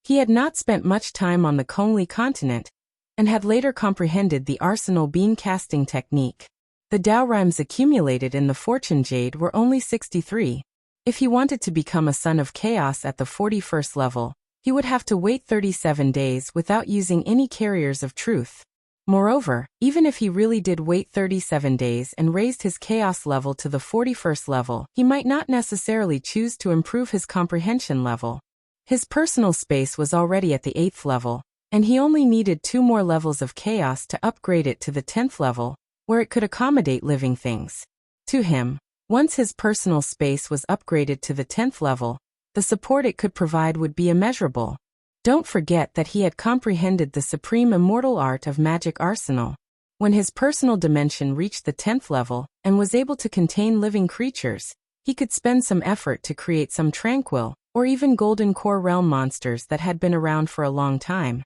A: He had not spent much time on the Kongli continent, and had later comprehended the arsenal bean casting technique. The Dao rhymes accumulated in the fortune jade were only 63. If he wanted to become a son of chaos at the 41st level, he would have to wait 37 days without using any carriers of truth. Moreover, even if he really did wait 37 days and raised his chaos level to the 41st level, he might not necessarily choose to improve his comprehension level. His personal space was already at the 8th level, and he only needed 2 more levels of chaos to upgrade it to the 10th level, where it could accommodate living things. To him, once his personal space was upgraded to the 10th level, the support it could provide would be immeasurable. Don't forget that he had comprehended the supreme immortal art of magic arsenal. When his personal dimension reached the 10th level and was able to contain living creatures, he could spend some effort to create some tranquil, or even golden core realm monsters that had been around for a long time.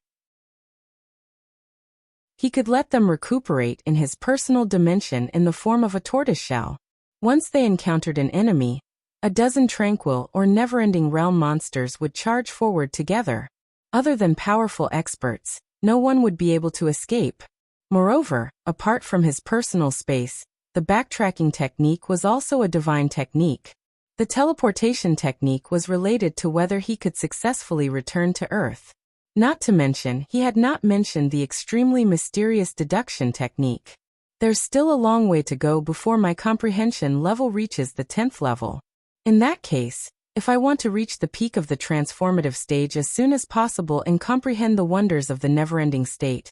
A: He could let them recuperate in his personal dimension in the form of a tortoiseshell. Once they encountered an enemy, a dozen tranquil or never-ending realm monsters would charge forward together. Other than powerful experts, no one would be able to escape. Moreover, apart from his personal space, the backtracking technique was also a divine technique. The teleportation technique was related to whether he could successfully return to Earth. Not to mention, he had not mentioned the extremely mysterious deduction technique. There's still a long way to go before my comprehension level reaches the 10th level. In that case, if I want to reach the peak of the transformative stage as soon as possible and comprehend the wonders of the never-ending state,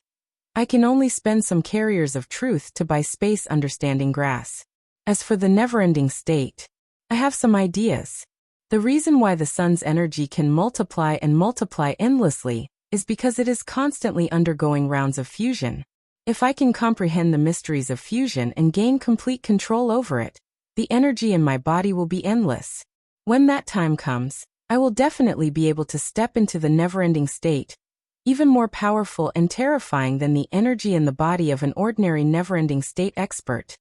A: I can only spend some carriers of truth to buy space understanding grass. As for the never-ending state, I have some ideas. The reason why the sun's energy can multiply and multiply endlessly is because it is constantly undergoing rounds of fusion. If I can comprehend the mysteries of fusion and gain complete control over it, the energy in my body will be endless. When that time comes, I will definitely be able to step into the never-ending state, even more powerful and terrifying than the energy in the body of an ordinary never-ending state expert.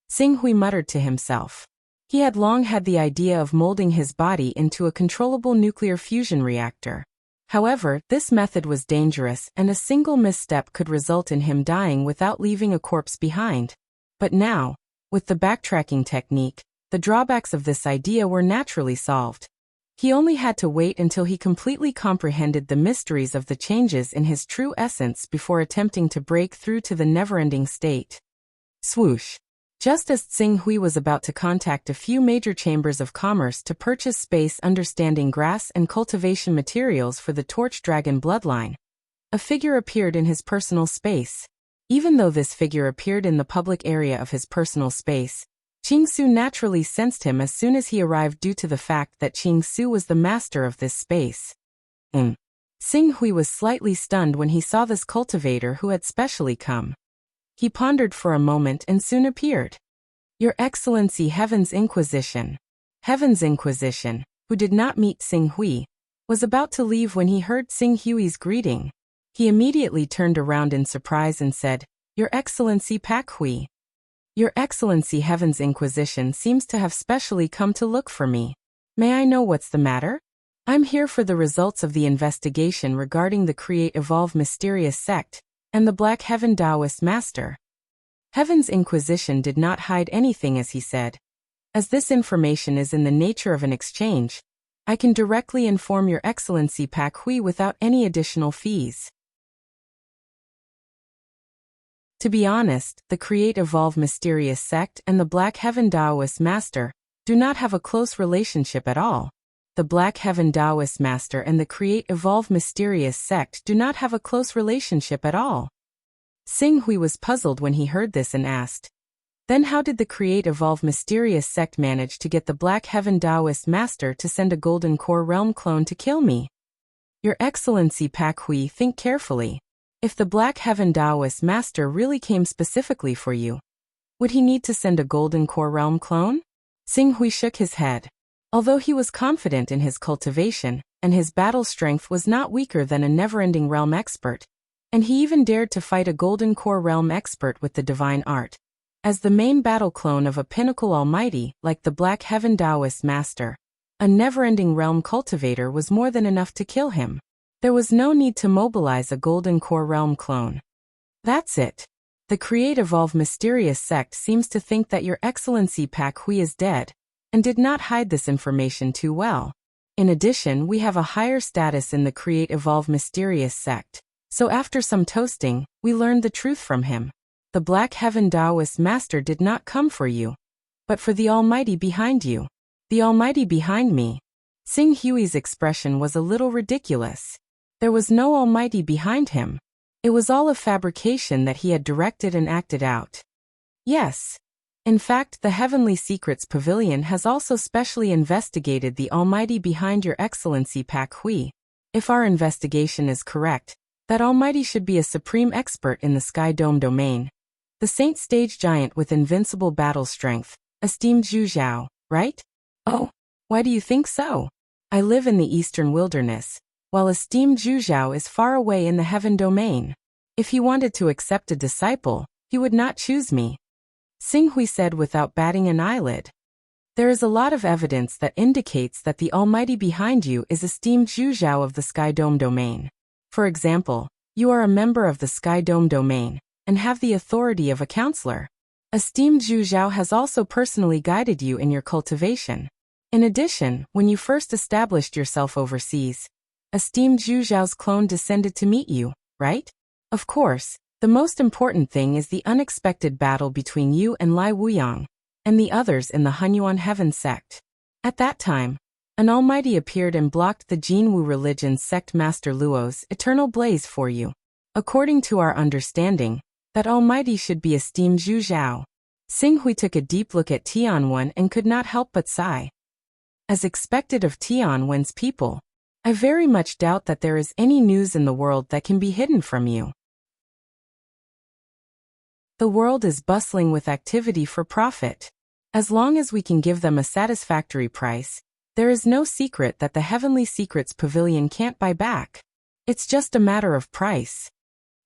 A: Xinghui muttered to himself. He had long had the idea of molding his body into a controllable nuclear fusion reactor. However, this method was dangerous, and a single misstep could result in him dying without leaving a corpse behind. But now, with the backtracking technique, the drawbacks of this idea were naturally solved. He only had to wait until he completely comprehended the mysteries of the changes in his true essence before attempting to break through to the never-ending state. Swoosh! Just as Tsing Hui was about to contact a few major chambers of commerce to purchase space understanding grass and cultivation materials for the Torch Dragon bloodline, a figure appeared in his personal space. Even though this figure appeared in the public area of his personal space, Qingsu naturally sensed him as soon as he arrived due to the fact that Qingsu was the master of this space. Tsing Hui was slightly stunned when he saw this cultivator who had specially come. He pondered for a moment and soon appeared. Your Excellency Heaven's Inquisition. Heaven's Inquisition, who did not meet Tsing Hui, was about to leave when he heard Tsing Hui's greeting. He immediately turned around in surprise and said, Your Excellency Pak Hui. Your Excellency Heaven's Inquisition seems to have specially come to look for me. May I know what's the matter? I'm here for the results of the investigation regarding the Create Evolve Mysterious Sect and the Black Heaven Taoist Master. Heaven's Inquisition did not hide anything as he said. As this information is in the nature of an exchange, I can directly inform Your Excellency Pak Hui without any additional fees. To be honest, the Create Evolve Mysterious Sect and the Black Heaven Taoist Master do not have a close relationship at all. The Black Heaven Taoist Master and the Create Evolve Mysterious Sect do not have a close relationship at all. Tsing Hui was puzzled when he heard this and asked, Then how did the Create Evolve Mysterious Sect manage to get the Black Heaven Taoist Master to send a Golden Core Realm clone to kill me? Your Excellency Pak Hui, think carefully. If the Black Heaven Taoist Master really came specifically for you, would he need to send a Golden Core Realm clone? Tsing Hui shook his head. Although he was confident in his cultivation, and his battle strength was not weaker than a never-ending realm expert, and he even dared to fight a Golden Core Realm expert with the divine art, as the main battle clone of a pinnacle almighty like the Black Heaven Taoist Master, a never-ending realm cultivator was more than enough to kill him. There was no need to mobilize a Golden Core Realm clone. That's it. The Create Evolve Mysterious Sect seems to think that Your Excellency Pak Hui is dead, and did not hide this information too well. In addition, we have a higher status in the Create Evolve Mysterious Sect, so after some toasting, we learned the truth from him. The Black Heaven Taoist Master did not come for you, but for the Almighty behind you. The Almighty behind me. Tsing Hui's expression was a little ridiculous. There was no Almighty behind him. It was all a fabrication that he had directed and acted out. Yes. In fact, the Heavenly Secrets Pavilion has also specially investigated the Almighty behind Your Excellency Pak Hui. If our investigation is correct, that Almighty should be a supreme expert in the Sky Dome domain. The Saint Stage Giant with invincible battle strength, esteemed Zhu Zhao, right? Oh, why do you think so? I live in the Eastern Wilderness, while esteemed Zhu Zhao is far away in the Heaven domain. If he wanted to accept a disciple, he would not choose me. Tsing Hui said without batting an eyelid. There is a lot of evidence that indicates that the Almighty behind you is esteemed Zhu Zhao of the Sky Dome domain. For example, you are a member of the Sky Dome domain, and have the authority of a counselor. Esteemed Zhu Zhao has also personally guided you in your cultivation. In addition, when you first established yourself overseas, esteemed Zhu Zhao's clone descended to meet you, right? Of course, the most important thing is the unexpected battle between you and Lai Wuyang, and the others in the Hunyuan Heaven sect. At that time, an Almighty appeared and blocked the Jinwu religion's sect master Luo's eternal blaze for you. According to our understanding, that Almighty should be esteemed Zhu Zhao. Tsing Hui took a deep look at Tianwen and could not help but sigh. As expected of Tianwen's people, I very much doubt that there is any news in the world that can be hidden from you. The world is bustling with activity for profit. As long as we can give them a satisfactory price, there is no secret that the Heavenly Secrets Pavilion can't buy back. It's just a matter of price.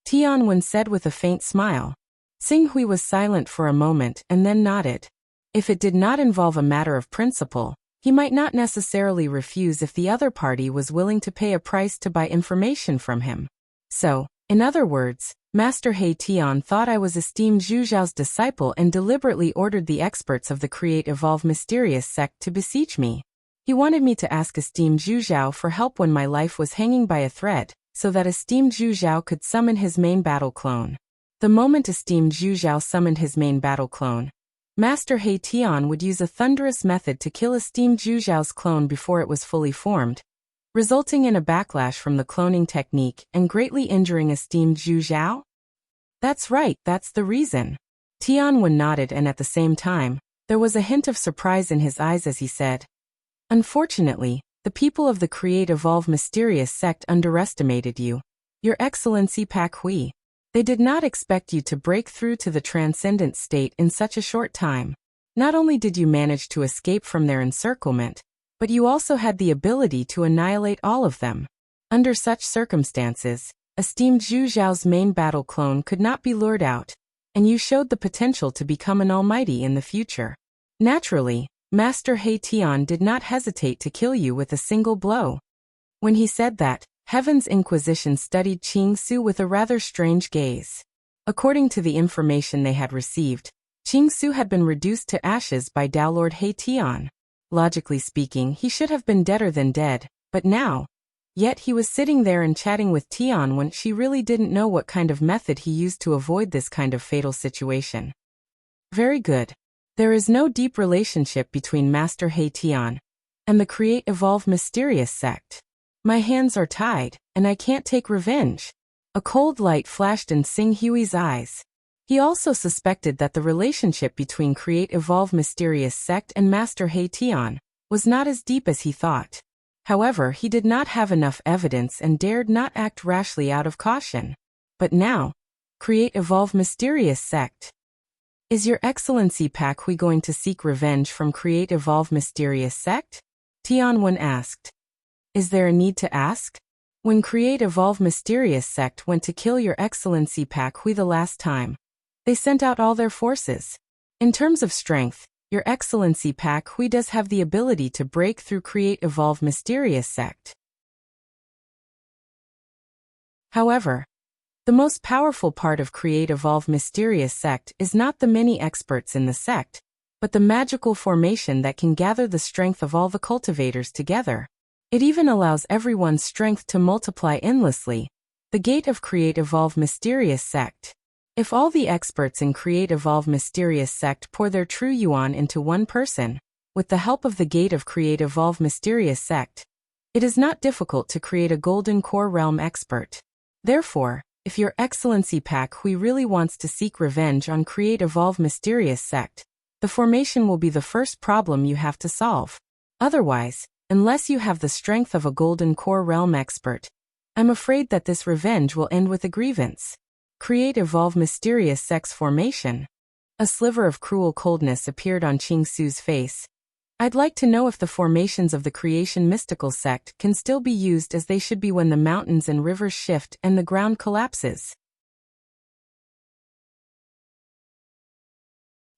A: Tianwen said with a faint smile. Tsing Hui was silent for a moment and then nodded. If it did not involve a matter of principle, he might not necessarily refuse if the other party was willing to pay a price to buy information from him. So, in other words, Master He Tian thought I was esteemed Zhu Zhao's disciple and deliberately ordered the experts of the Create Evolve Mysterious sect to beseech me. He wanted me to ask esteemed Zhu Zhao for help when my life was hanging by a thread, so that esteemed Zhu Zhao could summon his main battle clone. The moment esteemed Zhu Zhao summoned his main battle clone, Master He Tian would use a thunderous method to kill esteemed Zhu Zhao's clone before it was fully formed, resulting in a backlash from the cloning technique and greatly injuring esteemed Zhu Zhao? That's right, that's the reason. Tianwen nodded, and at the same time, there was a hint of surprise in his eyes as he said, "Unfortunately, the people of the Create Evolve Mysterious sect underestimated you, Your Excellency Pak Hui. They did not expect you to break through to the transcendent state in such a short time. Not only did you manage to escape from their encirclement, but you also had the ability to annihilate all of them. Under such circumstances, esteemed Zhu Zhao's main battle clone could not be lured out, and you showed the potential to become an almighty in the future. Naturally, Master He Tian did not hesitate to kill you with a single blow." When he said that, Heaven's Inquisition studied Qing Su with a rather strange gaze. According to the information they had received, Qing Su had been reduced to ashes by Tao Lord He Tian. Logically speaking, he should have been deader than dead, but now, yet he was sitting there and chatting with Tian when she really didn't know what kind of method he used to avoid this kind of fatal situation. Very good. There is no deep relationship between Master He Tian and the Create Evolve Mysterious sect. My hands are tied, and I can't take revenge. A cold light flashed in Sing Hui's eyes. He also suspected that the relationship between Create Evolve Mysterious sect and Master He Tian was not as deep as he thought. However, he did not have enough evidence and dared not act rashly out of caution. But now, Create Evolve Mysterious sect. Is Your Excellency Pak Hui going to seek revenge from Create Evolve Mysterious sect? Tianwen asked. Is there a need to ask? When Create Evolve Mysterious sect went to kill Your Excellency Pak Hui the last time, they sent out all their forces. In terms of strength, Your Excellency Pak Hui does have the ability to break through Create Evolve Mysterious sect. However, the most powerful part of Create Evolve Mysterious sect is not the many experts in the sect, but the magical formation that can gather the strength of all the cultivators together. It even allows everyone's strength to multiply endlessly. The gate of Create Evolve Mysterious sect. If all the experts in Create Evolve Mysterious sect pour their true yuan into one person, with the help of the gate of Create Evolve Mysterious sect, it is not difficult to create a golden core realm expert. Therefore, if Your Excellency Pak Hui really wants to seek revenge on Create Evolve Mysterious sect, the formation will be the first problem you have to solve. Otherwise, unless you have the strength of a golden core realm expert, I'm afraid that this revenge will end with a grievance. Create Evolve Mysterious sect's formation. A sliver of cruel coldness appeared on Qing Su's face. I'd like to know if the formations of the Creation Mystical sect can still be used as they should be when the mountains and rivers shift and the ground collapses.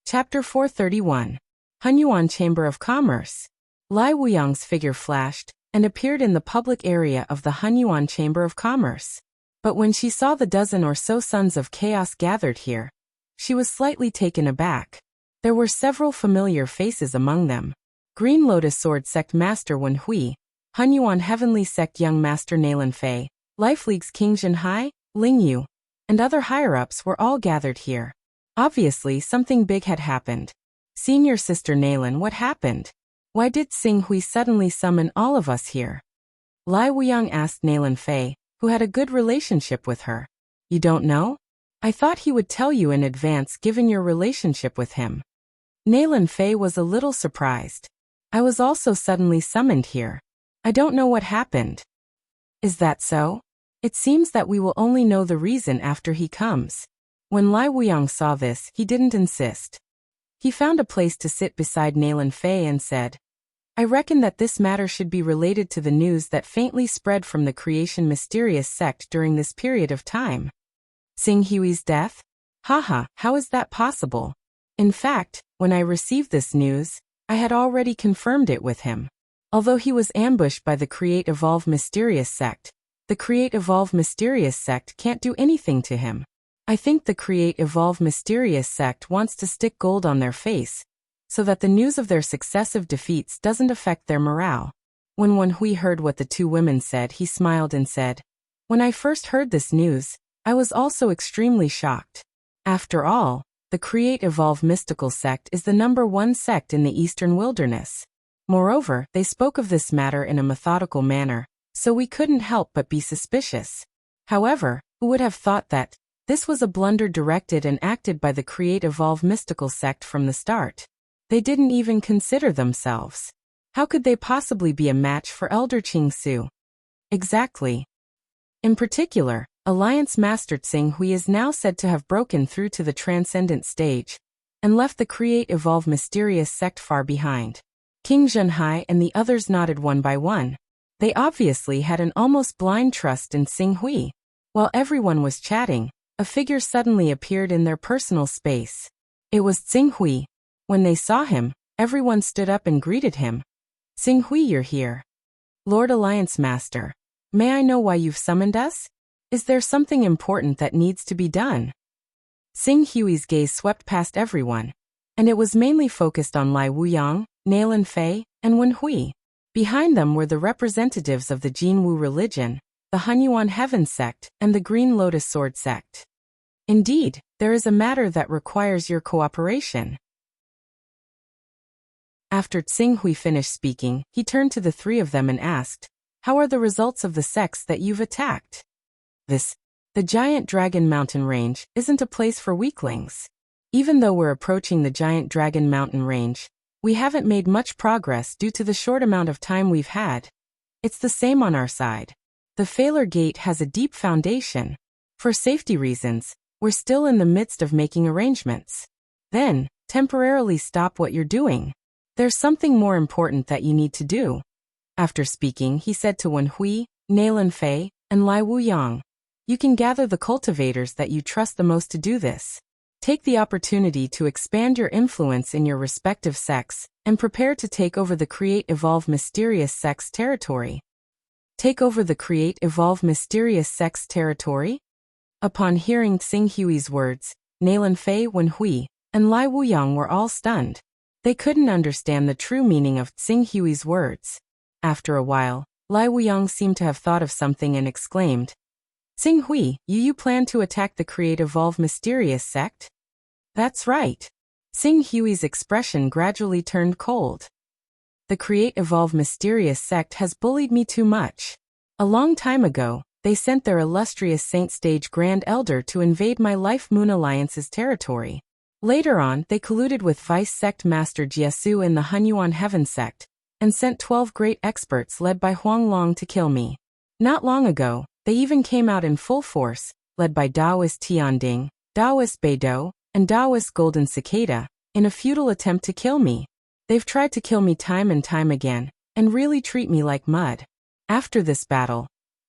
A: Chapter 431. Hunyuan Chamber of Commerce. Lai Wuyang's figure flashed and appeared in the public area of the Hunyuan Chamber of Commerce. But when she saw the dozen or so sons of chaos gathered here, she was slightly taken aback. There were several familiar faces among them. Green Lotus Sword Sect Master Wen Hui, Hunyuan Heavenly Sect Young Master Nalan Fei, Life League's King Zhenhai, Ling Yu, and other higher-ups were all gathered here. Obviously, something big had happened. Senior Sister Nalan, what happened? Why did Sing Hui suddenly summon all of us here? Lai Wuyang asked Nalan Fei, who had a good relationship with her. You don't know? I thought he would tell you in advance given your relationship with him. Nalan Fei was a little surprised. I was also suddenly summoned here. I don't know what happened. Is that so? It seems that we will only know the reason after he comes. When Lai Wuyang saw this, he didn't insist. He found a place to sit beside Nalan Fei and said, I reckon that this matter should be related to the news that faintly spread from the Creation Mysterious sect during this period of time. Sing Hui's death? Haha, how is that possible? In fact, when I received this news, I had already confirmed it with him. Although he was ambushed by the Create Evolve Mysterious sect, the Create Evolve Mysterious sect can't do anything to him. I think the Create Evolve Mysterious sect wants to stick gold on their face, so that the news of their successive defeats doesn't affect their morale. When Wen Hui heard what the two women said, he smiled and said, "When I first heard this news, I was also extremely shocked. After all, the Create Evolve Mystical sect is the #1 sect in the Eastern Wilderness. Moreover, they spoke of this matter in a methodical manner, so we couldn't help but be suspicious. However, who would have thought that this was a blunder directed and acted by the Create Evolve Mystical sect from the start? They didn't even consider themselves. How could they possibly be a match for Elder Qing Su?" Exactly. In particular, Alliance Master Tsing Hui is now said to have broken through to the Transcendent stage and left the Create Evolve Mysterious sect far behind. King Zhenhai and the others nodded one by one. They obviously had an almost blind trust in Tsing Hui. While everyone was chatting, a figure suddenly appeared in their personal space. It was Tsing Hui. When they saw him, everyone stood up and greeted him. "Tsing Hui, you're here. Lord Alliance Master, may I know why you've summoned us? Is there something important that needs to be done?" Tsing Hui's gaze swept past everyone, and it was mainly focused on Lai Wuyang, Nailan Fei, and Wen Hui. Behind them were the representatives of the Jinwu religion, the Hunyuan Heaven sect, and the Green Lotus Sword sect. "Indeed, there is a matter that requires your cooperation." After Tsing Hui finished speaking, he turned to the three of them and asked, "How are the results of the sects that you've attacked?" The Giant Dragon Mountain Range isn't a place for weaklings. Even though we're approaching the Giant Dragon Mountain Range, we haven't made much progress due to the short amount of time we've had. It's the same on our side. The Failure Gate has a deep foundation. For safety reasons, we're still in the midst of making arrangements. Then, temporarily stop what you're doing. There's something more important that you need to do." After speaking, he said to Wen Hui, Nailan Fei, and Lai Wuyang, "You can gather the cultivators that you trust the most to do this. Take the opportunity to expand your influence in your respective sects, and prepare to take over the Create Evolve Mysterious sect's territory." Take over the Create Evolve Mysterious sect's territory? Upon hearing Tsing Hui's words, Nailan Fei, Wen Hui, and Lai Wuyang were all stunned. They couldn't understand the true meaning of Tsing Hui's words. After a while, Lai Wuyang seemed to have thought of something and exclaimed, "Tsing Hui, you plan to attack the Create Evolve Mysterious sect?" "That's right." Tsing Hui's expression gradually turned cold. "The Create Evolve Mysterious sect has bullied me too much. A long time ago, they sent their illustrious Saint Stage Grand Elder to invade my Life Moon Alliance's territory. Later on, they colluded with Vice Sect Master Jiasu in the Hunyuan Heaven sect, and sent 12 great experts led by Huang Long to kill me. Not long ago, they even came out in full force, led by Taoist Tianding, Taoist Beidou, and Taoist Golden Cicada, in a futile attempt to kill me. They've tried to kill me time and time again, and really treat me like mud. After this battle,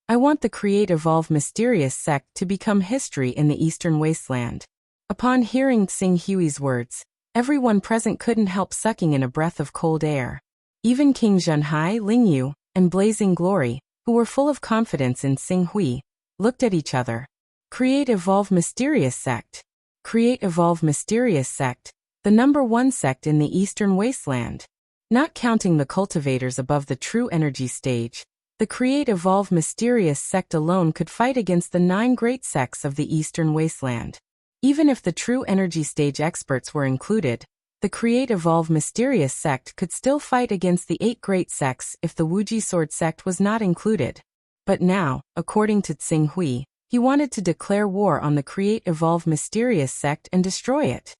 A: I want the Create Evolve Mysterious sect to become history in the Eastern Wasteland." Upon hearing Tsing Hui's words, everyone present couldn't help sucking in a breath of cold air. Even King Zhenhai, Lingyu, and Blazing Glory, who were full of confidence in Tsing Hui, looked at each other. Create Evolve Mysterious sect. Create Evolve Mysterious sect, the #1 sect in the Eastern Wasteland. Not counting the cultivators above the true energy stage, the Create Evolve Mysterious sect alone could fight against the 9 great sects of the Eastern Wasteland. Even if the true energy stage experts were included, the Create Evolve Mysterious sect could still fight against the 8 great sects if the Wuji Sword sect was not included. But now, according to Tsing Hui, he wanted to declare war on the Create Evolve Mysterious sect and destroy it.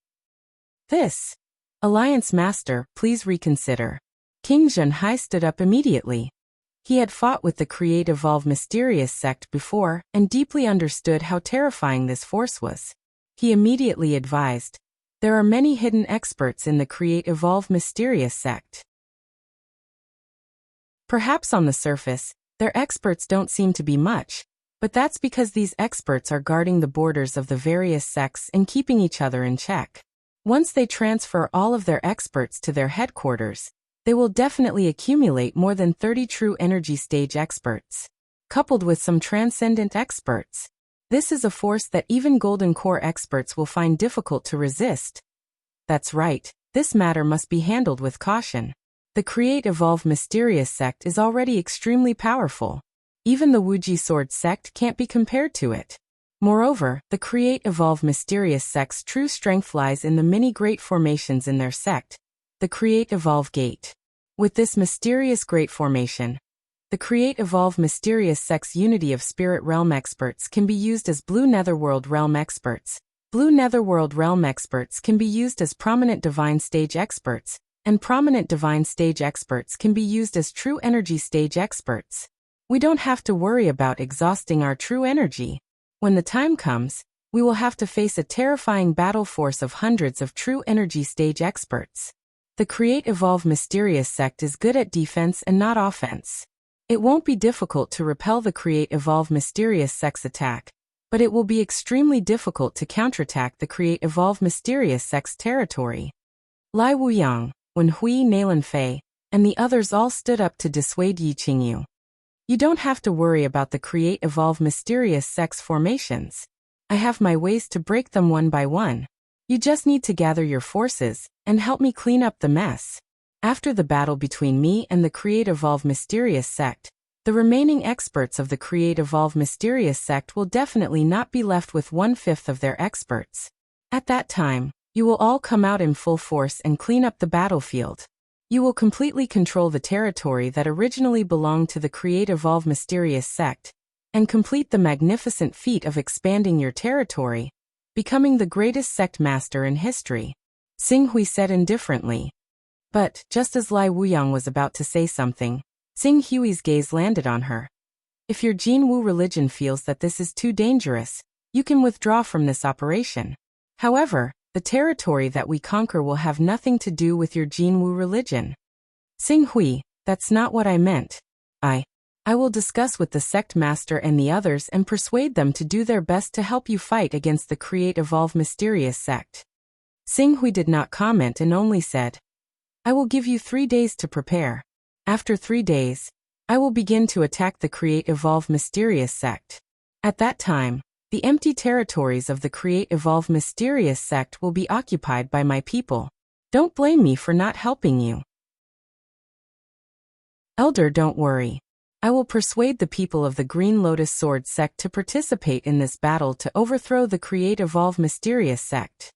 A: This Alliance Master, please reconsider. King Zhenhai stood up immediately. He had fought with the Create Evolve Mysterious sect before and deeply understood how terrifying this force was. He immediately advised, "There are many hidden experts in the Create Evolve Mysterious sect. Perhaps on the surface, their experts don't seem to be much, but that's because these experts are guarding the borders of the various sects and keeping each other in check. Once they transfer all of their experts to their headquarters, they will definitely accumulate more than 30 true energy stage experts. Coupled with some transcendent experts, this is a force that even Golden Core experts will find difficult to resist. That's right, this matter must be handled with caution. The Create Evolve Mysterious sect is already extremely powerful. Even the Wuji Sword sect can't be compared to it. Moreover, the Create Evolve Mysterious sect's true strength lies in the many great formations in their sect, the Create Evolve Gate. With this mysterious great formation, the Create Evolve Mysterious sect's unity of spirit realm experts can be used as Blue Netherworld realm experts. Blue Netherworld realm experts can be used as prominent divine stage experts, and prominent divine stage experts can be used as true energy stage experts. We don't have to worry about exhausting our true energy. When the time comes, we will have to face a terrifying battle force of hundreds of true energy stage experts. The Create Evolve Mysterious sect is good at defense and not offense. It won't be difficult to repel the Create Evolve Mysterious sect's attack, but it will be extremely difficult to counterattack the Create Evolve Mysterious sect's territory. Lai Wuyang, Wen Hui, Nalan Fei, and the others all stood up to dissuade Yi Qingyu. You don't have to worry about the Create Evolve Mysterious sect's formations. I have my ways to break them one by one. You just need to gather your forces and help me clean up the mess. After the battle between me and the Create Evolve Mysterious sect, the remaining experts of the Create Evolve Mysterious sect will definitely not be left with 1/5 of their experts. At that time, you will all come out in full force and clean up the battlefield. You will completely control the territory that originally belonged to the Create Evolve Mysterious sect, and complete the magnificent feat of expanding your territory, becoming the greatest sect master in history. Xing Hui said indifferently. But, just as Lai Wuyang was about to say something, Xing Hui's gaze landed on her. If your Jin Wu religion feels that this is too dangerous, you can withdraw from this operation. However, the territory that we conquer will have nothing to do with your Jin Wu religion. Xing Hui, that's not what I meant. I will discuss with the sect master and the others and persuade them to do their best to help you fight against the Create Evolve Mysterious sect. Xing Hui did not comment and only said, I will give you 3 days to prepare. After 3 days, I will begin to attack the Create Evolve Mysterious sect. At that time, the empty territories of the Create Evolve Mysterious sect will be occupied by my people. Don't blame me for not helping you. Elder, don't worry. I will persuade the people of the Green Lotus Sword sect to participate in this battle to overthrow the Create Evolve Mysterious sect.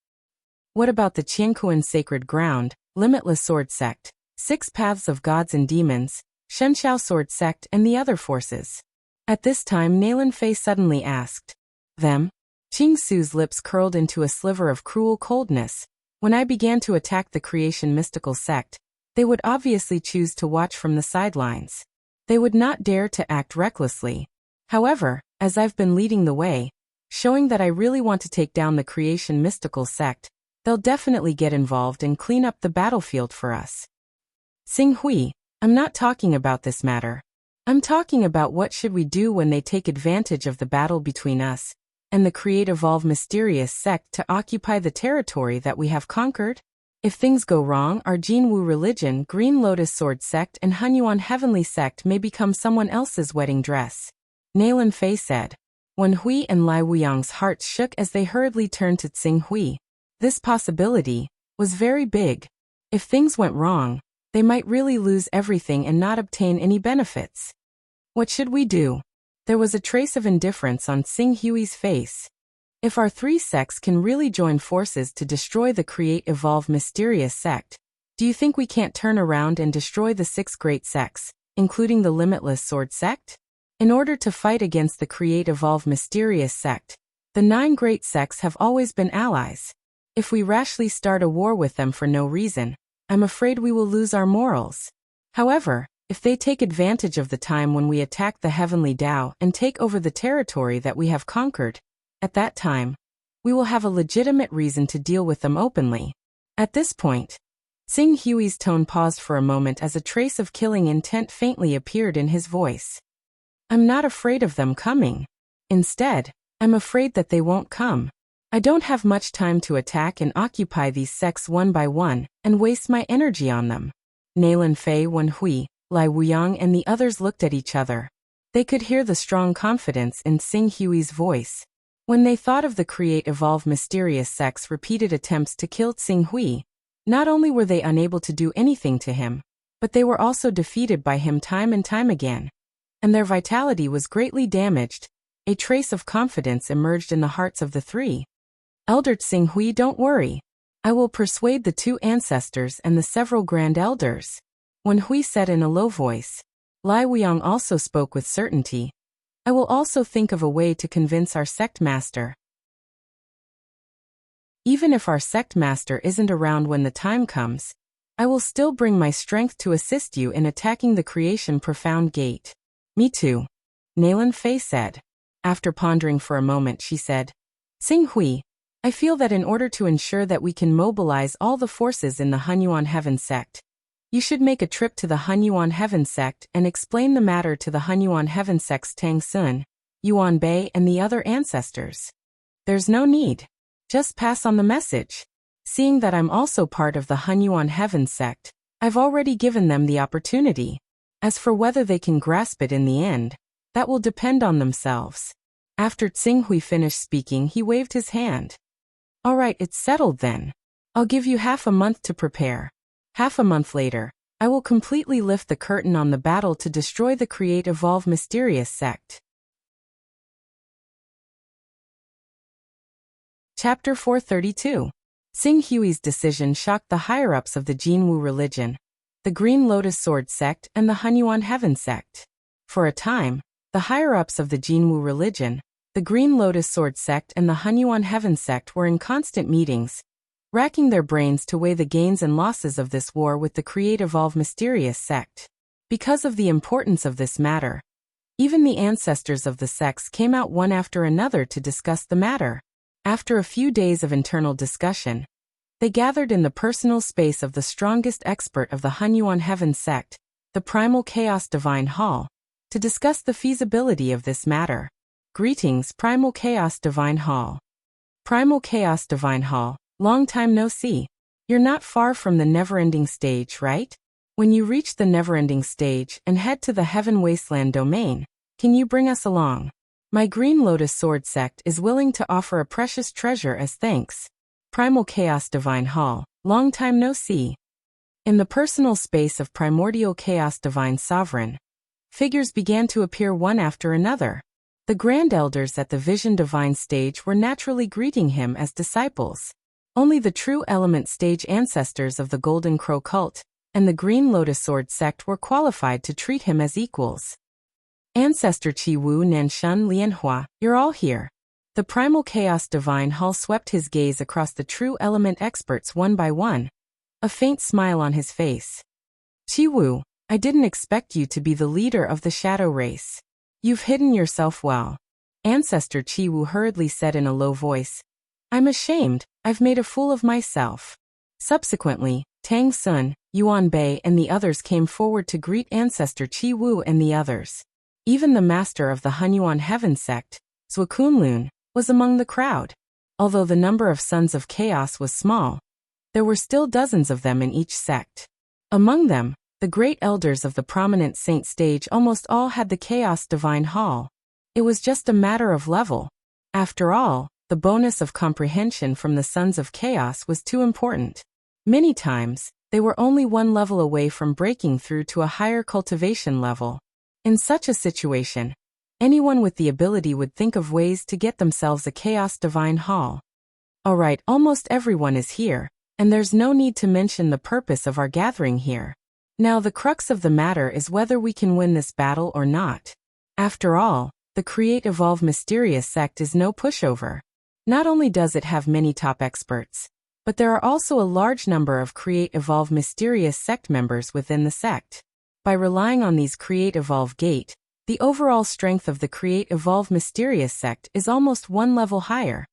A: What about the Qiankuan Sacred Ground, Limitless Sword sect, Six Paths of Gods and Demons, Shenxiao Sword sect and the other forces? At this time Nalan Fei suddenly asked. Them? Qing Su's lips curled into a sliver of cruel coldness. When I began to attack the Creation Mystical sect, they would obviously choose to watch from the sidelines. They would not dare to act recklessly. However, as I've been leading the way, showing that I really want to take down the Creation Mystical sect, they'll definitely get involved and clean up the battlefield for us. Xing Hui, I'm not talking about this matter. I'm talking about what should we do when they take advantage of the battle between us and the Create Evolve Mysterious sect to occupy the territory that we have conquered? If things go wrong, our Jin Wu religion, Green Lotus Sword sect and Hunyuan Heavenly sect may become someone else's wedding dress. Nalan Fei said. Wen Hui and Lai Wuyang's hearts shook as they hurriedly turned to Xing Hui. This possibility was very big. If things went wrong, they might really lose everything and not obtain any benefits. What should we do? There was a trace of indifference on Xing Hui's face. If our 3 sects can really join forces to destroy the Create Evolve Mysterious sect, do you think we can't turn around and destroy the 6 great sects, including the Limitless Sword sect? In order to fight against the Create Evolve Mysterious sect, the 9 great sects have always been allies. If we rashly start a war with them for no reason, I'm afraid we will lose our morals. However, if they take advantage of the time when we attack the Heavenly Tao and take over the territory that we have conquered, at that time, we will have a legitimate reason to deal with them openly. At this point, Xing Hui's tone paused for a moment as a trace of killing intent faintly appeared in his voice. I'm not afraid of them coming. Instead, I'm afraid that they won't come. I don't have much time to attack and occupy these sects one by one, and waste my energy on them. Nalan Fei Wenhui, Lai Wuyang and the others looked at each other. They could hear the strong confidence in Xing Hui's voice. When they thought of the Create Evolve Mysterious Sect's repeated attempts to kill Xing Hui, not only were they unable to do anything to him, but they were also defeated by him time and time again. And their vitality was greatly damaged. A trace of confidence emerged in the hearts of the three. Elder Xing Hui, don't worry. I will persuade the two ancestors and the several grand elders. Wenhui said in a low voice. Lai Wuyang also spoke with certainty. I will also think of a way to convince our sect master. Even if our sect master isn't around when the time comes, I will still bring my strength to assist you in attacking the Creation Profound Gate. Me too. Nalan Fei said. After pondering for a moment, she said, Xing Hui, I feel that in order to ensure that we can mobilize all the forces in the Hunyuan Heaven Sect, you should make a trip to the Hunyuan Heaven Sect and explain the matter to the Hunyuan Heaven Sect's Tang Sun, Yuan Bei and the other ancestors. There's no need. Just pass on the message. Seeing that I'm also part of the Hunyuan Heaven Sect, I've already given them the opportunity. As for whether they can grasp it in the end, that will depend on themselves. After Xing Hui finished speaking, he waved his hand. All right, it's settled then. I'll give you half a month to prepare. Half a month later, I will completely lift the curtain on the battle to destroy the Create Evolve Mysterious Sect. Chapter 432. Xing Hui's decision shocked the higher-ups of the Jinwu religion, the Green Lotus Sword Sect and the Hunyuan Heaven Sect. For a time, the higher-ups of the Jinwu religion, the Green Lotus Sword Sect and the Hunyuan Heaven Sect were in constant meetings, racking their brains to weigh the gains and losses of this war with the Create Evolve Mysterious Sect. Because of the importance of this matter, even the ancestors of the sects came out one after another to discuss the matter. After a few days of internal discussion, they gathered in the personal space of the strongest expert of the Hunyuan Heaven Sect, the Primal Chaos Divine Hall, to discuss the feasibility of this matter. Greetings, Primal Chaos Divine Hall. Primal Chaos Divine Hall. Long time no see. You're not far from the never-ending stage, right? When you reach the never-ending stage and head to the Heaven Wasteland domain, can you bring us along? My Green Lotus Sword Sect is willing to offer a precious treasure as thanks. Primal Chaos Divine Hall. Long time no see. In the personal space of Primordial Chaos Divine Sovereign, figures began to appear one after another. The Grand Elders at the Vision Divine stage were naturally greeting him as disciples. Only the true element stage ancestors of the Golden Crow cult and the Green Lotus Sword Sect were qualified to treat him as equals. Ancestor Qi Wu Nanshan Lianhua, you're all here. The Primal Chaos Divine Hall swept his gaze across the true element experts one by one, a faint smile on his face. Qi Wu, I didn't expect you to be the leader of the shadow race. You've hidden yourself well. Ancestor Qi Wu hurriedly said in a low voice. I'm ashamed, I've made a fool of myself. Subsequently, Tang Sun, Yuan Bei and the others came forward to greet Ancestor Qi Wu and the others. Even the master of the Hunyuan Heaven Sect, Zhou Kunlun, was among the crowd. Although the number of Sons of Chaos was small, there were still dozens of them in each sect. Among them, the great elders of the prominent saint stage almost all had the Chaos Divine Hall. It was just a matter of level. After all, the bonus of comprehension from the Sons of Chaos was too important. Many times, they were only one level away from breaking through to a higher cultivation level. In such a situation, anyone with the ability would think of ways to get themselves a Chaos Divine Hall. Alright, almost everyone is here, and there's no need to mention the purpose of our gathering here. Now the crux of the matter is whether we can win this battle or not. After all, the Create Evolve Mysterious Sect is no pushover. Not only does it have many top experts, but there are also a large number of Create Evolve Mysterious Sect members within the sect. By relying on these Create Evolve Gate, the overall strength of the Create Evolve Mysterious Sect is almost one level higher.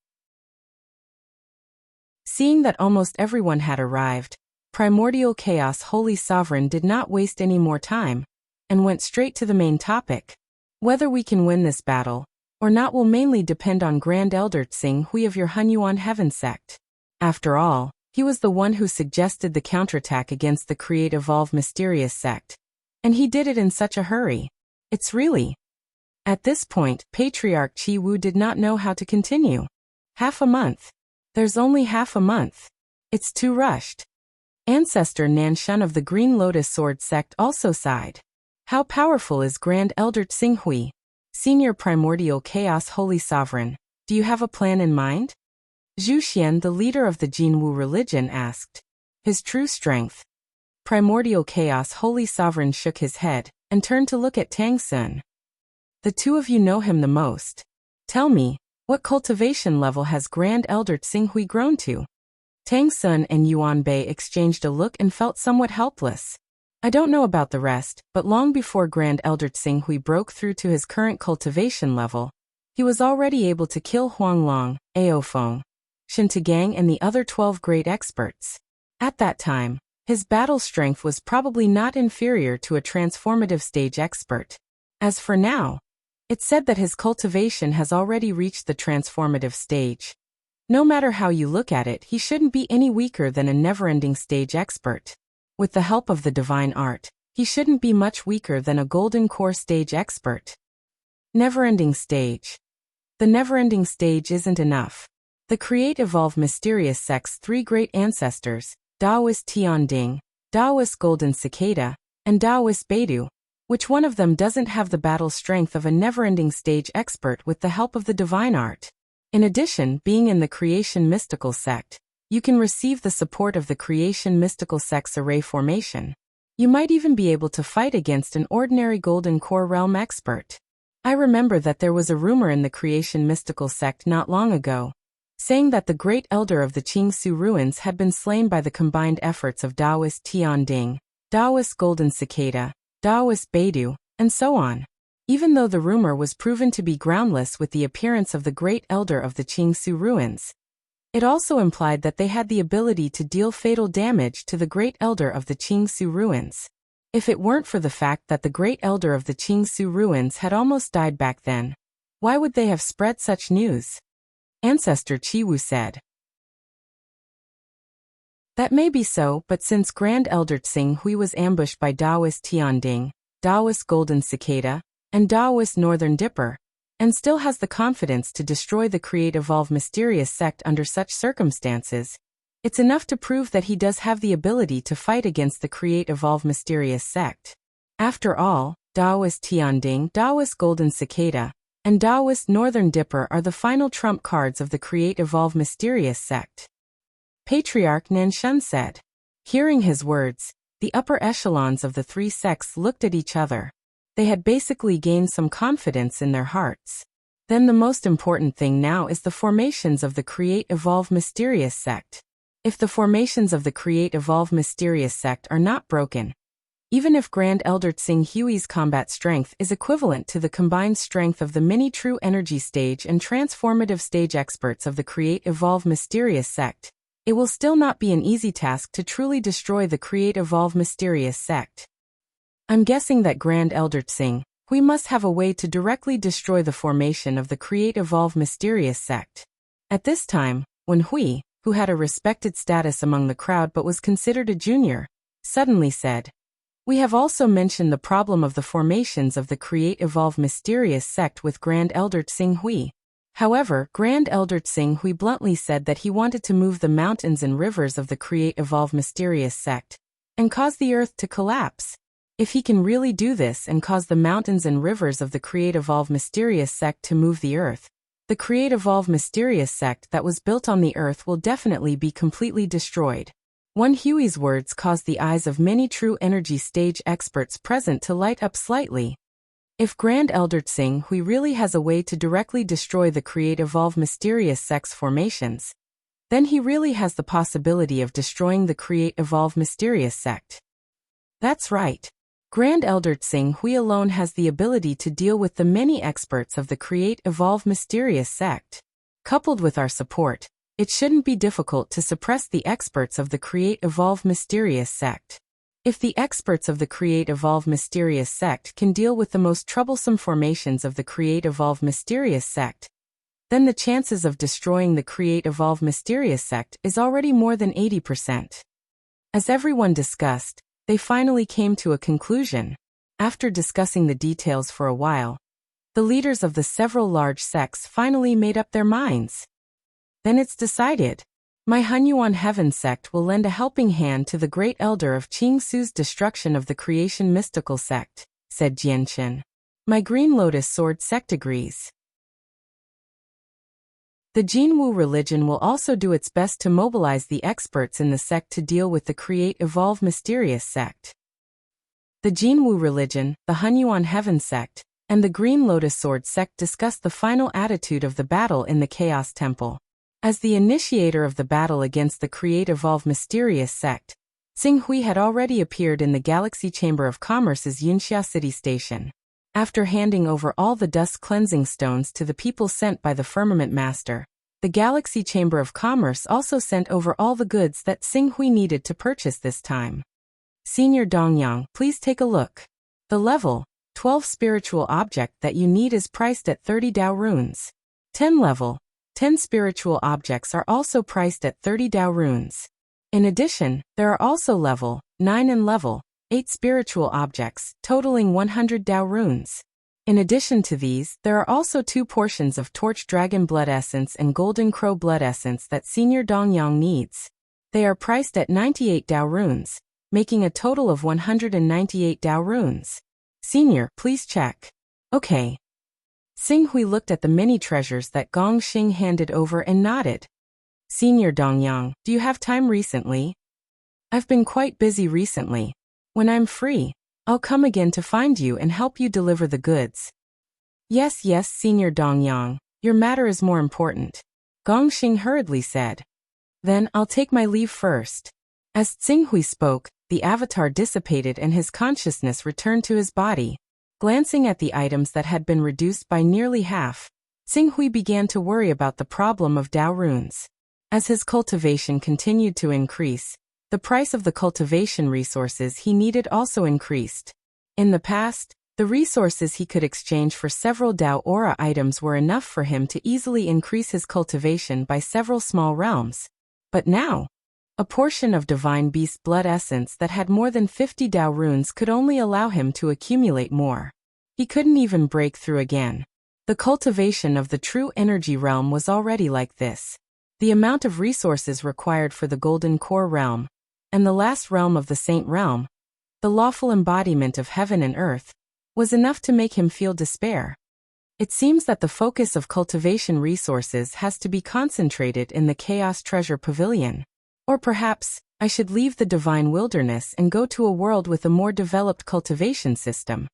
A: Seeing that almost everyone had arrived, Primordial Chaos Holy Sovereign did not waste any more time, and went straight to the main topic. Whether we can win this battle, or not will mainly depend on Grand Elder Tsing Hui of your Hunyuan Heaven sect. After all, he was the one who suggested the counterattack against the Create Evolve Mysterious sect. And he did it in such a hurry. It's really... At this point, Patriarch Qi Wu did not know how to continue. Half a month. There's only half a month. It's too rushed. Ancestor Nanshan of the Green Lotus Sword sect also sighed. How powerful is Grand Elder Tsing Hui? Senior Primordial Chaos Holy Sovereign, do you have a plan in mind? Zhu Xian, the leader of the Jinwu religion, asked. His true strength. Primordial Chaos Holy Sovereign shook his head and turned to look at Tang Sun. The two of you know him the most. Tell me, what cultivation level has Grand Elder Tsing Hui grown to? Tang Sun and Yuan Bei exchanged a look and felt somewhat helpless. I don't know about the rest, but long before Grand Elder Tsing Hui broke through to his current cultivation level, he was already able to kill Huang Long, Ao Feng, Shen Tegang and the other 12 great experts. At that time, his battle strength was probably not inferior to a transformative stage expert. As for now, it's said that his cultivation has already reached the transformative stage. No matter how you look at it, he shouldn't be any weaker than a never-ending stage expert. With the help of the divine art, he shouldn't be much weaker than a golden core stage expert. Never-ending stage. The never-ending stage isn't enough. The Create Evolve Mysterious sect's three great ancestors, Daoist Tianding, Daoist Golden Cicada, and Daoist Beidou. Which one of them doesn't have the battle strength of a never-ending stage expert with the help of the divine art? In addition, being in the Creation Mystical sect, you can receive the support of the Creation Mystical sect's array formation. You might even be able to fight against an ordinary Golden Core Realm expert. I remember that there was a rumor in the Creation Mystical sect not long ago, saying that the great elder of the Qingsu ruins had been slain by the combined efforts of Daoist Tianding, Daoist Golden Cicada, Daoist Beidou, and so on. Even though the rumor was proven to be groundless with the appearance of the great elder of the Qingsu ruins, it also implied that they had the ability to deal fatal damage to the great elder of the Qingsu ruins. If it weren't for the fact that the great elder of the Qingsu ruins had almost died back then, why would they have spread such news? Ancestor Qiwu said. That may be so, but since Grand Elder Tsing Hui was ambushed by Daoist Tianding, Daoist Golden Cicada, and Daoist Northern Dipper, and still has the confidence to destroy the Create Evolve Mysterious sect under such circumstances, it's enough to prove that he does have the ability to fight against the Create Evolve Mysterious sect. After all, Daoist Tianding, Daoist Golden Cicada, and Daoist Northern Dipper are the final trump cards of the Create Evolve Mysterious sect. Patriarch Nanshan said. Hearing his words, the upper echelons of the three sects looked at each other. They had basically gained some confidence in their hearts. Then the most important thing now is the formations of the Create Evolve Mysterious sect. If the formations of the Create Evolve Mysterious sect are not broken, even if Grand Elder Tsing Hui's combat strength is equivalent to the combined strength of the many true energy stage and transformative stage experts of the Create Evolve Mysterious sect, it will still not be an easy task to truly destroy the Create Evolve Mysterious sect. I'm guessing that Grand Elder Tsing Hui must have a way to directly destroy the formation of the Create Evolve Mysterious sect. At this time, when Hui, who had a respected status among the crowd but was considered a junior, suddenly said, "We have also mentioned the problem of the formations of the Create Evolve Mysterious sect with Grand Elder Tsing Hui. However, Grand Elder Tsing Hui bluntly said that he wanted to move the mountains and rivers of the Create Evolve Mysterious sect and cause the earth to collapse. If he can really do this and cause the mountains and rivers of the Create Evolve Mysterious sect to move the earth, the Create Evolve Mysterious sect that was built on the earth will definitely be completely destroyed." One Hui's words caused the eyes of many true energy stage experts present to light up slightly. If Grand Elder Tsing Hui really has a way to directly destroy the Create Evolve Mysterious sect's formations, then he really has the possibility of destroying the Create Evolve Mysterious sect. That's right. Grand Elder Tsing Hui alone has the ability to deal with the many experts of the Create Evolve Mysterious sect. Coupled with our support, it shouldn't be difficult to suppress the experts of the Create Evolve Mysterious sect. If the experts of the Create Evolve Mysterious sect can deal with the most troublesome formations of the Create Evolve Mysterious sect, then the chances of destroying the Create Evolve Mysterious sect is already more than 80%. As everyone discussed, they finally came to a conclusion. After discussing the details for a while, the leaders of the several large sects finally made up their minds. Then it's decided. My Hunyuan Heaven sect will lend a helping hand to the great elder of Qing Su's destruction of the creation mystical sect, said Jianchen. My Green Lotus Sword sect agrees. The Jinwu religion will also do its best to mobilize the experts in the sect to deal with the Create Evolve Mysterious sect. The Jinwu religion, the Hunyuan Heaven sect, and the Green Lotus Sword sect discussed the final attitude of the battle in the Chaos Temple. As the initiator of the battle against the Create Evolve Mysterious sect, Xing Hui had already appeared in the Galaxy Chamber of Commerce's Yunxia City Station. After handing over all the dust cleansing stones to the people sent by the Firmament Master, the Galaxy Chamber of Commerce also sent over all the goods that Xing Hui needed to purchase this time. Senior Dongyang, please take a look. The level 12 spiritual object that you need is priced at 30 Dao runes. 10 level 10 spiritual objects are also priced at 30 Dao runes. In addition, there are also level 9 and level 8 spiritual objects, totaling 100 Dao runes. In addition to these, there are also 2 portions of Torch Dragon Blood Essence and Golden Crow Blood Essence that Senior Dongyang needs. They are priced at 98 Dao runes, making a total of 198 Dao runes. Senior, please check. Okay. Xing Hui looked at the many treasures that Gong Xing handed over and nodded. Senior Dongyang, do you have time recently? I've been quite busy recently. When I'm free, I'll come again to find you and help you deliver the goods. Yes, Senior Dongyang, your matter is more important. Gong Xing hurriedly said. Then I'll take my leave first. As Xing Hui spoke, the avatar dissipated and his consciousness returned to his body. Glancing at the items that had been reduced by nearly half, Xing Hui began to worry about the problem of Dao runes. As his cultivation continued to increase, the price of the cultivation resources he needed also increased. In the past, the resources he could exchange for several Dao aura items were enough for him to easily increase his cultivation by several small realms. But now, a portion of Divine Beast Blood Essence that had more than 50 Dao runes could only allow him to accumulate more. He couldn't even break through again. The cultivation of the true energy realm was already like this. The amount of resources required for the Golden Core realm, and the last realm of the Saint realm, the lawful embodiment of heaven and earth, was enough to make him feel despair. It seems that the focus of cultivation resources has to be concentrated in the Chaos Treasure Pavilion. Or perhaps, I should leave the divine wilderness and go to a world with a more developed cultivation system.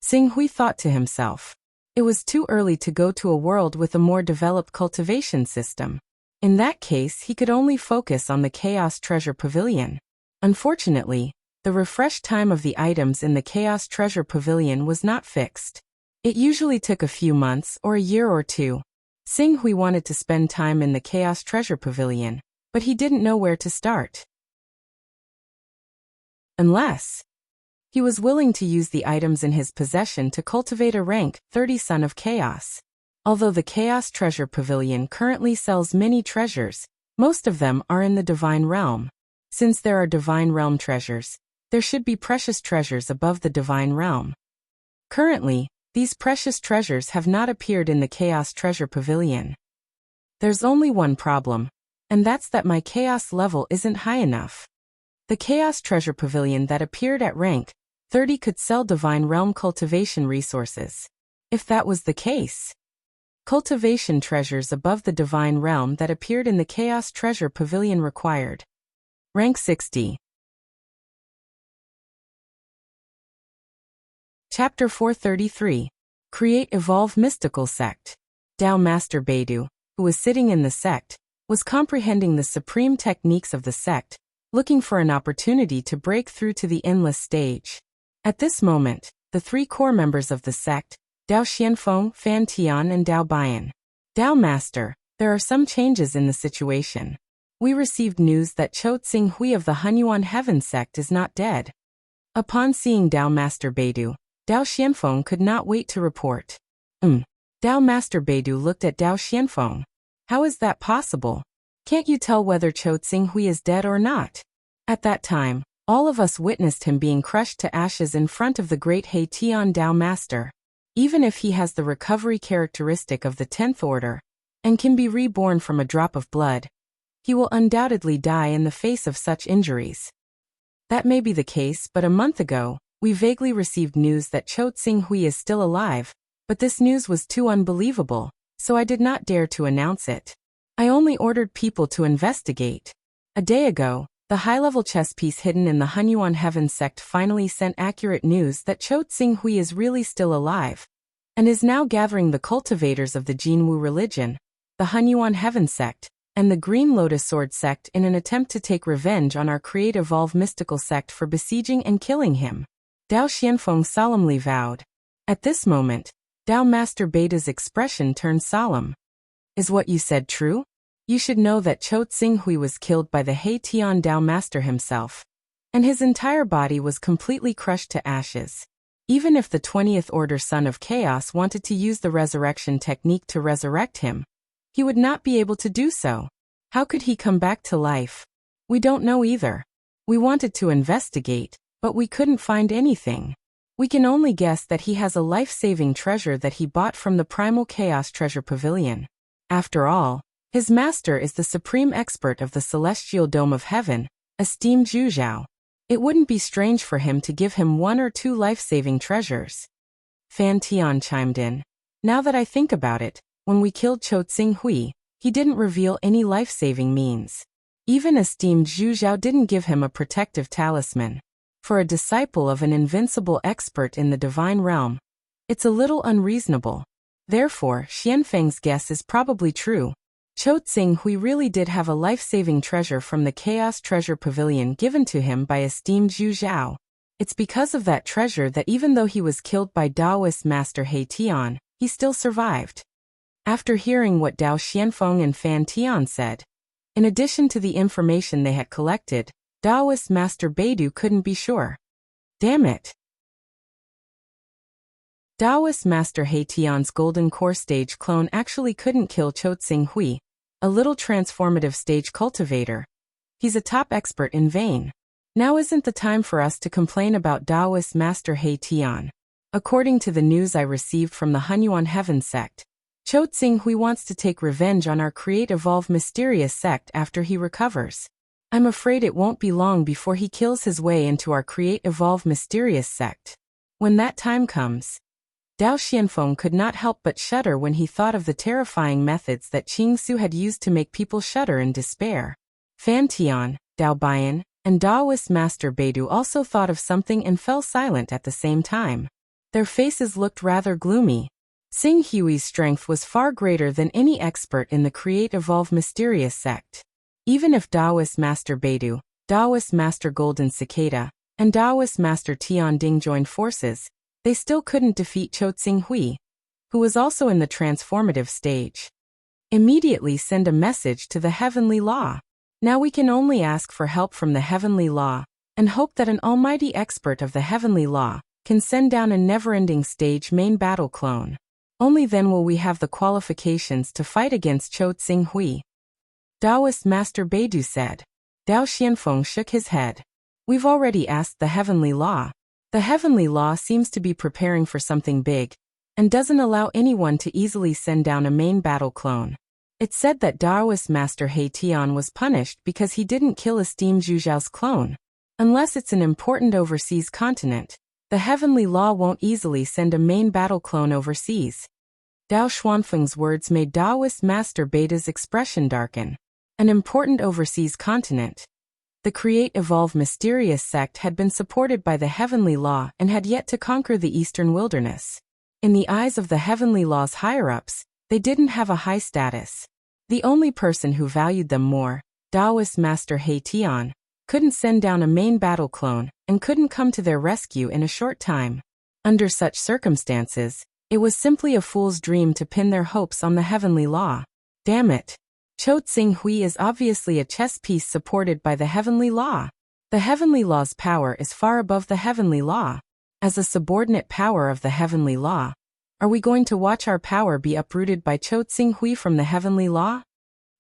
A: Xing Hui thought to himself. It was too early to go to a world with a more developed cultivation system. In that case, he could only focus on the Chaos Treasure Pavilion. Unfortunately, the refresh time of the items in the Chaos Treasure Pavilion was not fixed. It usually took a few months or a year or two. Xing Hui wanted to spend time in the Chaos Treasure Pavilion, but he didn't know where to start. Unless he was willing to use the items in his possession to cultivate a rank 30 Son of Chaos. Although the Chaos Treasure Pavilion currently sells many treasures, most of them are in the Divine Realm. Since there are Divine Realm treasures, there should be precious treasures above the Divine Realm. Currently, these precious treasures have not appeared in the Chaos Treasure Pavilion. There's only one problem. And that's that my chaos level isn't high enough. The Chaos Treasure Pavilion that appeared at rank 30 could sell Divine Realm cultivation resources. If that was the case, cultivation treasures above the Divine Realm that appeared in the Chaos Treasure Pavilion required rank 60. Chapter 433. Create Evolve Mystical Sect. Dao Master Beidou, who was sitting in the sect, was comprehending the supreme techniques of the sect, looking for an opportunity to break through to the endless stage. At this moment, the 3 core members of the sect, Dao Xianfeng, Fan Tian and Dao Bian. Dao Master, there are some changes in the situation. we received news that Cho Tsing Hui of the Hunyuan Heaven sect is not dead. Upon seeing Dao Master Beidou, Dao Xianfeng could not wait to report. Dao Master Beidou looked at Dao Xianfeng. How is that possible? Can't you tell whether Cho Tsing Hui is dead or not? At that time, all of us witnessed him being crushed to ashes in front of the great He Tian Dao Master. Even if he has the recovery characteristic of the 10th order, and can be reborn from a drop of blood, he will undoubtedly die in the face of such injuries. That may be the case, but a month ago, we vaguely received news that Cho Tsing Hui is still alive, but this news was too unbelievable, so I did not dare to announce it. I only ordered people to investigate. A day ago, the high-level chess piece hidden in the Hunyuan Heaven sect finally sent accurate news that Cho Tsing Hui is really still alive, and is now gathering the cultivators of the Jinwu religion, the Hunyuan Heaven sect, and the Green Lotus Sword sect in an attempt to take revenge on our Create Evolve mystical sect for besieging and killing him. Dao Xianfeng solemnly vowed. At this moment, Dao Master Beidou's expression turned solemn. Is what you said true? You should know that Cho Tsing Hui was killed by the He Tian Dao Master himself, and his entire body was completely crushed to ashes. Even if the 20th Order Son of Chaos wanted to use the resurrection technique to resurrect him, he would not be able to do so. How could he come back to life? We don't know either. We wanted to investigate, but we couldn't find anything. We can only guess that he has a life-saving treasure that he bought from the Primal Chaos Treasure Pavilion. After all, his master is the supreme expert of the Celestial Dome of Heaven, esteemed Zhu Zhao. It wouldn't be strange for him to give him 1 or 2 life-saving treasures. Fan Tian chimed in. Now that I think about it, when we killed Cho Tsing Hui, he didn't reveal any life-saving means. Even esteemed Zhu Zhao didn't give him a protective talisman. For a disciple of an invincible expert in the divine realm, it's a little unreasonable. Therefore, Xianfeng's guess is probably true. Cho Tsing Hui really did have a life-saving treasure from the Chaos Treasure Pavilion given to him by esteemed Zhu Zhao. It's because of that treasure that even though he was killed by Taoist Master He Tian, he still survived. After hearing what Dao Xianfeng and Fan Tian said, in addition to the information they had collected, Taoist Master Beidou couldn't be sure. Damn it! Taoist Master He Tian's Golden Core stage clone actually couldn't kill Cho Tsing Hui, a little transformative stage cultivator. He's a top expert in vain. Now isn't the time for us to complain about Taoist Master He Tian. According to the news I received from the Hunyuan Heaven sect, Cho Tsing Hui wants to take revenge on our Create Evolve mysterious sect after he recovers. I'm afraid it won't be long before he kills his way into our Create Evolve mysterious sect. When that time comes, Dao Xianfeng could not help but shudder when he thought of the terrifying methods that Qing Su had used to make people shudder in despair. Fan Tian, Dao Bian, and Taoist Master Beidou also thought of something and fell silent at the same time. Their faces looked rather gloomy. Tsing Hui's strength was far greater than any expert in the Create Evolve mysterious sect. Even if Taoist Master Beidou, Taoist Master Golden Cicada, and Taoist Master Tian Ding joined forces, they still couldn't defeat Cho Tsing Hui, who was also in the transformative stage. Immediately send a message to the Heavenly Law. Now we can only ask for help from the Heavenly Law, and hope that an almighty expert of the Heavenly Law can send down a never-ending stage main battle clone. Only then will we have the qualifications to fight against Cho Tsing Hui. Taoist Master Beidou said. Dao Xianfeng shook his head. We've already asked the Heavenly Law. The Heavenly Law seems to be preparing for something big, and doesn't allow anyone to easily send down a main battle clone. It's said that Taoist Master He Tian was punished because he didn't kill esteemed Zhu Zhao's clone. Unless it's an important overseas continent, the Heavenly Law won't easily send a main battle clone overseas. Dao Xuanfeng's words made Taoist Master Beidou's expression darken. An important overseas continent. The Create Evolve mysterious sect had been supported by the Heavenly Law and had yet to conquer the Eastern Wilderness. In the eyes of the Heavenly Law's higher-ups, they didn't have a high status. The only person who valued them more, Taoist Master He Tian, couldn't send down a main battle clone and couldn't come to their rescue in a short time. Under such circumstances, it was simply a fool's dream to pin their hopes on the Heavenly Law. Damn it! Chou Tsing Hui is obviously a chess piece supported by the heavenly law. The heavenly law's power is far above the heavenly law. As a subordinate power of the heavenly law, are we going to watch our power be uprooted by Chou Tsing Hui from the heavenly law?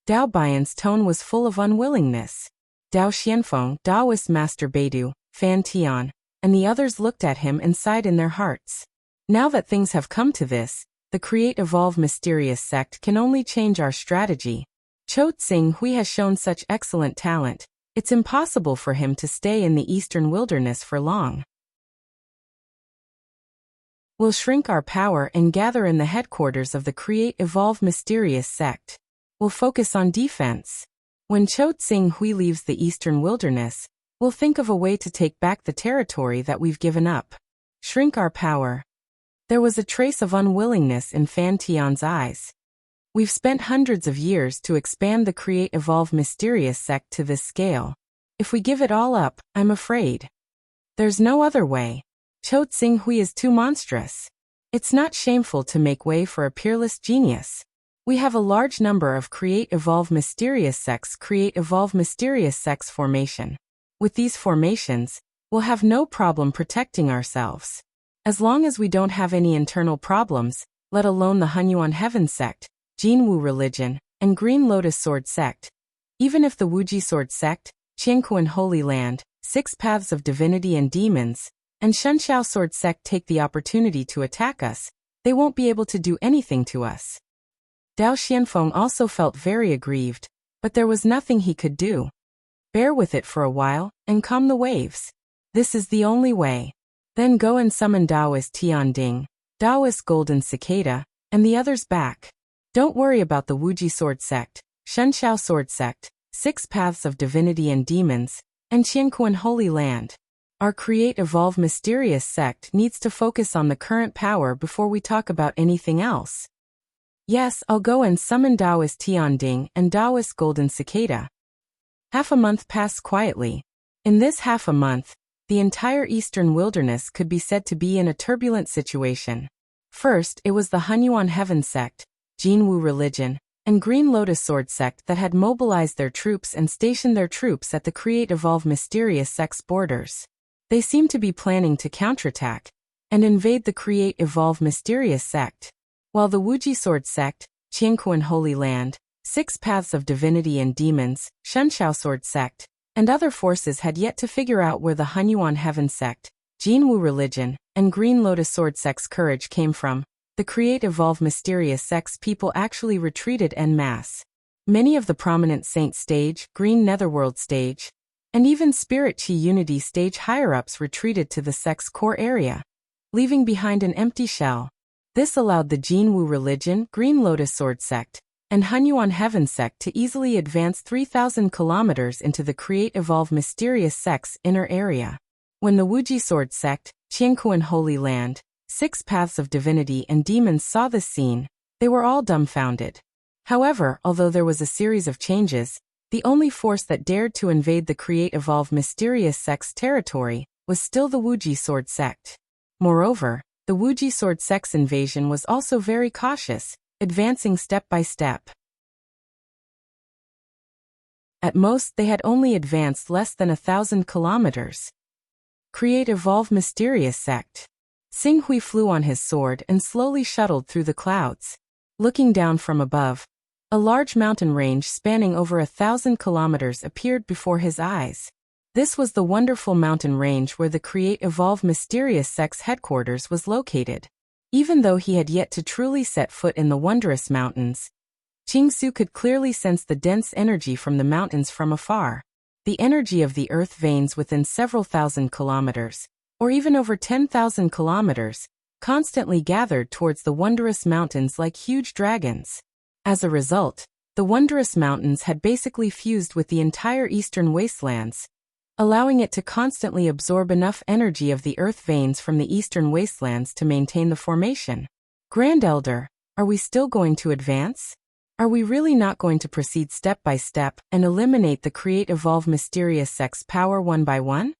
A: Dao Baiyan's tone was full of unwillingness. Dao Xianfeng, Taoist Master Beidu, Fan Tian, and the others looked at him and sighed in their hearts. Now that things have come to this, the Create Evolve Mysterious sect can only change our strategy. Chou Tsing Hui has shown such excellent talent, it's impossible for him to stay in the eastern wilderness for long. We'll shrink our power and gather in the headquarters of the Create Evolve Mysterious sect. We'll focus on defense. When Chou Tsing Hui leaves the eastern wilderness, we'll think of a way to take back the territory that we've given up. Shrink our power. There was a trace of unwillingness in Fan Tian's eyes. We've spent hundreds of years to expand the Create Evolve Mysterious sect to this scale. If we give it all up, I'm afraid there's no other way. Chou Tsing Hui is too monstrous. It's not shameful to make way for a peerless genius. We have a large number of Create Evolve Mysterious sects formation. With these formations, we'll have no problem protecting ourselves. As long as we don't have any internal problems, let alone the Hunyuan Heaven sect, Jinwu religion, and Green Lotus Sword sect. Even if the Wuji Sword sect, Qianquan Holy Land, Six Paths of Divinity and Demons, and Shenxiao Sword sect take the opportunity to attack us, they won't be able to do anything to us. Dao Xianfeng also felt very aggrieved, but there was nothing he could do. Bear with it for a while, and calm the waves. This is the only way. Then go and summon Taoist Tianding, Taoist Golden Cicada, and the others back. Don't worry about the Wuji Sword sect, Shenxiao Sword sect, Six Paths of Divinity and Demons, and Qianquan Holy Land. Our Create Evolve Mysterious sect needs to focus on the current power before we talk about anything else. Yes, I'll go and summon Taoist Tianding and Taoist Golden Cicada. Half a month passed quietly. In this half a month, the entire eastern wilderness could be said to be in a turbulent situation. First, it was the Hunyuan Heaven sect, Jinwu religion, and Green Lotus Sword sect that had mobilized their troops and stationed their troops at the Create Evolve Mysterious sect's borders. They seemed to be planning to counterattack and invade the Create Evolve Mysterious sect, while the Wuji Sword sect, Qianquan Holy Land, Six Paths of Divinity and Demons, Shenxiao Sword sect, and other forces had yet to figure out where the Hunyuan Heaven sect, Jinwu religion, and Green Lotus Sword sect's courage came from. The Create Evolve Mysterious sect's people actually retreated en masse. Many of the prominent Saint stage, Green Netherworld stage, and even Spirit Chi Unity stage higher-ups retreated to the sect's core area, leaving behind an empty shell. This allowed the Jinwu religion, Green Lotus Sword sect, and Hunyuan Heaven sect to easily advance 3,000 kilometers into the Create Evolve Mysterious sect's inner area. When the Wuji Sword sect, Qianquan Holy Land, Six Paths of Divinity and Demons saw this scene, they were all dumbfounded. However, although there was a series of changes, the only force that dared to invade the Create Evolve Mysterious sect's territory was still the Wuji Sword sect. Moreover, the Wuji Sword sect's invasion was also very cautious, advancing step by step. At most, they had only advanced less than 1,000 kilometers. Create Evolve Mysterious sect. Tsing Hui flew on his sword and slowly shuttled through the clouds. Looking down from above, a large mountain range spanning over 1,000 kilometers appeared before his eyes. This was the wonderful mountain range where the Create Evolve Mysterious sect's headquarters was located. Even though he had yet to truly set foot in the wondrous mountains, Qingsu could clearly sense the dense energy from the mountains from afar. The energy of the earth veins within several thousand kilometers, or even over 10,000 kilometers, constantly gathered towards the wondrous mountains like huge dragons. As a result, the wondrous mountains had basically fused with the entire eastern wastelands, allowing it to constantly absorb enough energy of the earth veins from the eastern wastelands to maintain the formation. Grand Elder, are we still going to advance? Are we really not going to proceed step by step and eliminate the Create Evolve Mysterious sect's power one by one?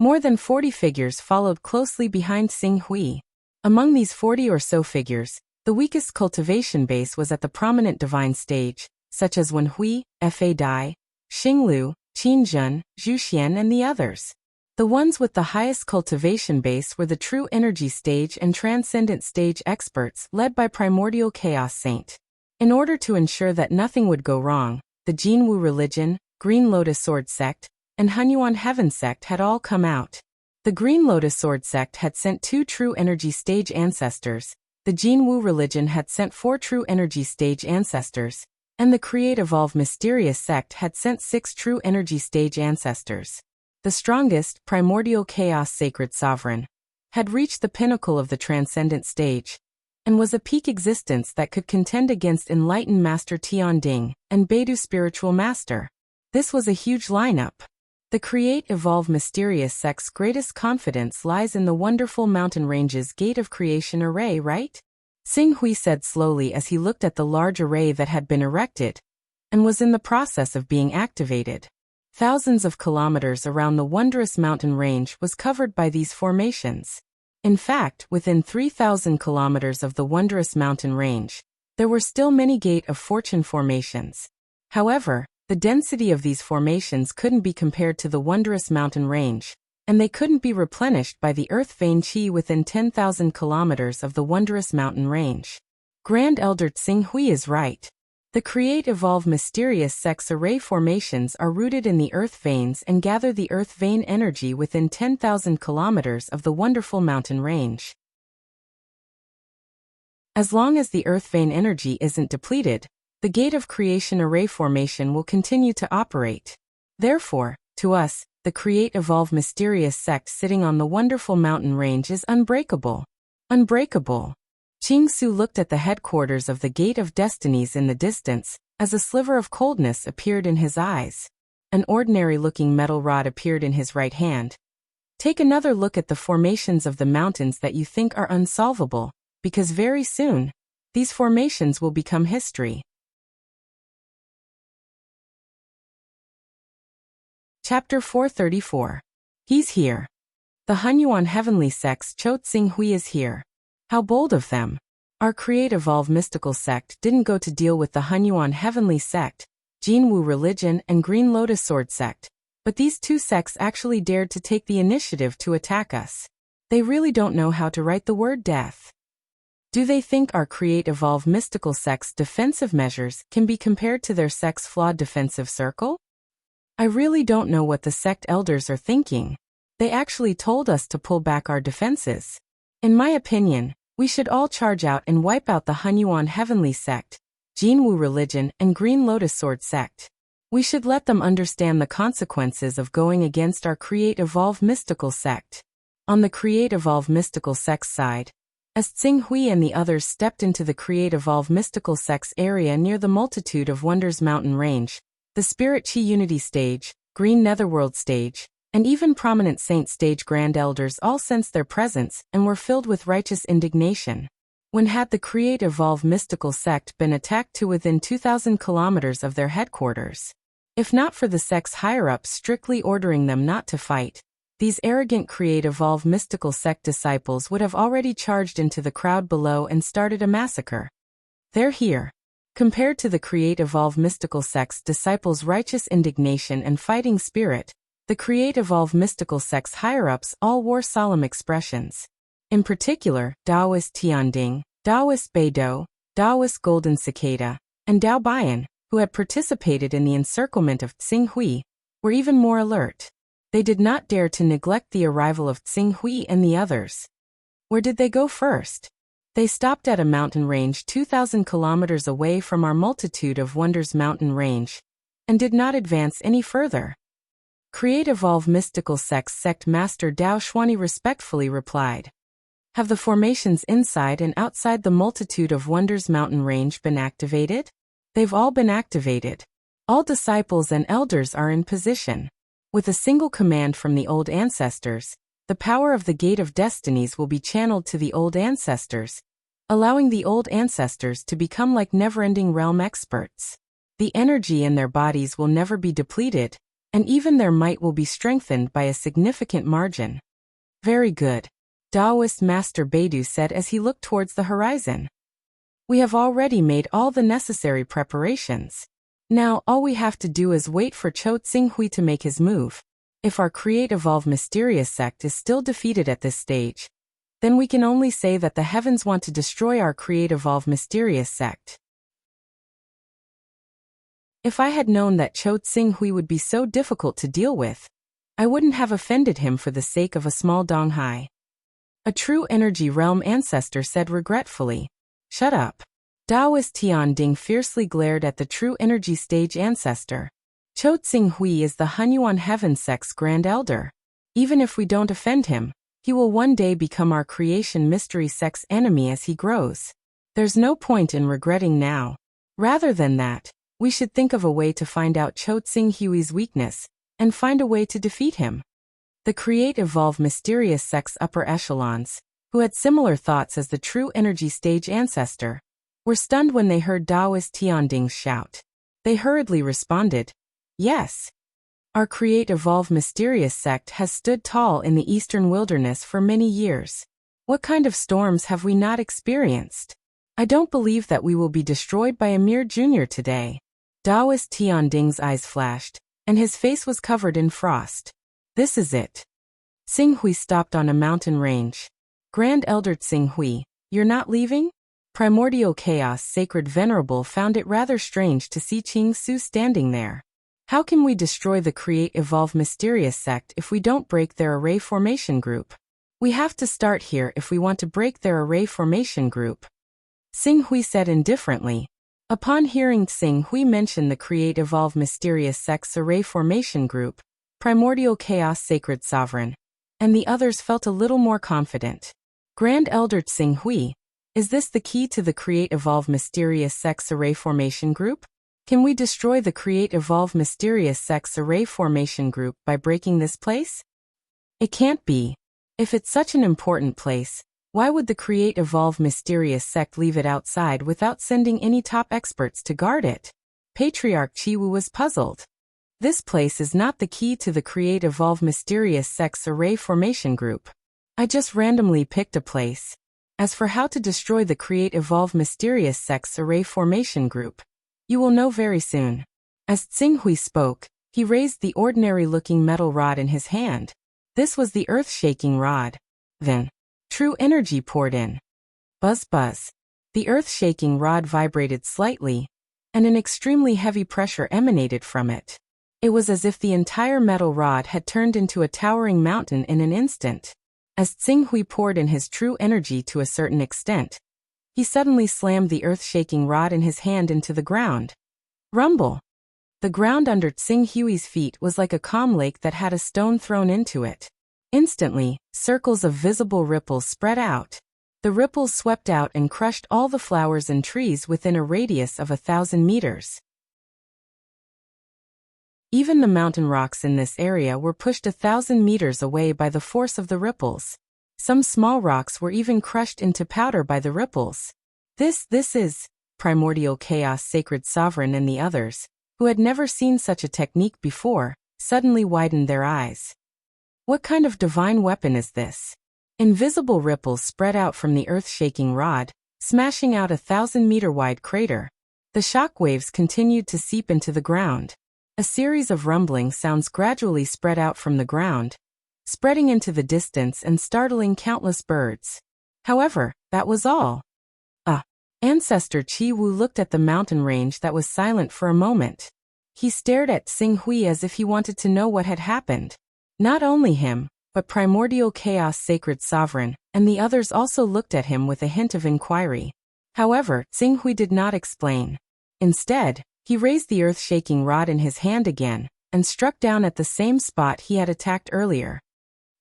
A: More than 40 figures followed closely behind Tsing Hui. Among these 40 or so figures, the weakest cultivation base was at the prominent divine stage, such as Wenhui, Fa Dai, Xinglu, Qinzhen, Zhuxian and the others. The ones with the highest cultivation base were the true energy stage and transcendent stage experts led by primordial chaos saint. In order to ensure that nothing would go wrong, the Jinwu religion, Green Lotus Sword sect, and Hunyuan Heaven sect had all come out. The Green Lotus Sword sect had sent 2 true energy stage ancestors, the Jinwu religion had sent 4 true energy stage ancestors, and the Create Evolve Mysterious sect had sent 6 true energy stage ancestors. The strongest, primordial chaos sacred sovereign, had reached the pinnacle of the transcendent stage, and was a peak existence that could contend against enlightened Master Tianding and Beidou spiritual master. This was a huge lineup. The Create Evolve Mysterious sect's greatest confidence lies in the wonderful mountain range's Gate of Creation array, right? Xing Hui said slowly as he looked at the large array that had been erected and was in the process of being activated. Thousands of kilometers around the wondrous mountain range was covered by these formations. In fact, within 3,000 kilometers of the wondrous mountain range, there were still many Gate of Fortune formations. However, the density of these formations couldn't be compared to the wondrous mountain range, and they couldn't be replenished by the earth vein qi within 10,000 kilometers of the wondrous mountain range. Grand Elder Xing Hui is right. The Create Evolve Mysterious sect's array formations are rooted in the earth veins and gather the earth vein energy within 10,000 kilometers of the wonderful mountain range. As long as the earth vein energy isn't depleted, the Gate of Creation array formation will continue to operate. Therefore, to us, the Create Evolve Mysterious sect sitting on the wonderful mountain range is unbreakable. Unbreakable. Qing Su looked at the headquarters of the Gate of Destinies in the distance, as a sliver of coldness appeared in his eyes. An ordinary-looking metal rod appeared in his right hand. Take another look at the formations of the mountains that you think are unsolvable, because very soon, these formations will become history. Chapter 434. He's here. The Hunyuan Heavenly Sect's Cho Xing Hui is here. How bold of them. Our Create Evolve Mystical Sect didn't go to deal with the Hunyuan Heavenly Sect, Jinwu Religion and Green Lotus Sword Sect, but these 2 sects actually dared to take the initiative to attack us. They really don't know how to write the word death. Do they think our Create Evolve Mystical Sect's defensive measures can be compared to their sect's flawed defensive circle? I really don't know what the sect elders are thinking. They actually told us to pull back our defenses. In my opinion, we should all charge out and wipe out the Hunyuan Heavenly Sect, Jinwu Religion and Green Lotus Sword Sect. We should let them understand the consequences of going against our Create Evolve Mystical Sect. On the Create Evolve Mystical Sect's side, as Xing Hui and the others stepped into the Create Evolve Mystical Sect's area near the Multitude of Wonders mountain range, the Spirit Chi Unity Stage, Green Netherworld Stage, and even prominent Saint Stage Grand Elders all sensed their presence and were filled with righteous indignation. When had the Create Evolve Mystical Sect been attacked to within 2,000 kilometers of their headquarters? If not for the sect's higher-ups strictly ordering them not to fight, these arrogant Create Evolve Mystical Sect disciples would have already charged into the crowd below and started a massacre. They're here. Compared to the Create Evolve Mystical Sect's disciples' righteous indignation and fighting spirit, the Create Evolve Mystical Sect's higher-ups all wore solemn expressions. In particular, Taoist Tianding, Taoist Beidou, Taoist Golden Cicada, and Dao Bian, who had participated in the encirclement of Xing Hui, were even more alert. They did not dare to neglect the arrival of Xing Hui and the others. Where did they go first? They stopped at a mountain range 2,000 kilometers away from our Multitude of Wonders mountain range, and did not advance any further. Create Evolve Mystical Sect's Sect Master Dao Xuani respectfully replied. Have the formations inside and outside the Multitude of Wonders mountain range been activated? They've all been activated. All disciples and elders are in position. With a single command from the old ancestors, the power of the Gate of Destinies will be channeled to the old ancestors, allowing the old ancestors to become like never-ending realm experts. The energy in their bodies will never be depleted, and even their might will be strengthened by a significant margin. Very good. Taoist Master Beidou said as he looked towards the horizon. We have already made all the necessary preparations. Now, all we have to do is wait for Cho Tsing-hui to make his move. If our Create Evolve Mysterious sect is still defeated at this stage, then we can only say that the heavens want to destroy our Create Evolve Mysterious sect. If I had known that Cho Tsing-hui would be so difficult to deal with, I wouldn't have offended him for the sake of a small Donghai. A true energy realm ancestor said regretfully. Shut up. Taoist Tian Ding fiercely glared at the true energy stage ancestor. Cho Tsing-hui is the Hunyuan Heaven Sect's Grand Elder. Even if we don't offend him, he will one day become our creation mystery sect's enemy as he grows. There's no point in regretting now. Rather than that, we should think of a way to find out Cho Tsing-hui's weakness, and find a way to defeat him. The Create Evolve Mysterious sect's upper echelons, who had similar thoughts as the true energy stage ancestor, were stunned when they heard Taoist Tianding's shout. They hurriedly responded, yes. Our Create Evolve Mysterious sect has stood tall in the eastern wilderness for many years. What kind of storms have we not experienced? I don't believe that we will be destroyed by a mere junior today. Taoist Tianding's eyes flashed, and his face was covered in frost. This is it. Tsing-hui stopped on a mountain range. Grand Elder Tsing-hui, you're not leaving? Primordial Chaos Sacred Venerable found it rather strange to see Qing-su standing there. How can we destroy the Create Evolve Mysterious sect if we don't break their array formation group? We have to start here if we want to break their array formation group. Tsing-hui said indifferently. Upon hearing Tsing-hui mention the Create Evolve Mysterious sect's array formation group, Primordial Chaos Sacred Sovereign, and the others felt a little more confident. Grand Elder Tsing-hui, is this the key to the Create Evolve Mysterious sect's array formation group? Can we destroy the Create Evolve Mysterious sect's array formation group by breaking this place? It can't be. If it's such an important place, why would the Create Evolve Mysterious sect leave it outside without sending any top experts to guard it? Patriarch Chiwu was puzzled. This place is not the key to the Create Evolve Mysterious sect's array formation group. I just randomly picked a place. As for how to destroy the Create Evolve Mysterious sect's array formation group, you will know very soon. As Tsing-hui spoke, he raised the ordinary-looking metal rod in his hand. This was the earth-shaking rod. Then, true energy poured in. Buzz buzz. The earth-shaking rod vibrated slightly, and an extremely heavy pressure emanated from it. It was as if the entire metal rod had turned into a towering mountain in an instant. As Tsing-hui poured in his true energy to a certain extent, he suddenly slammed the earth-shaking rod in his hand into the ground. Rumble! The ground under Tsing-hui's feet was like a calm lake that had a stone thrown into it. Instantly, circles of visible ripples spread out. The ripples swept out and crushed all the flowers and trees within a radius of 1,000 meters. Even the mountain rocks in this area were pushed 1,000 meters away by the force of the ripples. Some small rocks were even crushed into powder by the ripples. This is Primordial Chaos Sacred Sovereign and the others, who had never seen such a technique before, suddenly widened their eyes. What kind of divine weapon is this? Invisible ripples spread out from the earth-shaking rod, smashing out 1,000-meter-wide crater. The shock waves continued to seep into the ground. A series of rumbling sounds gradually spread out from the ground, spreading into the distance and startling countless birds. However, that was all. Ancestor Chi-Wu looked at the mountain range that was silent for a moment. He stared at Tsing-hui as if he wanted to know what had happened. Not only him, but Primordial Chaos Sacred Sovereign, and the others also looked at him with a hint of inquiry. However, Tsing-hui did not explain. Instead, he raised the earth-shaking rod in his hand again, and struck down at the same spot he had attacked earlier.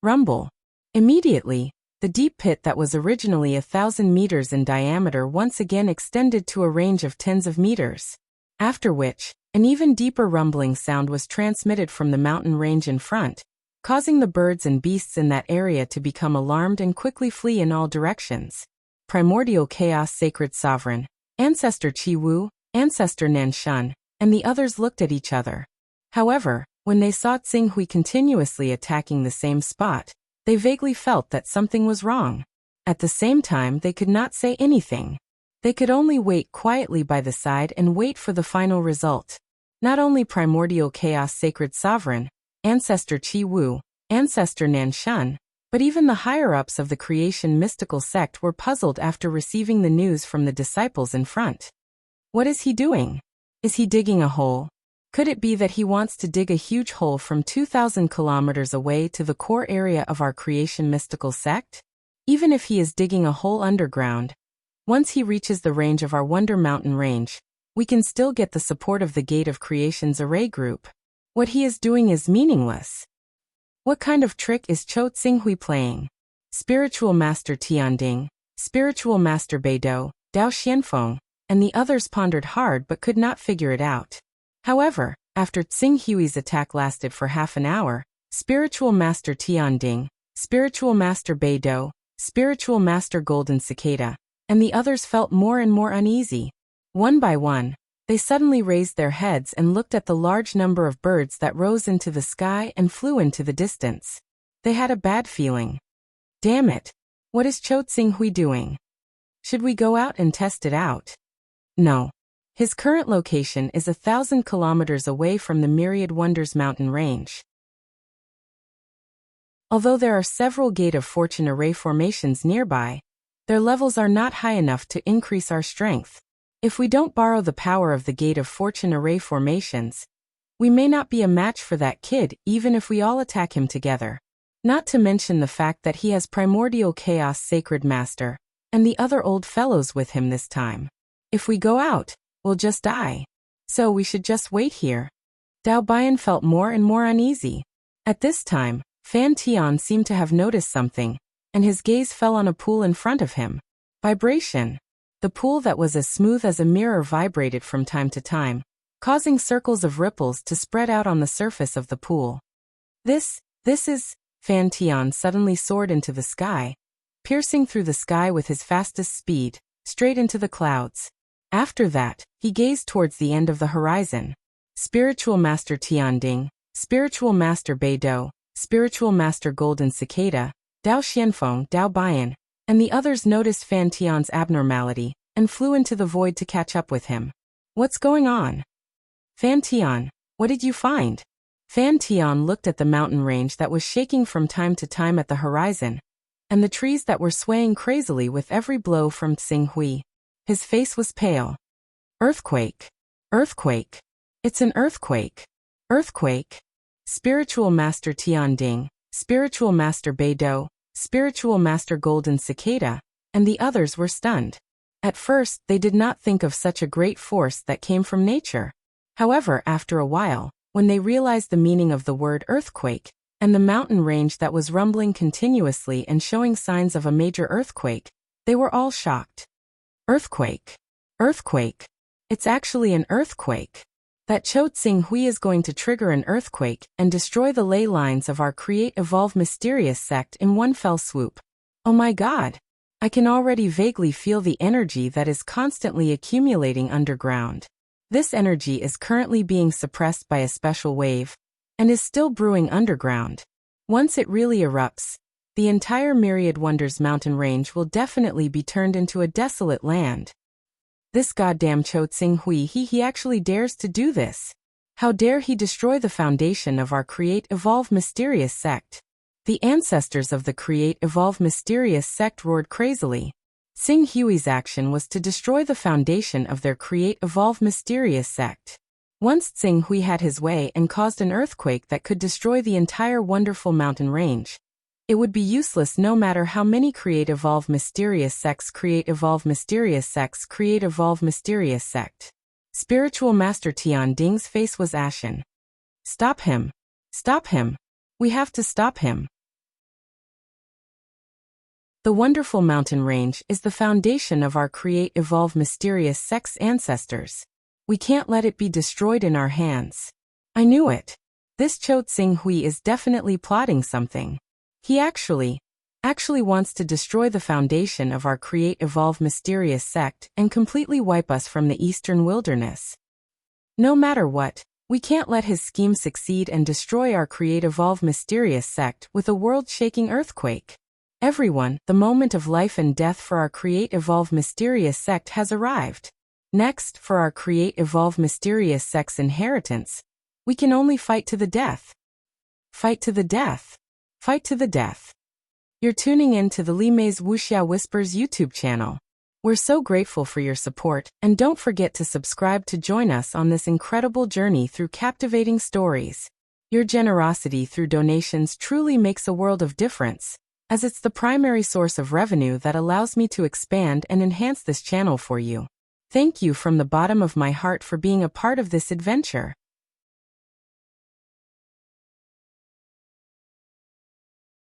A: Rumble. Immediately, the deep pit that was originally 1,000 meters in diameter once again extended to a range of tens of meters. After which, an even deeper rumbling sound was transmitted from the mountain range in front, causing the birds and beasts in that area to become alarmed and quickly flee in all directions. Primordial Chaos Sacred Sovereign, Ancestor Chi-Wu, Ancestor Nanshan, and the others looked at each other. However, when they saw Tsing-hui continuously attacking the same spot, they vaguely felt that something was wrong. At the same time, they could not say anything. They could only wait quietly by the side and wait for the final result. Not only primordial chaos sacred sovereign, ancestor Qi Wu, ancestor Nan Shun, but even the higher-ups of the creation mystical sect were puzzled after receiving the news from the disciples in front. What is he doing? Is he digging a hole? Could it be that he wants to dig a huge hole from 2,000 kilometers away to the core area of our creation mystical sect? Even if he is digging a hole underground, once he reaches the range of our Wonder Mountain range, we can still get the support of the Gate of Creation's array group. What he is doing is meaningless. What kind of trick is Cho Tsinghui playing? Spiritual Master Tianding, Spiritual Master Beidou, Dao Xianfeng, and the others pondered hard but could not figure it out. However, after Tsinghui's attack lasted for half an hour, Spiritual Master Tianding, Spiritual Master Beidou, Spiritual Master Golden Cicada, and the others felt more and more uneasy. One by one, they suddenly raised their heads and looked at the large number of birds that rose into the sky and flew into the distance. They had a bad feeling. Damn it! What is Cho Tsinghui doing? Should we go out and test it out? No. His current location is 1,000 kilometers away from the Myriad Wonders mountain range. Although there are several Gate of Fortune array formations nearby, their levels are not high enough to increase our strength. If we don't borrow the power of the Gate of Fortune array formations, we may not be a match for that kid even if we all attack him together. Not to mention the fact that he has Primordial Chaos Sacred Master, and the other old fellows with him this time. If we go out, we'll just die. So we should just wait here. Dao Bian felt more and more uneasy. At this time, Fan Tian seemed to have noticed something, and his gaze fell on a pool in front of him. Vibration. The pool that was as smooth as a mirror vibrated from time to time, causing circles of ripples to spread out on the surface of the pool. This is... Fan Tian suddenly soared into the sky, piercing through the sky with his fastest speed, straight into the clouds. After that, he gazed towards the end of the horizon. Spiritual Master Tianding, Spiritual Master Beidou, Spiritual Master Golden Cicada, Dao Xianfeng, Dao Bian, and the others noticed Fan Tian's abnormality and flew into the void to catch up with him. What's going on? Fan Tian, what did you find? Fan Tian looked at the mountain range that was shaking from time to time at the horizon, and the trees that were swaying crazily with every blow from Tsinghui. His face was pale. Earthquake. Earthquake. It's an earthquake. Earthquake. Spiritual Master Tianding, Spiritual Master Beidou, Spiritual Master Golden Cicada, and the others were stunned. At first, they did not think of such a great force that came from nature. However, after a while, when they realized the meaning of the word earthquake, and the mountain range that was rumbling continuously and showing signs of a major earthquake, they were all shocked. Earthquake. Earthquake. It's actually an earthquake. That Cho Tsinghui is going to trigger an earthquake and destroy the ley lines of our Create Evolve Mysterious sect in one fell swoop. Oh my god. I can already vaguely feel the energy that is constantly accumulating underground. This energy is currently being suppressed by a special wave, and is still brewing underground. Once it really erupts, the entire Myriad Wonders mountain range will definitely be turned into a desolate land. This goddamn Cho Tsinghui, he actually dares to do this. How dare he destroy the foundation of our Create Evolve Mysterious sect? The ancestors of the Create Evolve Mysterious sect roared crazily. Tsinghui's action was to destroy the foundation of their Create Evolve Mysterious sect. Once Tsinghui had his way and caused an earthquake that could destroy the entire wonderful mountain range, it would be useless no matter how many Create Evolve Mysterious sects Create Evolve Mysterious sects Create Evolve Mysterious sect. Spiritual Master Tianding's face was ashen. Stop him. Stop him. We have to stop him. The wonderful mountain range is the foundation of our Create Evolve Mysterious sect's ancestors. We can't let it be destroyed in our hands. I knew it. This Cho Tsinghui is definitely plotting something. He actually wants to destroy the foundation of our Create Evolve Mysterious sect and completely wipe us from the eastern wilderness. No matter what, we can't let his scheme succeed and destroy our Create Evolve Mysterious sect with a world-shaking earthquake. Everyone, the moment of life and death for our Create Evolve Mysterious sect has arrived. Next, for our create evolve mysterious sex inheritance, we can only fight to the death. Fight to the death. Fight to the death. You're tuning in to the Li Mei's Wuxia Whispers YouTube channel. We're so grateful for your support, and don't forget to subscribe to join us on this incredible journey through captivating stories. Your generosity through donations truly makes a world of difference, as it's the primary source of revenue that allows me to expand and enhance this channel for you. Thank you from the bottom of my heart for being a part of this adventure.